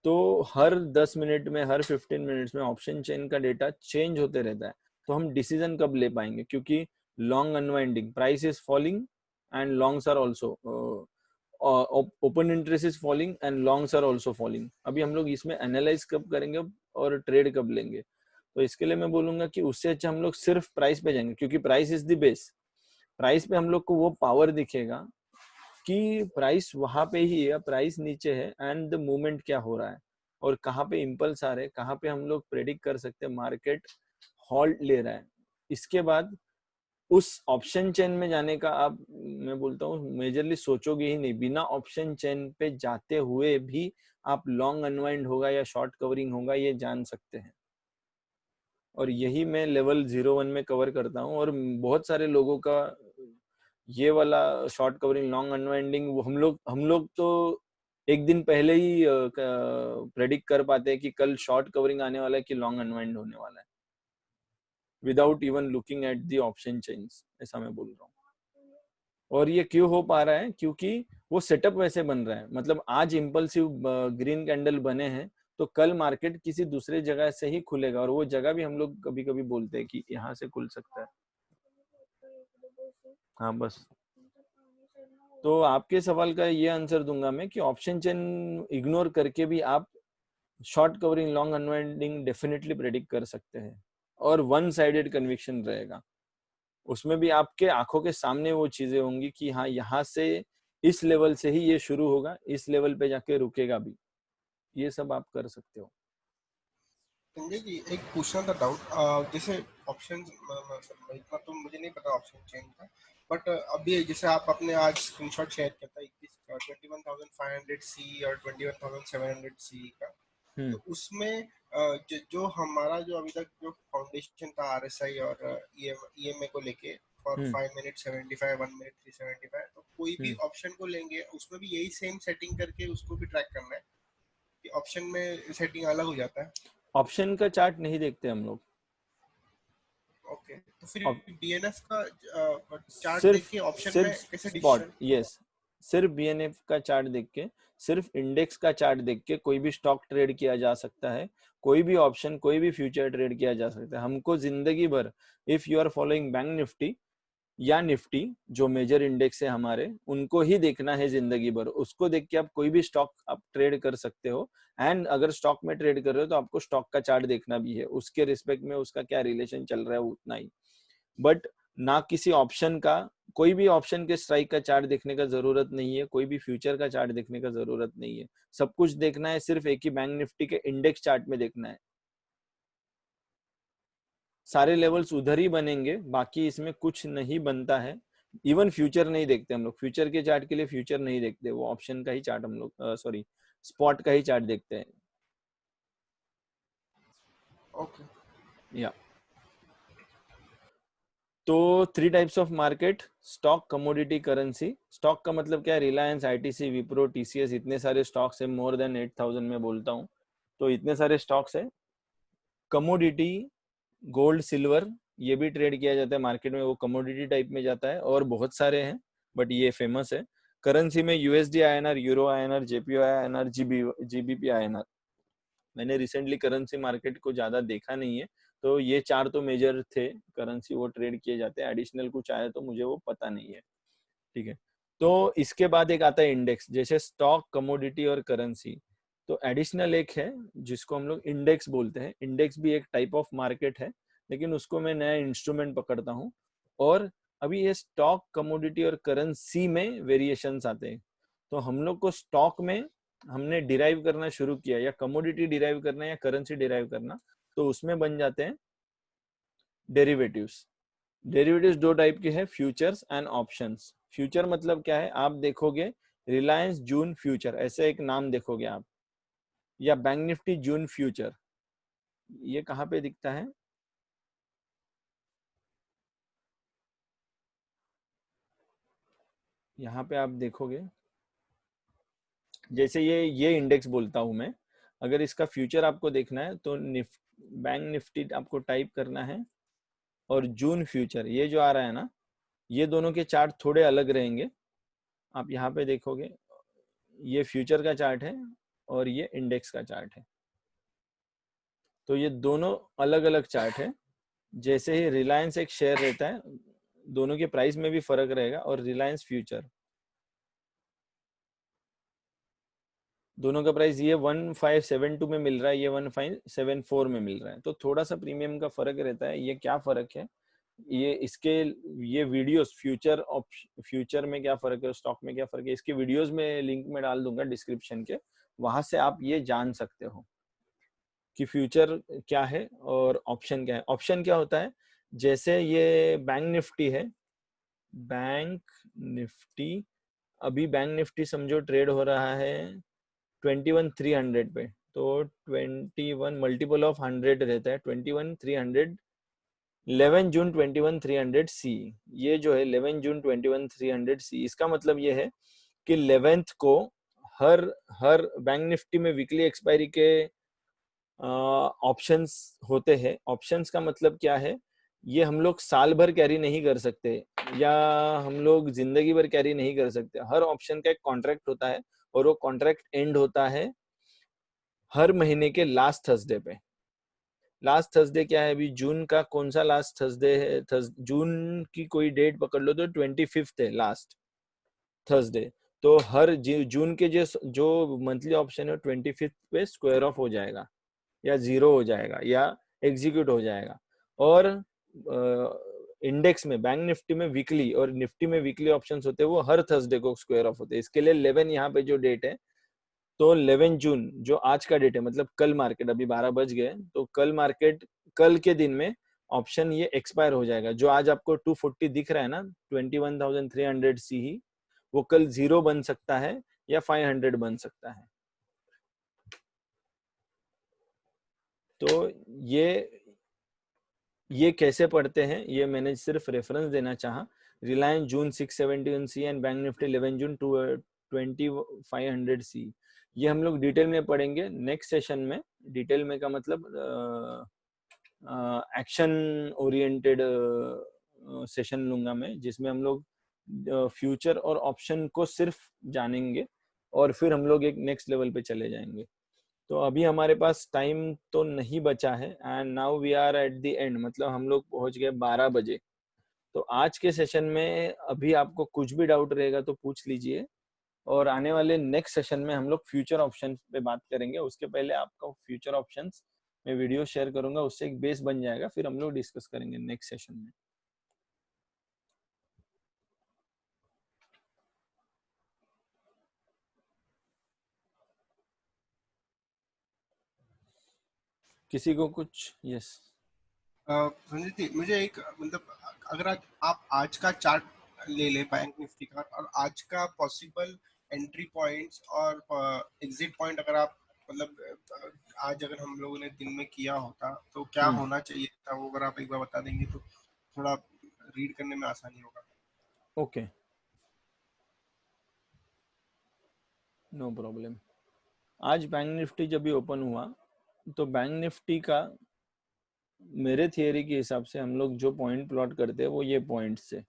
Speaker 1: तो हर 10 मिनट में, हर 15 मिनट्स में ऑप्शन चेन का डेटा चेंज होते रहता है। तो हम डिसीजन कब ले पाएंगे, क्योंकि long unwinding, price is falling and longs are also, open interest is falling and longs are also falling. अभी हम लोग इसमें एनालाइज कब करेंगे और ट्रेड कब लेंगे? तो इसके लिए मैं बोलूंगा कि उससे अच्छा हम लोग सिर्फ प्राइस पे जाएंगे, क्योंकि price is the base. Price पे हम लोग को वो पावर दिखेगा कि प्राइस वहां पे ही है, प्राइस नीचे है, एंड द मूवमेंट क्या हो रहा है और कहाँ पे इम्पल्स आ रहे हैं, कहाँ पे हम लोग प्रेडिक्ट कर सकते हैं मार्केट हॉल्ट ले रहा है। इसके बाद उस ऑप्शन चेन में जाने का आप, मैं बोलता हूँ, मेजरली सोचोगे ही नहीं। बिना ऑप्शन चेन पे जाते हुए भी आप लॉन्ग अनवाइंड होगा या शॉर्ट कवरिंग होगा ये जान सकते हैं, और यही मैं लेवल 01 में कवर करता हूँ। और बहुत सारे लोगों का ये वाला शॉर्ट कवरिंग, लॉन्ग अनवाइंडिंग, वो हम लोग तो एक दिन पहले ही प्रेडिक्ट कर पाते हैं कि कल शॉर्ट कवरिंग आने वाला है कि लॉन्ग अनवाइंड होने वाला है, without even looking at the option chains, ऐसा मैं बोल रहा हूँ। और ये क्यों हो पा रहा है, क्योंकि वो सेटअप वैसे बन रहा है। मतलब आज इम्पल्सिव ग्रीन कैंडल बने हैं तो कल मार्केट किसी दूसरे जगह से ही खुलेगा, और वो जगह भी हम लोग कभी कभी बोलते हैं कि यहाँ से खुल सकता है। हाँ बस, तो आपके सवाल का ये आंसर दूंगा मैं कि ऑप्शन चेन इग्नोर करके भी आप short covering, long unwinding definitely predict कर सकते हैं, और वन साइडेड कन्विक्शन रहेगा। उसमें भी आपके आंखों के सामने वो चीजें होंगी कि हाँ, यहाँ से इस लेवल से ही ये शुरू होगा, इस लेवल पे जाके रुकेगा भी। ये सब आप कर सकते हो।
Speaker 4: संजय जी, एक पूछना था डाउट, जैसे ऑप्शन, इतना तो मुझे नहीं पता ऑप्शन चेंज का, बट अभी जैसे आप अपने आज स्क्रीनशॉट शेयर किया था 21,500 सी और 21,700 सी का, तो उसमें जो हमारा जो अभी तक जो फाउंडेशन था RSI और EMA को लेके फॉर 5 मिनट 75, 1 मिनट 375, तो कोई भी ऑप्शन को लेंगे उसमें भी यही सेम सेटिंग करके उसको भी ट्रैक करना है कि ऑप्शन में सेटिंग अलग हो जाता है?
Speaker 1: ऑप्शन का चार्ट नहीं देखते हम लोग।
Speaker 4: ओके, तो फिर BNF का चार्ट
Speaker 1: सिर्फ
Speaker 4: देख के ऑप्शन में कैसे
Speaker 1: स्पॉट,
Speaker 4: डिसीजन?
Speaker 1: यस, सिर्फ BNF का चार्ट देख के, सिर्फ इंडेक्स का चार्ट देख के कोई भी स्टॉक ट्रेड किया जा सकता है, कोई भी ऑप्शन, कोई भी फ्यूचर ट्रेड किया जा सकता है। हमको जिंदगी भर, if you are following bank Nifty, या निफ्टी जो मेजर इंडेक्स है हमारे, उनको ही देखना है जिंदगी भर। उसको देख के आप कोई भी स्टॉक आप ट्रेड कर सकते हो। एंड अगर स्टॉक में ट्रेड कर रहे हो तो आपको स्टॉक का चार्ट देखना भी है, उसके रिस्पेक्ट में उसका क्या रिलेशन चल रहा है उतना ही। बट ना किसी ऑप्शन का, कोई भी ऑप्शन के स्ट्राइक का चार्ट देखने का जरूरत नहीं है, कोई भी फ्यूचर का चार्ट देखने का जरूरत नहीं है। सब कुछ देखना है सिर्फ एक ही बैंक निफ्टी के इंडेक्स चार्ट में देखना है। सारे लेवल्स उधर ही बनेंगे, बाकी इसमें कुछ नहीं बनता है। इवन फ्यूचर नहीं देखते हम लोग, फ्यूचर के चार्ट के लिए फ्यूचर नहीं देखते, वो ऑप्शन का ही चार्ट हम लोग सॉरी स्पॉट का ही चार्ट देखते हैं।
Speaker 4: ओके
Speaker 1: या तो 3 types of market, stock, commodity, currency. Stock का मतलब क्या है? रिलायंस, आईटीसी, विप्रो, टीसीएस, इतने सारे स्टॉक्स है, मोर देन 8000 में बोलता हूँ, तो इतने सारे स्टॉक्स है। कमोडिटी, गोल्ड, सिल्वर, ये भी ट्रेड किया जाता है मार्केट में, वो कमोडिटी टाइप में जाता है, और बहुत सारे हैं बट ये फेमस है। करेंसी में USD INR, euro INR, जेपीओ INR, GBP INR. मैंने रिसेंटली करेंसी मार्केट को ज्यादा देखा नहीं है, तो ये 4 तो मेजर थे करेंसी, वो ट्रेड किए जाते हैं। एडिशनल कुछ आया तो मुझे वो पता नहीं है, ठीक है। तो इसके बाद एक आता है इंडेक्स, जैसे स्टॉक, कमोडिटी और करेंसी। तो एडिशनल एक है जिसको हम लोग इंडेक्स बोलते हैं। इंडेक्स भी एक टाइप ऑफ मार्केट है, लेकिन उसको मैं नया इंस्ट्रूमेंट पकड़ता हूँ। और अभी ये स्टॉक, कमोडिटी और करेंसी में वेरिएशंस आते हैं। तो हम लोग को स्टॉक में हमने डिराइव करना शुरू किया, या कमोडिटी डिराइव करना या करेंसी डिराइव करना, तो उसमें बन जाते हैं डेरिवेटिव्स। डेरिवेटिव्स 2 टाइप के हैं, फ्यूचर्स एंड ऑप्शंस। फ्यूचर मतलब क्या है? आप देखोगे रिलायंस जून फ्यूचर, ऐसे एक नाम देखोगे आप, या बैंक निफ्टी जून फ्यूचर। ये कहाँ पे दिखता है? यहाँ पे आप देखोगे, जैसे ये इंडेक्स बोलता हूं मैं, अगर इसका फ्यूचर आपको देखना है तो बैंक निफ्टी आपको टाइप करना है, और जून फ्यूचर ये जो आ रहा है ना, ये दोनों के चार्ट थोड़े अलग रहेंगे। आप यहाँ पे देखोगे, ये फ्यूचर का चार्ट है और ये इंडेक्स का चार्ट है, तो ये दोनों अलग अलग चार्ट है। जैसे ही रिलायंस एक शेयर रहता है, दोनों के प्राइस में भी फर्क रहेगा, और रिलायंस फ्यूचर, दोनों का प्राइस ये 1572 में मिल रहा है, ये 1574 में मिल रहा है, तो थोड़ा सा प्रीमियम का फर्क रहता है। ये क्या फर्क है? ये इसके ये वीडियोस, फ्यूचर में क्या फर्क है, स्टॉक में क्या फर्क है, इसके वीडियोस में लिंक में डाल दूंगा डिस्क्रिप्शन के, वहां से आप ये जान सकते हो कि फ्यूचर क्या है और ऑप्शन क्या है। ऑप्शन क्या होता है? जैसे ये बैंक निफ्टी है, बैंक निफ्टी, अभी बैंक निफ्टी समझो ट्रेड हो रहा है 21,300 पे, तो 21 मल्टीपल ऑफ 100 रहता है, 21,300, 11 जून 21,300 सी। ये जो है 11 जून 21,300 सी, इसका मतलब ये है कि 11th को हर हर बैंक निफ्टी में वीकली एक्सपायरी के ऑप्शंस होते हैं। ऑप्शंस का मतलब क्या है? ये हम लोग साल भर कैरी नहीं कर सकते, या हम लोग जिंदगी भर कैरी नहीं कर सकते। हर ऑप्शन का एक कॉन्ट्रैक्ट होता है, और वो कॉन्ट्रैक्ट एंड होता है हर महीने के लास्ट थर्सडे पे। लास्ट थर्सडे क्या है? अभी जून का कौन सा लास्ट थर्सडे है? जून की कोई डेट पकड़ लो तो 25 है लास्ट थर्सडे। तो हर जून के जो मंथली ऑप्शन है 25 पे स्क्वायर ऑफ हो जाएगा, या 0 हो जाएगा, या एग्जीक्यूट हो जाएगा। और इंडेक्स में, बैंक निफ्टी में वीकली और निफ्टी में वीकली ऑप्शंस होते हैं, वो हर थर्सडे को स्क्वायर ऑफ होते हैं। इसके लिए 11 यहाँ पे जो डेट है, तो 11 जून जो आज का डेट है, मतलब कल मार्केट, अभी 12 बज गए, तो कल मार्केट, कल के दिन में ऑप्शन ये एक्सपायर हो जाएगा। जो आज आपको 240 दिख रहा है ना, 21,300 सी ही, वो कल 0 बन सकता है या 500 बन सकता है। तो ये कैसे पढ़ते हैं, ये मैंने सिर्फ रेफरेंस देना चाहा। रिलायंस जून 671 सी एंड बैंक निफ्टी 11 जून 2500 सी। ये हम लोग डिटेल में पढ़ेंगे नेक्स्ट सेशन में। डिटेल में का मतलब एक्शन ओरिएंटेड सेशन लूंगा मैं, जिसमें हम लोग फ्यूचर और ऑप्शन को सिर्फ जानेंगे, और फिर हम लोग एक नेक्स्ट लेवल पे चले जाएंगे। तो अभी हमारे पास टाइम तो नहीं बचा है, and now we are at the end, मतलब हम लोग पहुंच गए 12 बजे। तो आज के सेशन में अभी आपको कुछ भी डाउट रहेगा तो पूछ लीजिए, और आने वाले नेक्स्ट सेशन में हम लोग फ्यूचर ऑप्शंस पे बात करेंगे। उसके पहले आपका फ्यूचर ऑप्शंस में वीडियो शेयर करूंगा, उससे एक बेस बन जाएगा, फिर हम लोग डिस्कस करेंगे नेक्स्ट सेशन में। किसी को कुछ? यस
Speaker 4: रंजित जी, मुझे एक मतलब अगर आप आज का चार्ट ले ले बैंक निफ्टी का, और आज का पॉसिबल एंट्री पॉइंट्स और एग्जिट पॉइंट अगर आप मतलब आज अगर हम लोगों ने दिन में किया होता तो क्या होना चाहिए था, वो अगर आप एक बार बता देंगे तो थोड़ा रीड करने में आसानी होगा।
Speaker 1: Okay, no problem. आज बैंक निफ्टी जब भी ओपन हुआ तो बैंक निफ्टी का मेरे थियरी के हिसाब से हम लोग जो पॉइंट प्लॉट करते हैं वो ये पॉइंट्स से।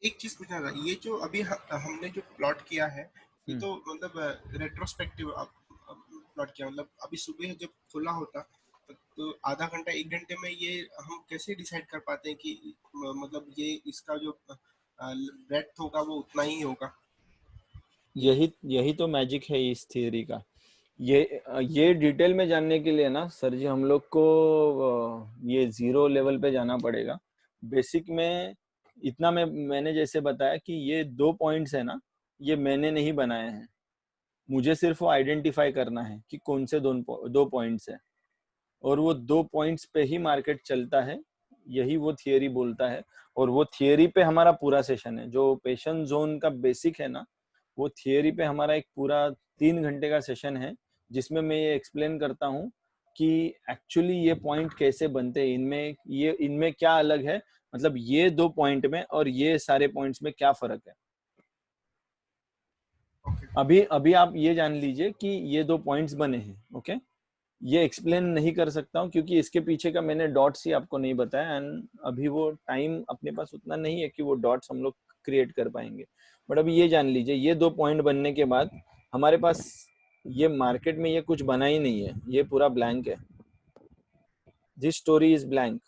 Speaker 4: एक चीज पूछना था, ये जो अभी हमने जो प्लॉट किया है ये तो मतलब रेट्रोस्पेक्टिव प्लॉट किया, मतलब अभी सुबह जब खुला होता तो आधा घंटा 1 घंटे में ये हम कैसे डिसाइड कर पाते हैं कि मतलब ये इसका जो ब्रेड्थ होगा वो उतना ही होगा।
Speaker 1: यही तो मैजिक है इस थियरी का। ये डिटेल में जानने के लिए ना सर जी हम लोग को ये जीरो लेवल पे जाना पड़ेगा। बेसिक में इतना मैंने जैसे बताया कि ये 2 पॉइंट्स है ना, ये मैंने नहीं बनाए हैं, मुझे सिर्फ वो आइडेंटिफाई करना है कि कौन से 2 पॉइंट्स है, और वो 2 पॉइंट्स पे ही मार्केट चलता है, यही वो थियरी बोलता है। और वो थियरी पे हमारा पूरा सेशन है, जो पेशेंस जोन का बेसिक है ना, वो थियरी पे हमारा एक पूरा 3 घंटे का सेशन है, जिसमें मैं ये एक्सप्लेन करता हूँ कि एक्चुअली ये पॉइंट कैसे बनते हैं, इनमें क्या अलग है, मतलब ये 2 पॉइंट में और ये सारे पॉइंट्स में क्या फर्क है। अभी आप ये जान लीजिए कि ये 2 पॉइंट्स बने हैं, ओके। ये एक्सप्लेन नहीं कर सकता हूँ क्योंकि इसके पीछे का मैंने डॉट्स ही आपको नहीं बताया, एंड अभी वो टाइम अपने पास उतना नहीं है कि वो डॉट्स हम लोग क्रिएट कर पाएंगे। बट अभी ये जान लीजिए, ये 2 पॉइंट बनने के बाद हमारे पास ये मार्केट में ये कुछ बना ही नहीं है, ये पूरा ब्लैंक है। This story is blank,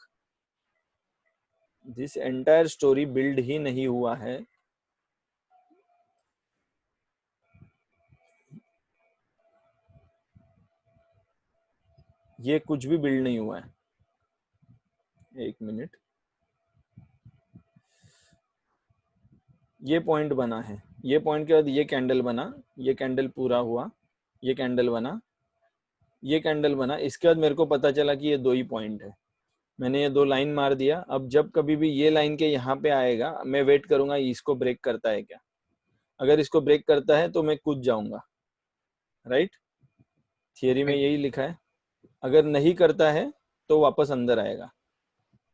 Speaker 1: this entire story build ही नहीं हुआ है। ये कुछ भी बिल्ड नहीं हुआ है। एक मिनट, ये पॉइंट बना है, ये पॉइंट के बाद ये कैंडल बना, ये कैंडल पूरा हुआ, ये कैंडल बना, ये कैंडल बना, इसके बाद मेरे को पता चला कि ये 2 ही पॉइंट है। मैंने ये 2 लाइन मार दिया। अब जब कभी भी ये लाइन के यहाँ पे आएगा, मैं वेट करूंगा इसको ब्रेक करता है क्या। अगर इसको ब्रेक करता है तो मैं कूद जाऊंगा, राइट। थियरी में यही लिखा है। अगर नहीं करता है तो वापस अंदर आएगा।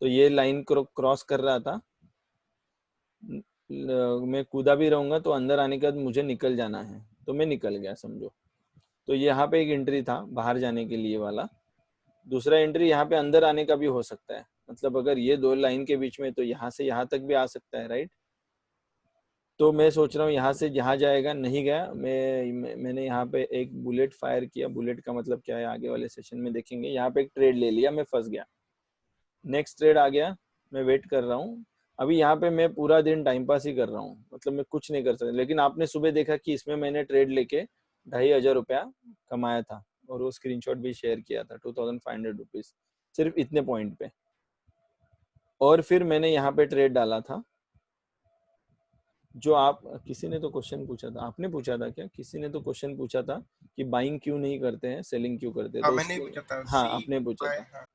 Speaker 1: तो ये लाइन क्रॉस कर रहा था, मैं कूदा भी रहूंगा तो अंदर आने के बाद मुझे निकल जाना है, तो मैं निकल गया समझो। तो यहाँ पे एक एंट्री था बाहर जाने के लिए वाला, दूसरा एंट्री यहाँ पे अंदर आने का भी हो सकता है। मतलब अगर ये 2 लाइन के बीच में, तो यहाँ से यहाँ तक भी आ सकता है, राइट। तो मैं सोच रहा हूँ यहाँ से जहाँ जाएगा, नहीं गया। मैंने यहाँ पे एक बुलेट फायर किया। बुलेट का मतलब क्या है आगे वाले सेशन में देखेंगे। यहाँ पे एक ट्रेड ले लिया, मैं फंस गया। नेक्स्ट ट्रेड आ गया, मैं वेट कर रहा हूँ। अभी यहाँ पे मैं पूरा दिन टाइम पास ही कर रहा हूँ, मतलब मैं कुछ नहीं कर सकता। लेकिन आपने सुबह देखा कि इसमें मैंने ट्रेड लेके 2500 रुपया कमाया था, और वो स्क्रीनशॉट भी शेयर किया था, 2500 रुपीज सिर्फ इतने पॉइंट पे। और फिर मैंने यहाँ पे ट्रेड डाला था, जो आप किसी ने तो क्वेश्चन पूछा था, आपने पूछा था क्या, किसी ने तो क्वेश्चन पूछा था कि बाइंग क्यों नहीं करते हैं, सेलिंग क्यों करते हैं।
Speaker 4: हाँ,
Speaker 1: तो
Speaker 4: मैंने पूछा था,
Speaker 1: हाँ आपने पूछा था।
Speaker 4: हाँ।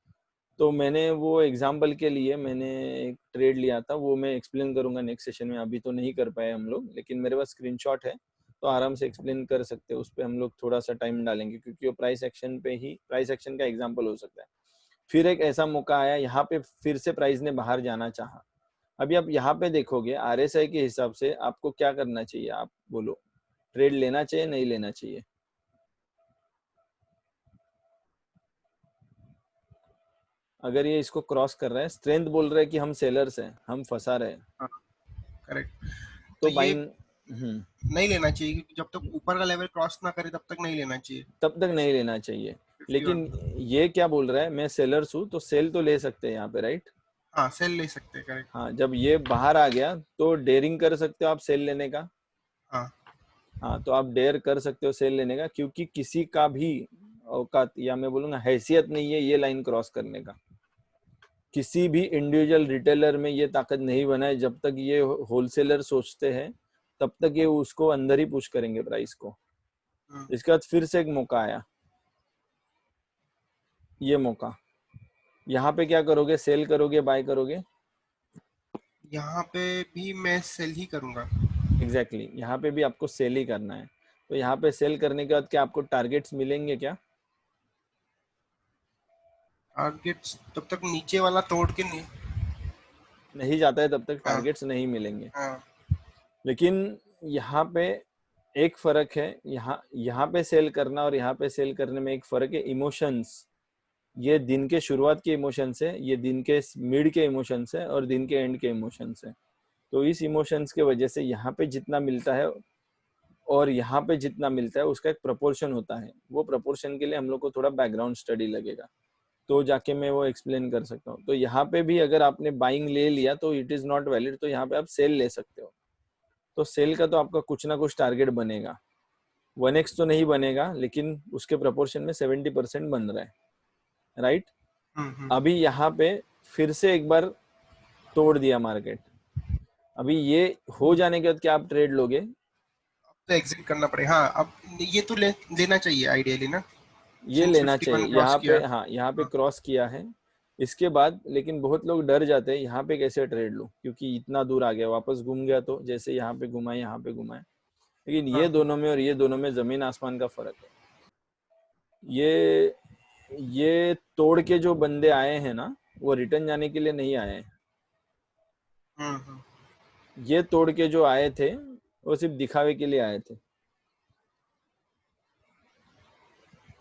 Speaker 1: तो मैंने वो एग्जाम्पल के लिए मैंने एक ट्रेड लिया था, वो मैं एक्सप्लेन करूंगा नेक्स्ट सेशन में। अभी तो नहीं कर पाए हम लोग, लेकिन मेरे पास स्क्रीनशॉट है तो आराम से एक्सप्लेन कर सकते हैं। उस पर हम लोग थोड़ा सा टाइम डालेंगे क्योंकि वो प्राइस एक्शन का एग्जाम्पल हो सकता है। फिर एक ऐसा मौका आया, यहाँ पे फिर से प्राइस ने बाहर जाना चाहा। अभी आप यहाँ पे देखोगे RSI के हिसाब से आपको क्या करना चाहिए, आप बोलो, ट्रेड लेना चाहिए नहीं लेना चाहिए। अगर ये इसको क्रॉस कर रहा है, स्ट्रेंथ बोल रहा है कि हम सेलर्स हैं, हम फंसा रहे हैं,
Speaker 4: करेक्ट।
Speaker 1: तो
Speaker 4: ये
Speaker 1: बाइंग
Speaker 4: नहीं लेना चाहिए, क्योंकि जब तक ऊपर का लेवल क्रॉस ना करे तब तक नहीं लेना चाहिए।
Speaker 1: तब तक नहीं लेना चाहिए। लेकिन ये क्या बोल रहा है, मैं सेलर्स हूँ तो सेल तो ले सकते हैं यहाँ पे, राइट।
Speaker 4: हाँ सेल ले सकते हैं, करेक्ट।
Speaker 1: हाँ, जब ये बाहर आ गया तो डेयरिंग कर सकते हो आप सेल लेने का।
Speaker 4: हाँ
Speaker 1: हाँ, तो आप डेयर कर सकते हो सेल लेने का, क्योंकि किसी का भी औकात या मैं बोलूँगा हैसियत नहीं है ये लाइन क्रॉस करने का। किसी भी इंडिविजुअल रिटेलर में ये ताकत नहीं बनाए, जब तक ये होलसेलर सोचते हैं तब तक ये उसको अंदर ही पुश करेंगे प्राइस को। इसके बाद फिर से एक मौका आया, ये मौका, यहाँ पे क्या करोगे, सेल करोगे बाय करोगे?
Speaker 4: यहाँ पे भी मैं सेल ही करूंगा।
Speaker 1: एग्जैक्टली, यहाँ पे भी आपको सेल ही करना है। तो यहाँ पे सेल करने के बाद क्या आपको टारगेट्स मिलेंगे क्या?
Speaker 4: टारगेट्स तब तक नीचे वाला तोड़ के
Speaker 1: नहीं जाता है तब तक
Speaker 4: हाँ
Speaker 1: टारगेट्स नहीं मिलेंगे।
Speaker 4: हाँ
Speaker 1: लेकिन यहाँ पे एक फर्क है, यहाँ पे सेल करना और यहाँ पे सेल करने में एक फर्क है, इमोशंस। ये दिन के शुरुआत के इमोशंस है, ये दिन के मिड के इमोशंस है और दिन के एंड के इमोशंस है। तो इस इमोशंस के वजह से यहाँ पे जितना मिलता है और यहाँ पे जितना मिलता है उसका एक प्रपोर्शन होता है। वो प्रपोर्शन के लिए हम लोग को थोड़ा बैकग्राउंड स्टडी लगेगा, तो जाके मैं वो एक्सप्लेन कर सकता हूँ। तो यहाँ पे भी अगर आपने बाइंग ले लिया तो इट इज नॉट वैलिड, तो यहाँ पे आप सेल ले सकते हो। तो सेल का तो आपका कुछ ना कुछ टारगेट बनेगा, 1x तो नहीं बनेगा लेकिन उसके प्रपोर्शन में 70% बन रहा है, राइट। अभी यहाँ पे फिर से एक बार तोड़ दिया मार्केट, अभी ये हो जाने के बाद क्या आप ट्रेड लोगे?
Speaker 4: तो एग्जिट करना पड़ेगा। हाँ अब ये तो लेना चाहिए आइडियली ना,
Speaker 1: ये
Speaker 4: since
Speaker 1: लेना
Speaker 4: 51
Speaker 1: चाहिए।
Speaker 4: क्रॉस
Speaker 1: यहाँ
Speaker 4: किया।
Speaker 1: पे हाँ, यहाँ पे क्रॉस किया है इसके बाद, लेकिन बहुत लोग डर जाते हैं यहाँ पे कैसे ट्रेड लूं, क्योंकि इतना दूर आ गया, वापस घूम गया तो जैसे यहाँ पे घुमा यहाँ पे घुमाए। लेकिन ये दोनों में और ये दोनों में जमीन आसमान का फर्क है। ये तोड़ के जो बंदे आए हैं ना, वो रिटर्न जाने के लिए नहीं आए हैं। ये तोड़ के जो आए थे वो सिर्फ दिखावे के लिए आए थे।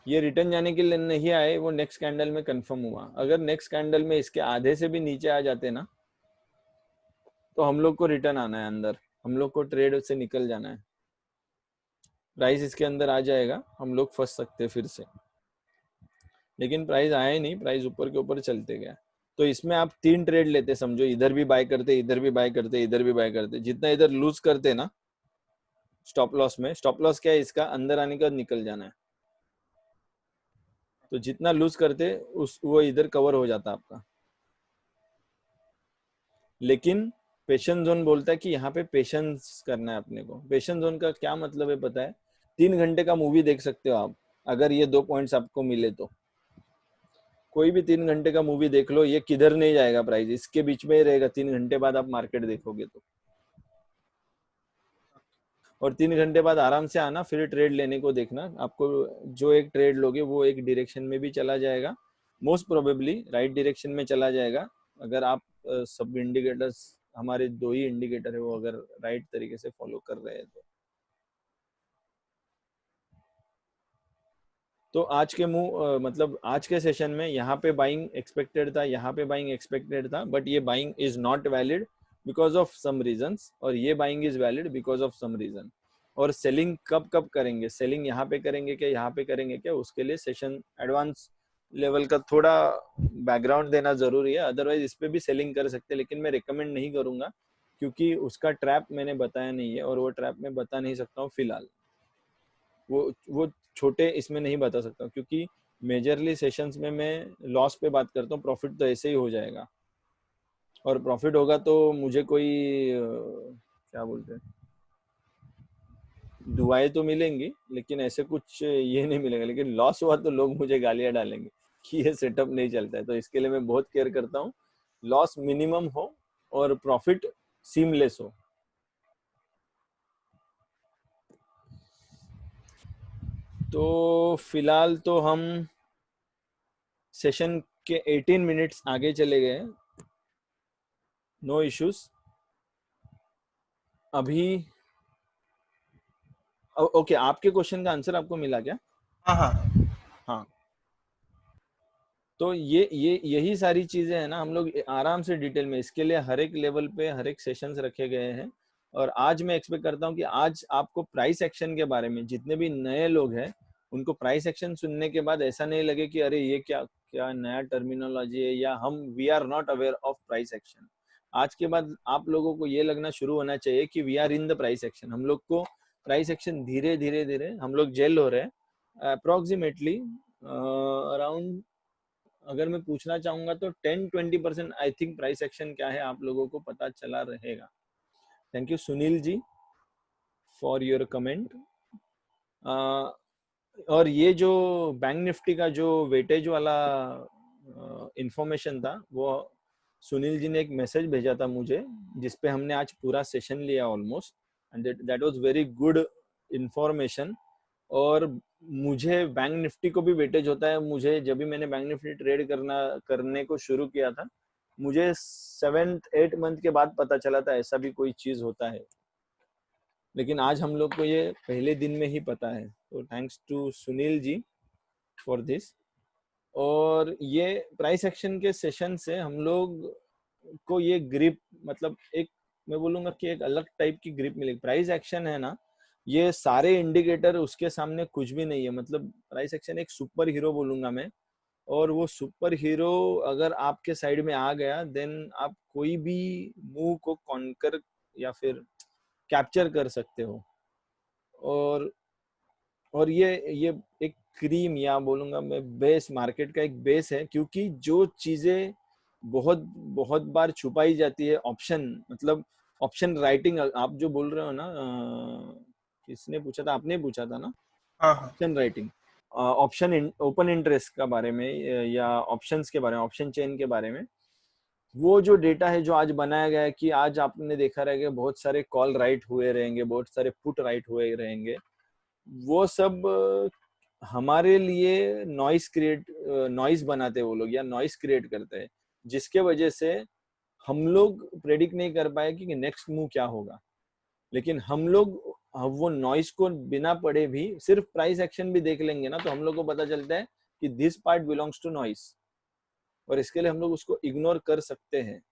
Speaker 1: ये रिटर्न जाने के लिए नहीं आए, वो नेक्स्ट कैंडल में कंफर्म हुआ। अगर नेक्स्ट कैंडल में इसके आधे से भी नीचे आ जाते ना, तो हम लोग को रिटर्न आना है अंदर, हम लोग को ट्रेड से निकल जाना है। प्राइस इसके अंदर आ जाएगा, हम लोग फंस सकते हैं फिर से। लेकिन प्राइस आया ही नहीं, प्राइस ऊपर के ऊपर चलते गया। तो इसमें आप 3 ट्रेड लेते समझो, इधर भी बाय करते, इधर भी बाय करते, इधर भी बाय करते। जितना इधर लूज करते ना स्टॉप लॉस में, स्टॉप लॉस क्या है इसका, अंदर आने के बाद निकल जाना है। तो जितना लूज करते वो इधर कवर हो जाता आपका। लेकिन पेशेंस जोन बोलता है कि यहाँ पे पेशेंस करना है अपने को। पेशेंस जोन का क्या मतलब है पता है? 3 घंटे का मूवी देख सकते हो आप, अगर ये 2 पॉइंट्स आपको मिले तो। कोई भी 3 घंटे का मूवी देख लो, ये किधर नहीं जाएगा प्राइस, इसके बीच में ही रहेगा। 3 घंटे बाद आप मार्केट देखोगे तो, और 3 घंटे बाद आराम से आना, फिर ट्रेड लेने को देखना। आपको जो एक ट्रेड लोगे वो एक डायरेक्शन में भी चला जाएगा, मोस्ट प्रोबेबली राइट डायरेक्शन में चला जाएगा। अगर आप सब इंडिकेटर्स, हमारे 2 ही इंडिकेटर है वो अगर राइट तरीके से फॉलो कर रहे हैं तो आज के मतलब आज के सेशन में यहाँ पे बाइंग एक्सपेक्टेड था, यहाँ पे बाइंग एक्सपेक्टेड था, बट ये buying is not valid because of some reasons, और ये buying is valid because of some reason. और सेलिंग कब कब करेंगे, सेलिंग यहाँ पे करेंगे क्या, यहाँ पे करेंगे क्या, उसके लिए सेशन एडवांस लेवल का थोड़ा बैकग्राउंड देना जरूरी है। अदरवाइज इस पे भी सेलिंग कर सकते हैं, लेकिन मैं रिकमेंड नहीं करूंगा, क्योंकि उसका ट्रैप मैंने बताया नहीं है, और वो ट्रैप मैं बता नहीं सकता हूँ फिलहाल। वो छोटे इसमें नहीं बता सकता, क्योंकि मेजरली सेशंस में मैं लॉस पे बात करता हूँ, प्रॉफिट तो ऐसे ही हो जाएगा। और प्रॉफिट होगा तो मुझे कोई क्या बोलते हैं, दुआएं तो मिलेंगी, लेकिन ऐसे कुछ ये नहीं मिलेगा। लेकिन लॉस हुआ तो लोग मुझे गालियां डालेंगे कि ये सेटअप नहीं चलता है। तो इसके लिए मैं बहुत केयर करता हूँ, लॉस मिनिमम हो और प्रॉफिट सीमलेस हो। तो फिलहाल तो हम सेशन के 18 मिनट्स आगे चले गए, नो इश्यूज। अभी ओके, आपके क्वेश्चन का आंसर आपको मिला क्या? हाँ, तो यही सारी चीजें हैं ना, हम लोग आराम से डिटेल में, इसके लिए हर एक लेवल पे हर एक सेशंस रखे गए हैं। और आज मैं एक्सपेक्ट करता हूँ कि आज आपको प्राइस एक्शन के बारे में, जितने भी नए लोग हैं उनको प्राइस एक्शन सुनने के बाद ऐसा नहीं लगे कि अरे ये क्या क्या नया टर्मिनोलॉजी है या हम we are not aware of price action. आज के बाद आप लोगों को ये लगना शुरू होना चाहिए कि we are in the price action. हम लोग को प्राइस एक्शन धीरे धीरे धीरे हम लोग जेल हो रहे हैं। अप्रोक्सीमेटली अराउंड अगर मैं पूछना चाहूंगा तो 10-20% आई थिंक प्राइस एक्शन क्या है आप लोगों को पता चला रहेगा। Thank you Sunil ji for your comment. और ये जो बैंक निफ्टी का जो वेटेज वाला इंफॉर्मेशन था वो सुनील जी ने एक मैसेज भेजा था मुझे जिसपे हमने आज पूरा सेशन लिया almost, and that was very good information. और मुझे बैंक निफ्टी को भी वेटेज होता है। मुझे जब भी मैंने बैंक निफ्टी ट्रेड करने को शुरू किया था मुझे 7-8 मंथ के बाद पता चला था ऐसा भी कोई चीज होता है, लेकिन आज हम लोग को ये पहले दिन में ही पता है। तो thanks to Sunil ji for this. और ये प्राइस एक्शन के सेशन से हम लोग को ये ग्रिप मतलब एक मैं बोलूंगा कि एक अलग टाइप की ग्रिप मिलेगी। प्राइस एक्शन है ना, ये सारे इंडिकेटर उसके सामने कुछ भी नहीं है। मतलब प्राइस एक्शन एक सुपर हीरो बोलूंगा मैं, और वो सुपर हीरो अगर आपके साइड में आ गया देन आप कोई भी मूव को कॉन्कर या फिर कैप्चर कर सकते हो। और ये एक क्रीम या बोलूंगा मैं बेस, मार्केट का एक बेस है, क्योंकि जो चीजें बहुत बहुत बार छुपाई जाती है ऑप्शन, मतलब ऑप्शन राइटिंग आप जो बोल रहे हो ना, किसने पूछा था, आपने पूछा था ना,
Speaker 4: हाँ हाँ
Speaker 1: option writing, option open interest का बारे में या ऑप्शंस के बारे में, ऑप्शन चेन के बारे में। वो जो डेटा है जो आज बनाया गया है कि आज आपने देखा रहेगा बहुत सारे कॉल राइट हुए रहेंगे, बहुत सारे पुट राइट हुए रहेंगे, वो सब हमारे लिए नॉइस बनाते हैं वो लोग या नॉइस क्रिएट करते हैं, जिसके वजह से हम लोग प्रेडिक्ट नहीं कर पाए कि नेक्स्ट मूव क्या होगा। लेकिन हम लोग वो नॉइस को बिना पढ़े भी सिर्फ प्राइस एक्शन भी देख लेंगे ना तो हम लोग को पता चलता है कि this part belongs to noise, और इसके लिए हम लोग उसको इग्नोर कर सकते हैं।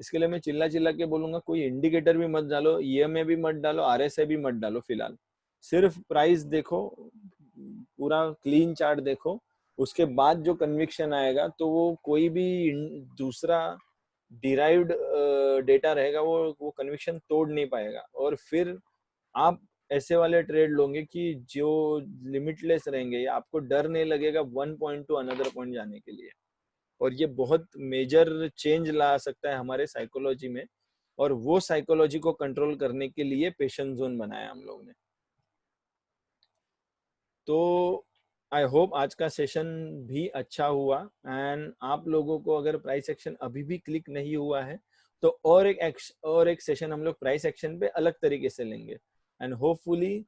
Speaker 1: इसके लिए मैं चिल्ला चिल्ला के बोलूंगा कोई इंडिकेटर भी मत डालो, ईएमए भी मत डालो, आरएसआई भी मत डालो, फिलहाल सिर्फ प्राइस देखो, पूरा क्लीन चार्ट देखो, उसके बाद जो कन्विक्शन आएगा तो वो कोई भी दूसरा डिराइव्ड डेटा रहेगा वो कन्विक्शन तोड़ नहीं पाएगा। और फिर आप ऐसे वाले ट्रेड लोगे कि जो लिमिटलेस रहेंगे या आपको डर नहीं लगेगा one point two another point जाने के लिए। और ये बहुत मेजर चेंज ला सकता है हमारे साइकोलॉजी में, और वो साइकोलॉजी को कंट्रोल करने के लिए पेशेंस जोन बनाया हम लोग ने। तो आई होप आज का सेशन भी अच्छा हुआ, एंड आप लोगों को अगर प्राइस एक्शन अभी भी क्लिक नहीं हुआ है तो और एक सेशन हम लोग प्राइस एक्शन पे अलग तरीके से लेंगे, एंड होपफुली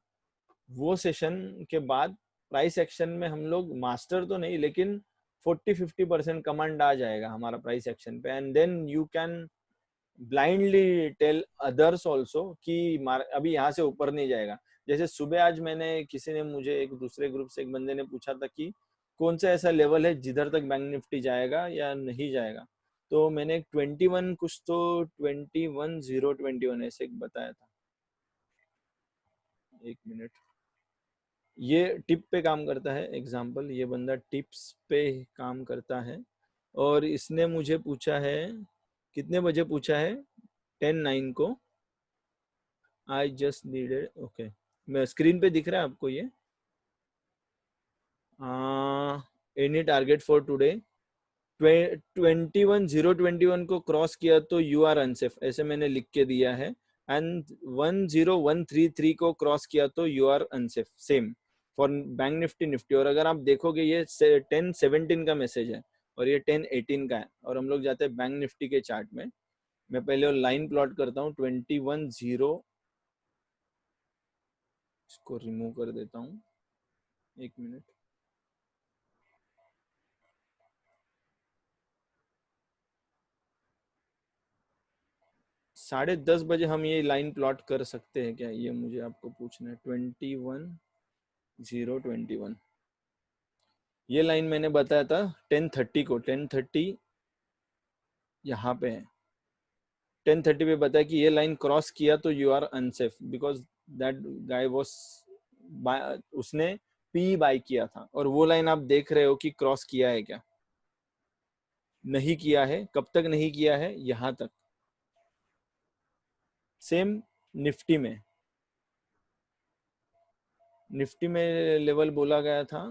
Speaker 1: वो सेशन के बाद प्राइस एक्शन में हम लोग मास्टर तो नहीं लेकिन 40-50% कमांड आ जाएगा हमारा प्राइस एक्शन पे, and then you can blindly tell others also कि अभी यहाँ से ऊपर नहीं जाएगा। जैसे सुबह आज किसी ने मुझे एक दूसरे ग्रुप से एक बंदे ने पूछा था कि कौन सा ऐसा लेवल है जिधर तक बैंक निफ्टी जाएगा या नहीं जाएगा, तो मैंने 21 कुछ तो 21,021 ऐसे एक बताया था। एक मिनट, ये टिप पे काम करता है, एग्जाम्पल ये बंदा टिप्स पे काम करता है, और इसने मुझे पूछा है कितने बजे पूछा है, 10-9 को। आई जस्ट नीडेड, ओके मैं स्क्रीन पे दिख रहा है आपको ये, एनी टारगेट फॉर टुडे 21,021 को क्रॉस किया तो यू आर अनसेफ, ऐसे मैंने लिख के दिया है, एंड 10,133 को क्रॉस किया तो you are unsafe, same for bank Nifty Nifty. और अगर आप देखोगे ये 10-17 का मैसेज है और ये 10-18 का है, और हम लोग जाते हैं बैंक निफ्टी के चार्ट में। मैं पहले लाइन प्लॉट करता हूँ 21,0, इसको रिमूव कर देता हूँ, एक मिनट। साढ़े 10 बजे हम ये लाइन प्लॉट कर सकते हैं क्या, ये मुझे आपको पूछना है। 21,021 ये लाइन मैंने बताया था 10:30 को, 10:30 यहाँ पे है, 10:30 पे बताया कि ये लाइन क्रॉस किया तो you are unsafe because that guy was, उसने पी बाय किया था, और वो लाइन आप देख रहे हो कि क्रॉस किया है क्या। नहीं किया है, कब तक नहीं किया है, यहाँ तक। सेम निफ्टी में लेवल बोला गया था,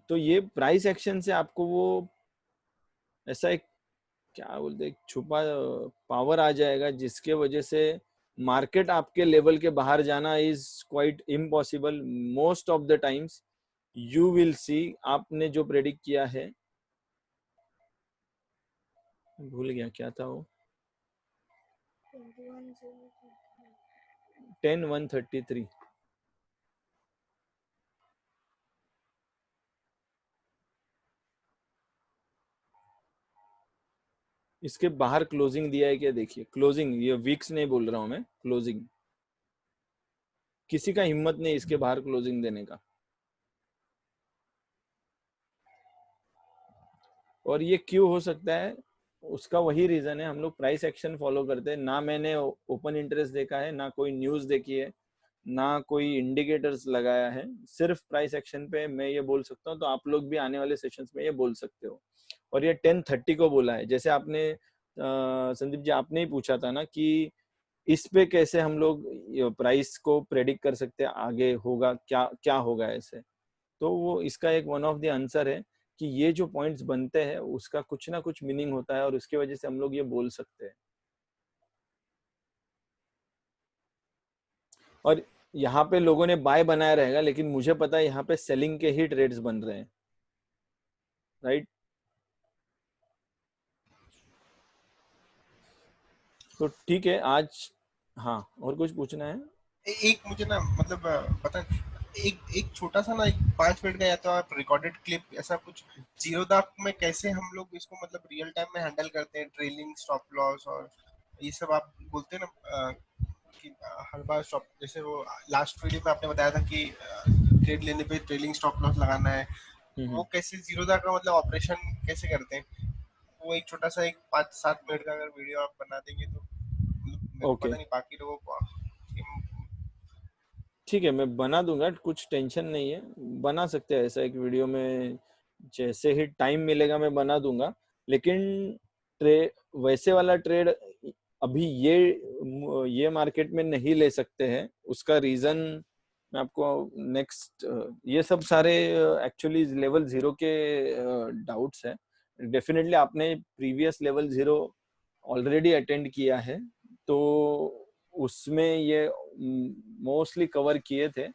Speaker 1: तो ये प्राइस एक्शन से आपको वो ऐसा एक क्या बोलते हैं, छुपा पावर आ जाएगा जिसके वजह से मार्केट आपके लेवल के बाहर जाना is quite impossible most of the times. You will see, आपने जो प्रेडिक्ट किया है, भूल गया क्या था वो, 10,133। इसके बाहर क्लोजिंग दिया है क्या, देखिए क्लोजिंग, ये वीक्स नहीं बोल रहा हूं मैं, क्लोजिंग। किसी का हिम्मत नहीं इसके बाहर क्लोजिंग देने का। और ये क्यों हो सकता है, उसका वही रीजन है, हम लोग प्राइस एक्शन फॉलो करते हैं ना। मैंने ओपन इंटरेस्ट देखा है, ना कोई न्यूज देखी है, ना कोई इंडिकेटर्स लगाया है, सिर्फ प्राइस एक्शन पे मैं ये बोल सकता हूँ। तो आप लोग भी आने वाले सेशंस में ये बोल सकते हो। और ये 10:30 को बोला है, जैसे आपने संदीप जी आपने ही पूछा था ना कि इस पे कैसे हम लोग प्राइस को प्रेडिक्ट कर सकते हैं, आगे होगा क्या क्या होगा ऐसे। तो वो इसका एक वन ऑफ द आंसर है कि ये जो पॉइंट्स बनते हैं उसका कुछ ना कुछ मीनिंग होता है, और उसकी वजह से हम लोग ये बोल सकते हैं। और यहाँ पे लोगों ने बाय बनाया रहेगा, लेकिन मुझे पता है यहाँ पे सेलिंग के ही ट्रेड्स बन रहे हैं, राइट। तो ठीक है आज, हाँ और कुछ पूछना है?
Speaker 4: एक मुझे ना मतलब पता एक छोटा सा ना एक 5 मिनट का या तो आप रिकॉर्डेड क्लिप ऐसा कुछ जीरो दाग में कैसे हम लोग इसको मतलब रियल टाइम में हैंडल करते हैं, ट्रेलिंग स्टॉप लॉस और ये सब आप बोलते हैं ना कि हर बार स्टॉप, जैसे वो लास्ट वीडियो में आपने बताया था कि ट्रेड लेने पे ट्रेलिंग स्टॉप लॉस लगाना है, वो कैसे जीरो दाग का मतलब ऑपरेशन कैसे करते हैं, वो एक छोटा सा एक 5-7 मिनट का अगर वीडियो आप बना देंगे तो मेरे को
Speaker 1: ओके
Speaker 4: पता नहीं बाकी लोगों को।
Speaker 1: ठीक है, मैं बना दूंगा, कुछ टेंशन नहीं है, बना सकते हैं ऐसा एक वीडियो में, जैसे ही टाइम मिलेगा मैं बना दूंगा। लेकिन ट्रे वैसे वाला ट्रेड अभी ये मार्केट में नहीं ले सकते हैं। उसका रीजन मैं आपको नेक्स्ट, ये सब सारे एक्चुअली लेवल 0 के डाउट्स है। डेफिनेटली आपने प्रीवियस लेवल 0 ऑलरेडी अटेंड किया है, तो उसमें ये मोस्टली कवर किए थे।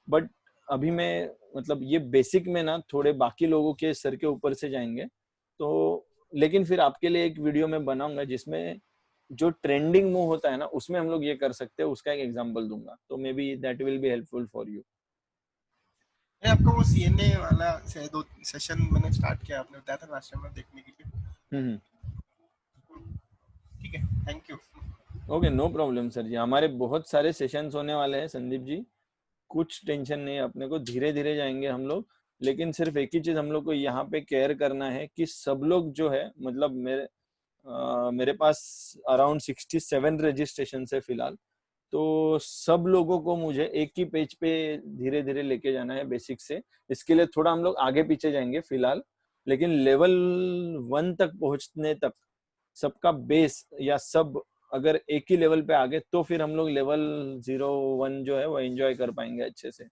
Speaker 1: बट अभी मैं मतलब ये बेसिक में ना थोड़े बाकी लोगों के सर के ऊपर से जाएंगे, तो लेकिन फिर आपके लिए एक वीडियो मैं बनाऊंगा जिसमें जो ट्रेंडिंग मूव होता है ना उसमें हम लोग ये कर सकते हैं, उसका एक एग्जांपल दूंगा, तो may be that will be helpful for you.
Speaker 4: मैं आपका वो सीएनए वाला दो सेशन मैंने स्टार्ट किया, आपने बताया था लास्ट टाइम में देखने के लिए।
Speaker 1: हम्म।
Speaker 4: ठीक है, thank you.
Speaker 1: Okay, no problem sir जी, हमारे बहुत सारे सेशंस होने वाले हैं संदीप जी, कुछ टेंशन नहीं है, अपने को धीरे धीरे जाएंगे हम लोग। लेकिन सिर्फ एक ही चीज हम लोग को यहाँ पे केयर करना है कि सब लोग जो है, मतलब मेरे पास अराउंड 67 रजिस्ट्रेशन है फिलहाल, तो सब लोगों को मुझे एक ही पेज पे धीरे धीरे लेके जाना है बेसिक से। इसके लिए थोड़ा हम लोग आगे पीछे जाएंगे फिलहाल, लेकिन लेवल 1 तक पहुंचने तक सबका बेस या सब अगर एक ही लेवल पे आ गए तो फिर हम लोग लेवल 0-1 जो है वो एंजॉय कर पाएंगे अच्छे से।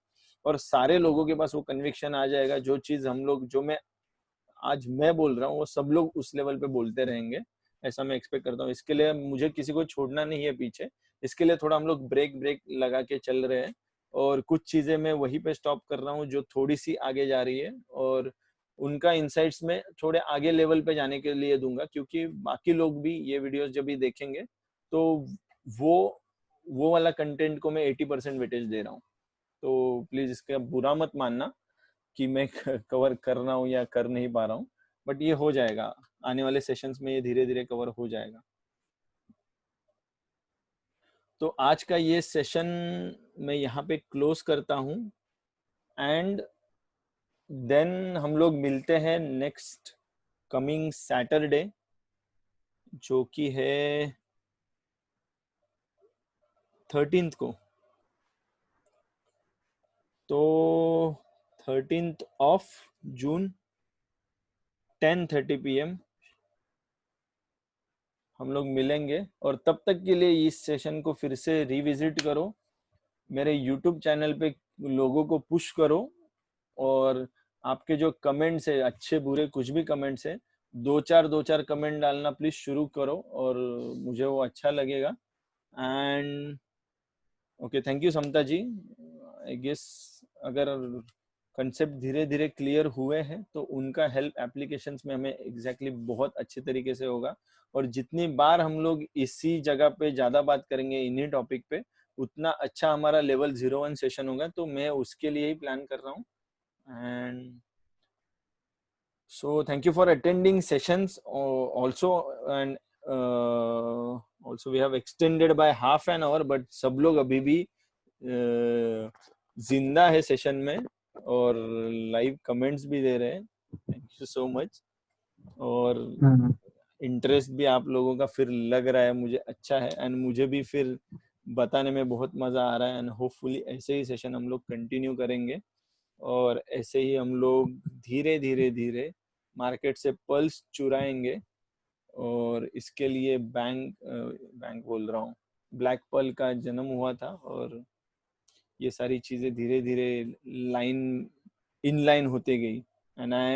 Speaker 1: और सारे लोगों के पास वो कन्विक्शन आ जाएगा, जो चीज हम लोग, जो मैं बोल रहा हूँ वो सब लोग उस लेवल पे बोलते रहेंगे, ऐसा मैं एक्सपेक्ट करता हूँ। इसके लिए मुझे किसी को छोड़ना नहीं है पीछे, इसके लिए थोड़ा हम लोग ब्रेक ब्रेक लगा के चल रहे हैं। और कुछ चीजें मैं वहीं पे स्टॉप कर रहा हूँ जो थोड़ी सी आगे जा रही है, और उनका इंसाइट्स में थोड़े आगे लेवल पे जाने के लिए दूंगा, क्योंकि बाकी लोग भी ये वीडियोस जब भी देखेंगे तो वो वो वाला कंटेंट को मैं 80% वेटेज दे रहा हूँ। तो प्लीज इसका बुरा मत मानना कि मैं कवर कर रहा हूँ या कर नहीं पा रहा हूँ, बट ये हो जाएगा आने वाले सेशंस में, ये धीरे धीरे कवर हो जाएगा। तो आज का ये सेशन मैं यहाँ पे क्लोज करता हूँ, एंड देन हम लोग मिलते हैं नेक्स्ट कमिंग सैटरडे, जो कि है 13th को। तो 13th ऑफ जून 10:30 PM हम लोग मिलेंगे। और तब तक के लिए इस सेशन को फिर से रिविजिट करो, मेरे यूट्यूब चैनल पे लोगों को पुश करो, और आपके जो कमेंट्स है, अच्छे बुरे कुछ भी कमेंट्स है, दो चार कमेंट डालना प्लीज शुरू करो, और मुझे वो अच्छा लगेगा। And okay, thank you Samta ji. I guess अगर कंसेप्ट धीरे धीरे क्लियर हुए हैं तो उनका हेल्प एप्लीकेशंस में हमें एग्जैक्टली बहुत अच्छे तरीके से होगा। और जितनी बार हम लोग इसी जगह पे ज्यादा बात करेंगे इन्हीं टॉपिक पे, उतना अच्छा हमारा लेवल 01 सेशन होगा। तो मैं उसके लिए ही प्लान कर रहा हूँ। And so thank you for attending sessions also, and also we have extended by half an hour, but सब लोग अभी भी जिंदा है सेशन में और लाइव कमेंट्स भी दे रहे हैं। Thank you so much. और इंटरेस्ट भी आप लोगों का फिर लग रहा है, मुझे अच्छा है, एंड मुझे भी फिर बताने में बहुत मजा आ रहा है। एंड होपफुली ऐसे ही सेशन हम लोग कंटिन्यू करेंगे, और ऐसे ही हम लोग धीरे धीरे धीरे मार्केट से पल्स चुराएंगे। और इसके लिए बैंक बोल रहा हूँ, ब्लैक पर्ल का जन्म हुआ था, और ये सारी चीजें धीरे धीरे इन लाइन होते गई। And I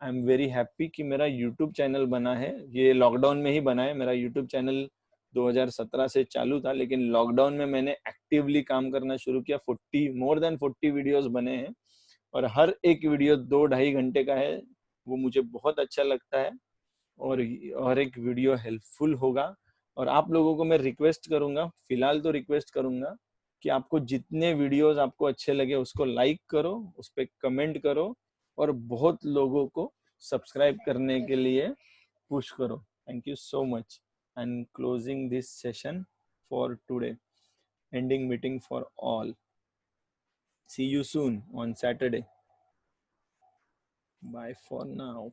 Speaker 1: am very happy कि मेरा यूट्यूब चैनल बना है। ये लॉकडाउन में ही बना है। मेरा यूट्यूब चैनल 2017 से चालू था, लेकिन लॉकडाउन में मैंने एक्टिवली काम करना शुरू किया। मोर देन 40 वीडियोस बने हैं, और हर एक वीडियो 2-2.5 घंटे का है। वो मुझे बहुत अच्छा लगता है, और हर एक वीडियो हेल्पफुल होगा। और आप लोगों को मैं रिक्वेस्ट करूंगा, फिलहाल तो रिक्वेस्ट करूंगा कि आपको जितने वीडियोस आपको अच्छे लगे उसको लाइक करो, उस पर कमेंट करो, और बहुत लोगों को सब्सक्राइब करने के लिए पुश करो। Thank you so much, and closing this session for today, ending meeting for all. See you soon on Saturday. Bye for now.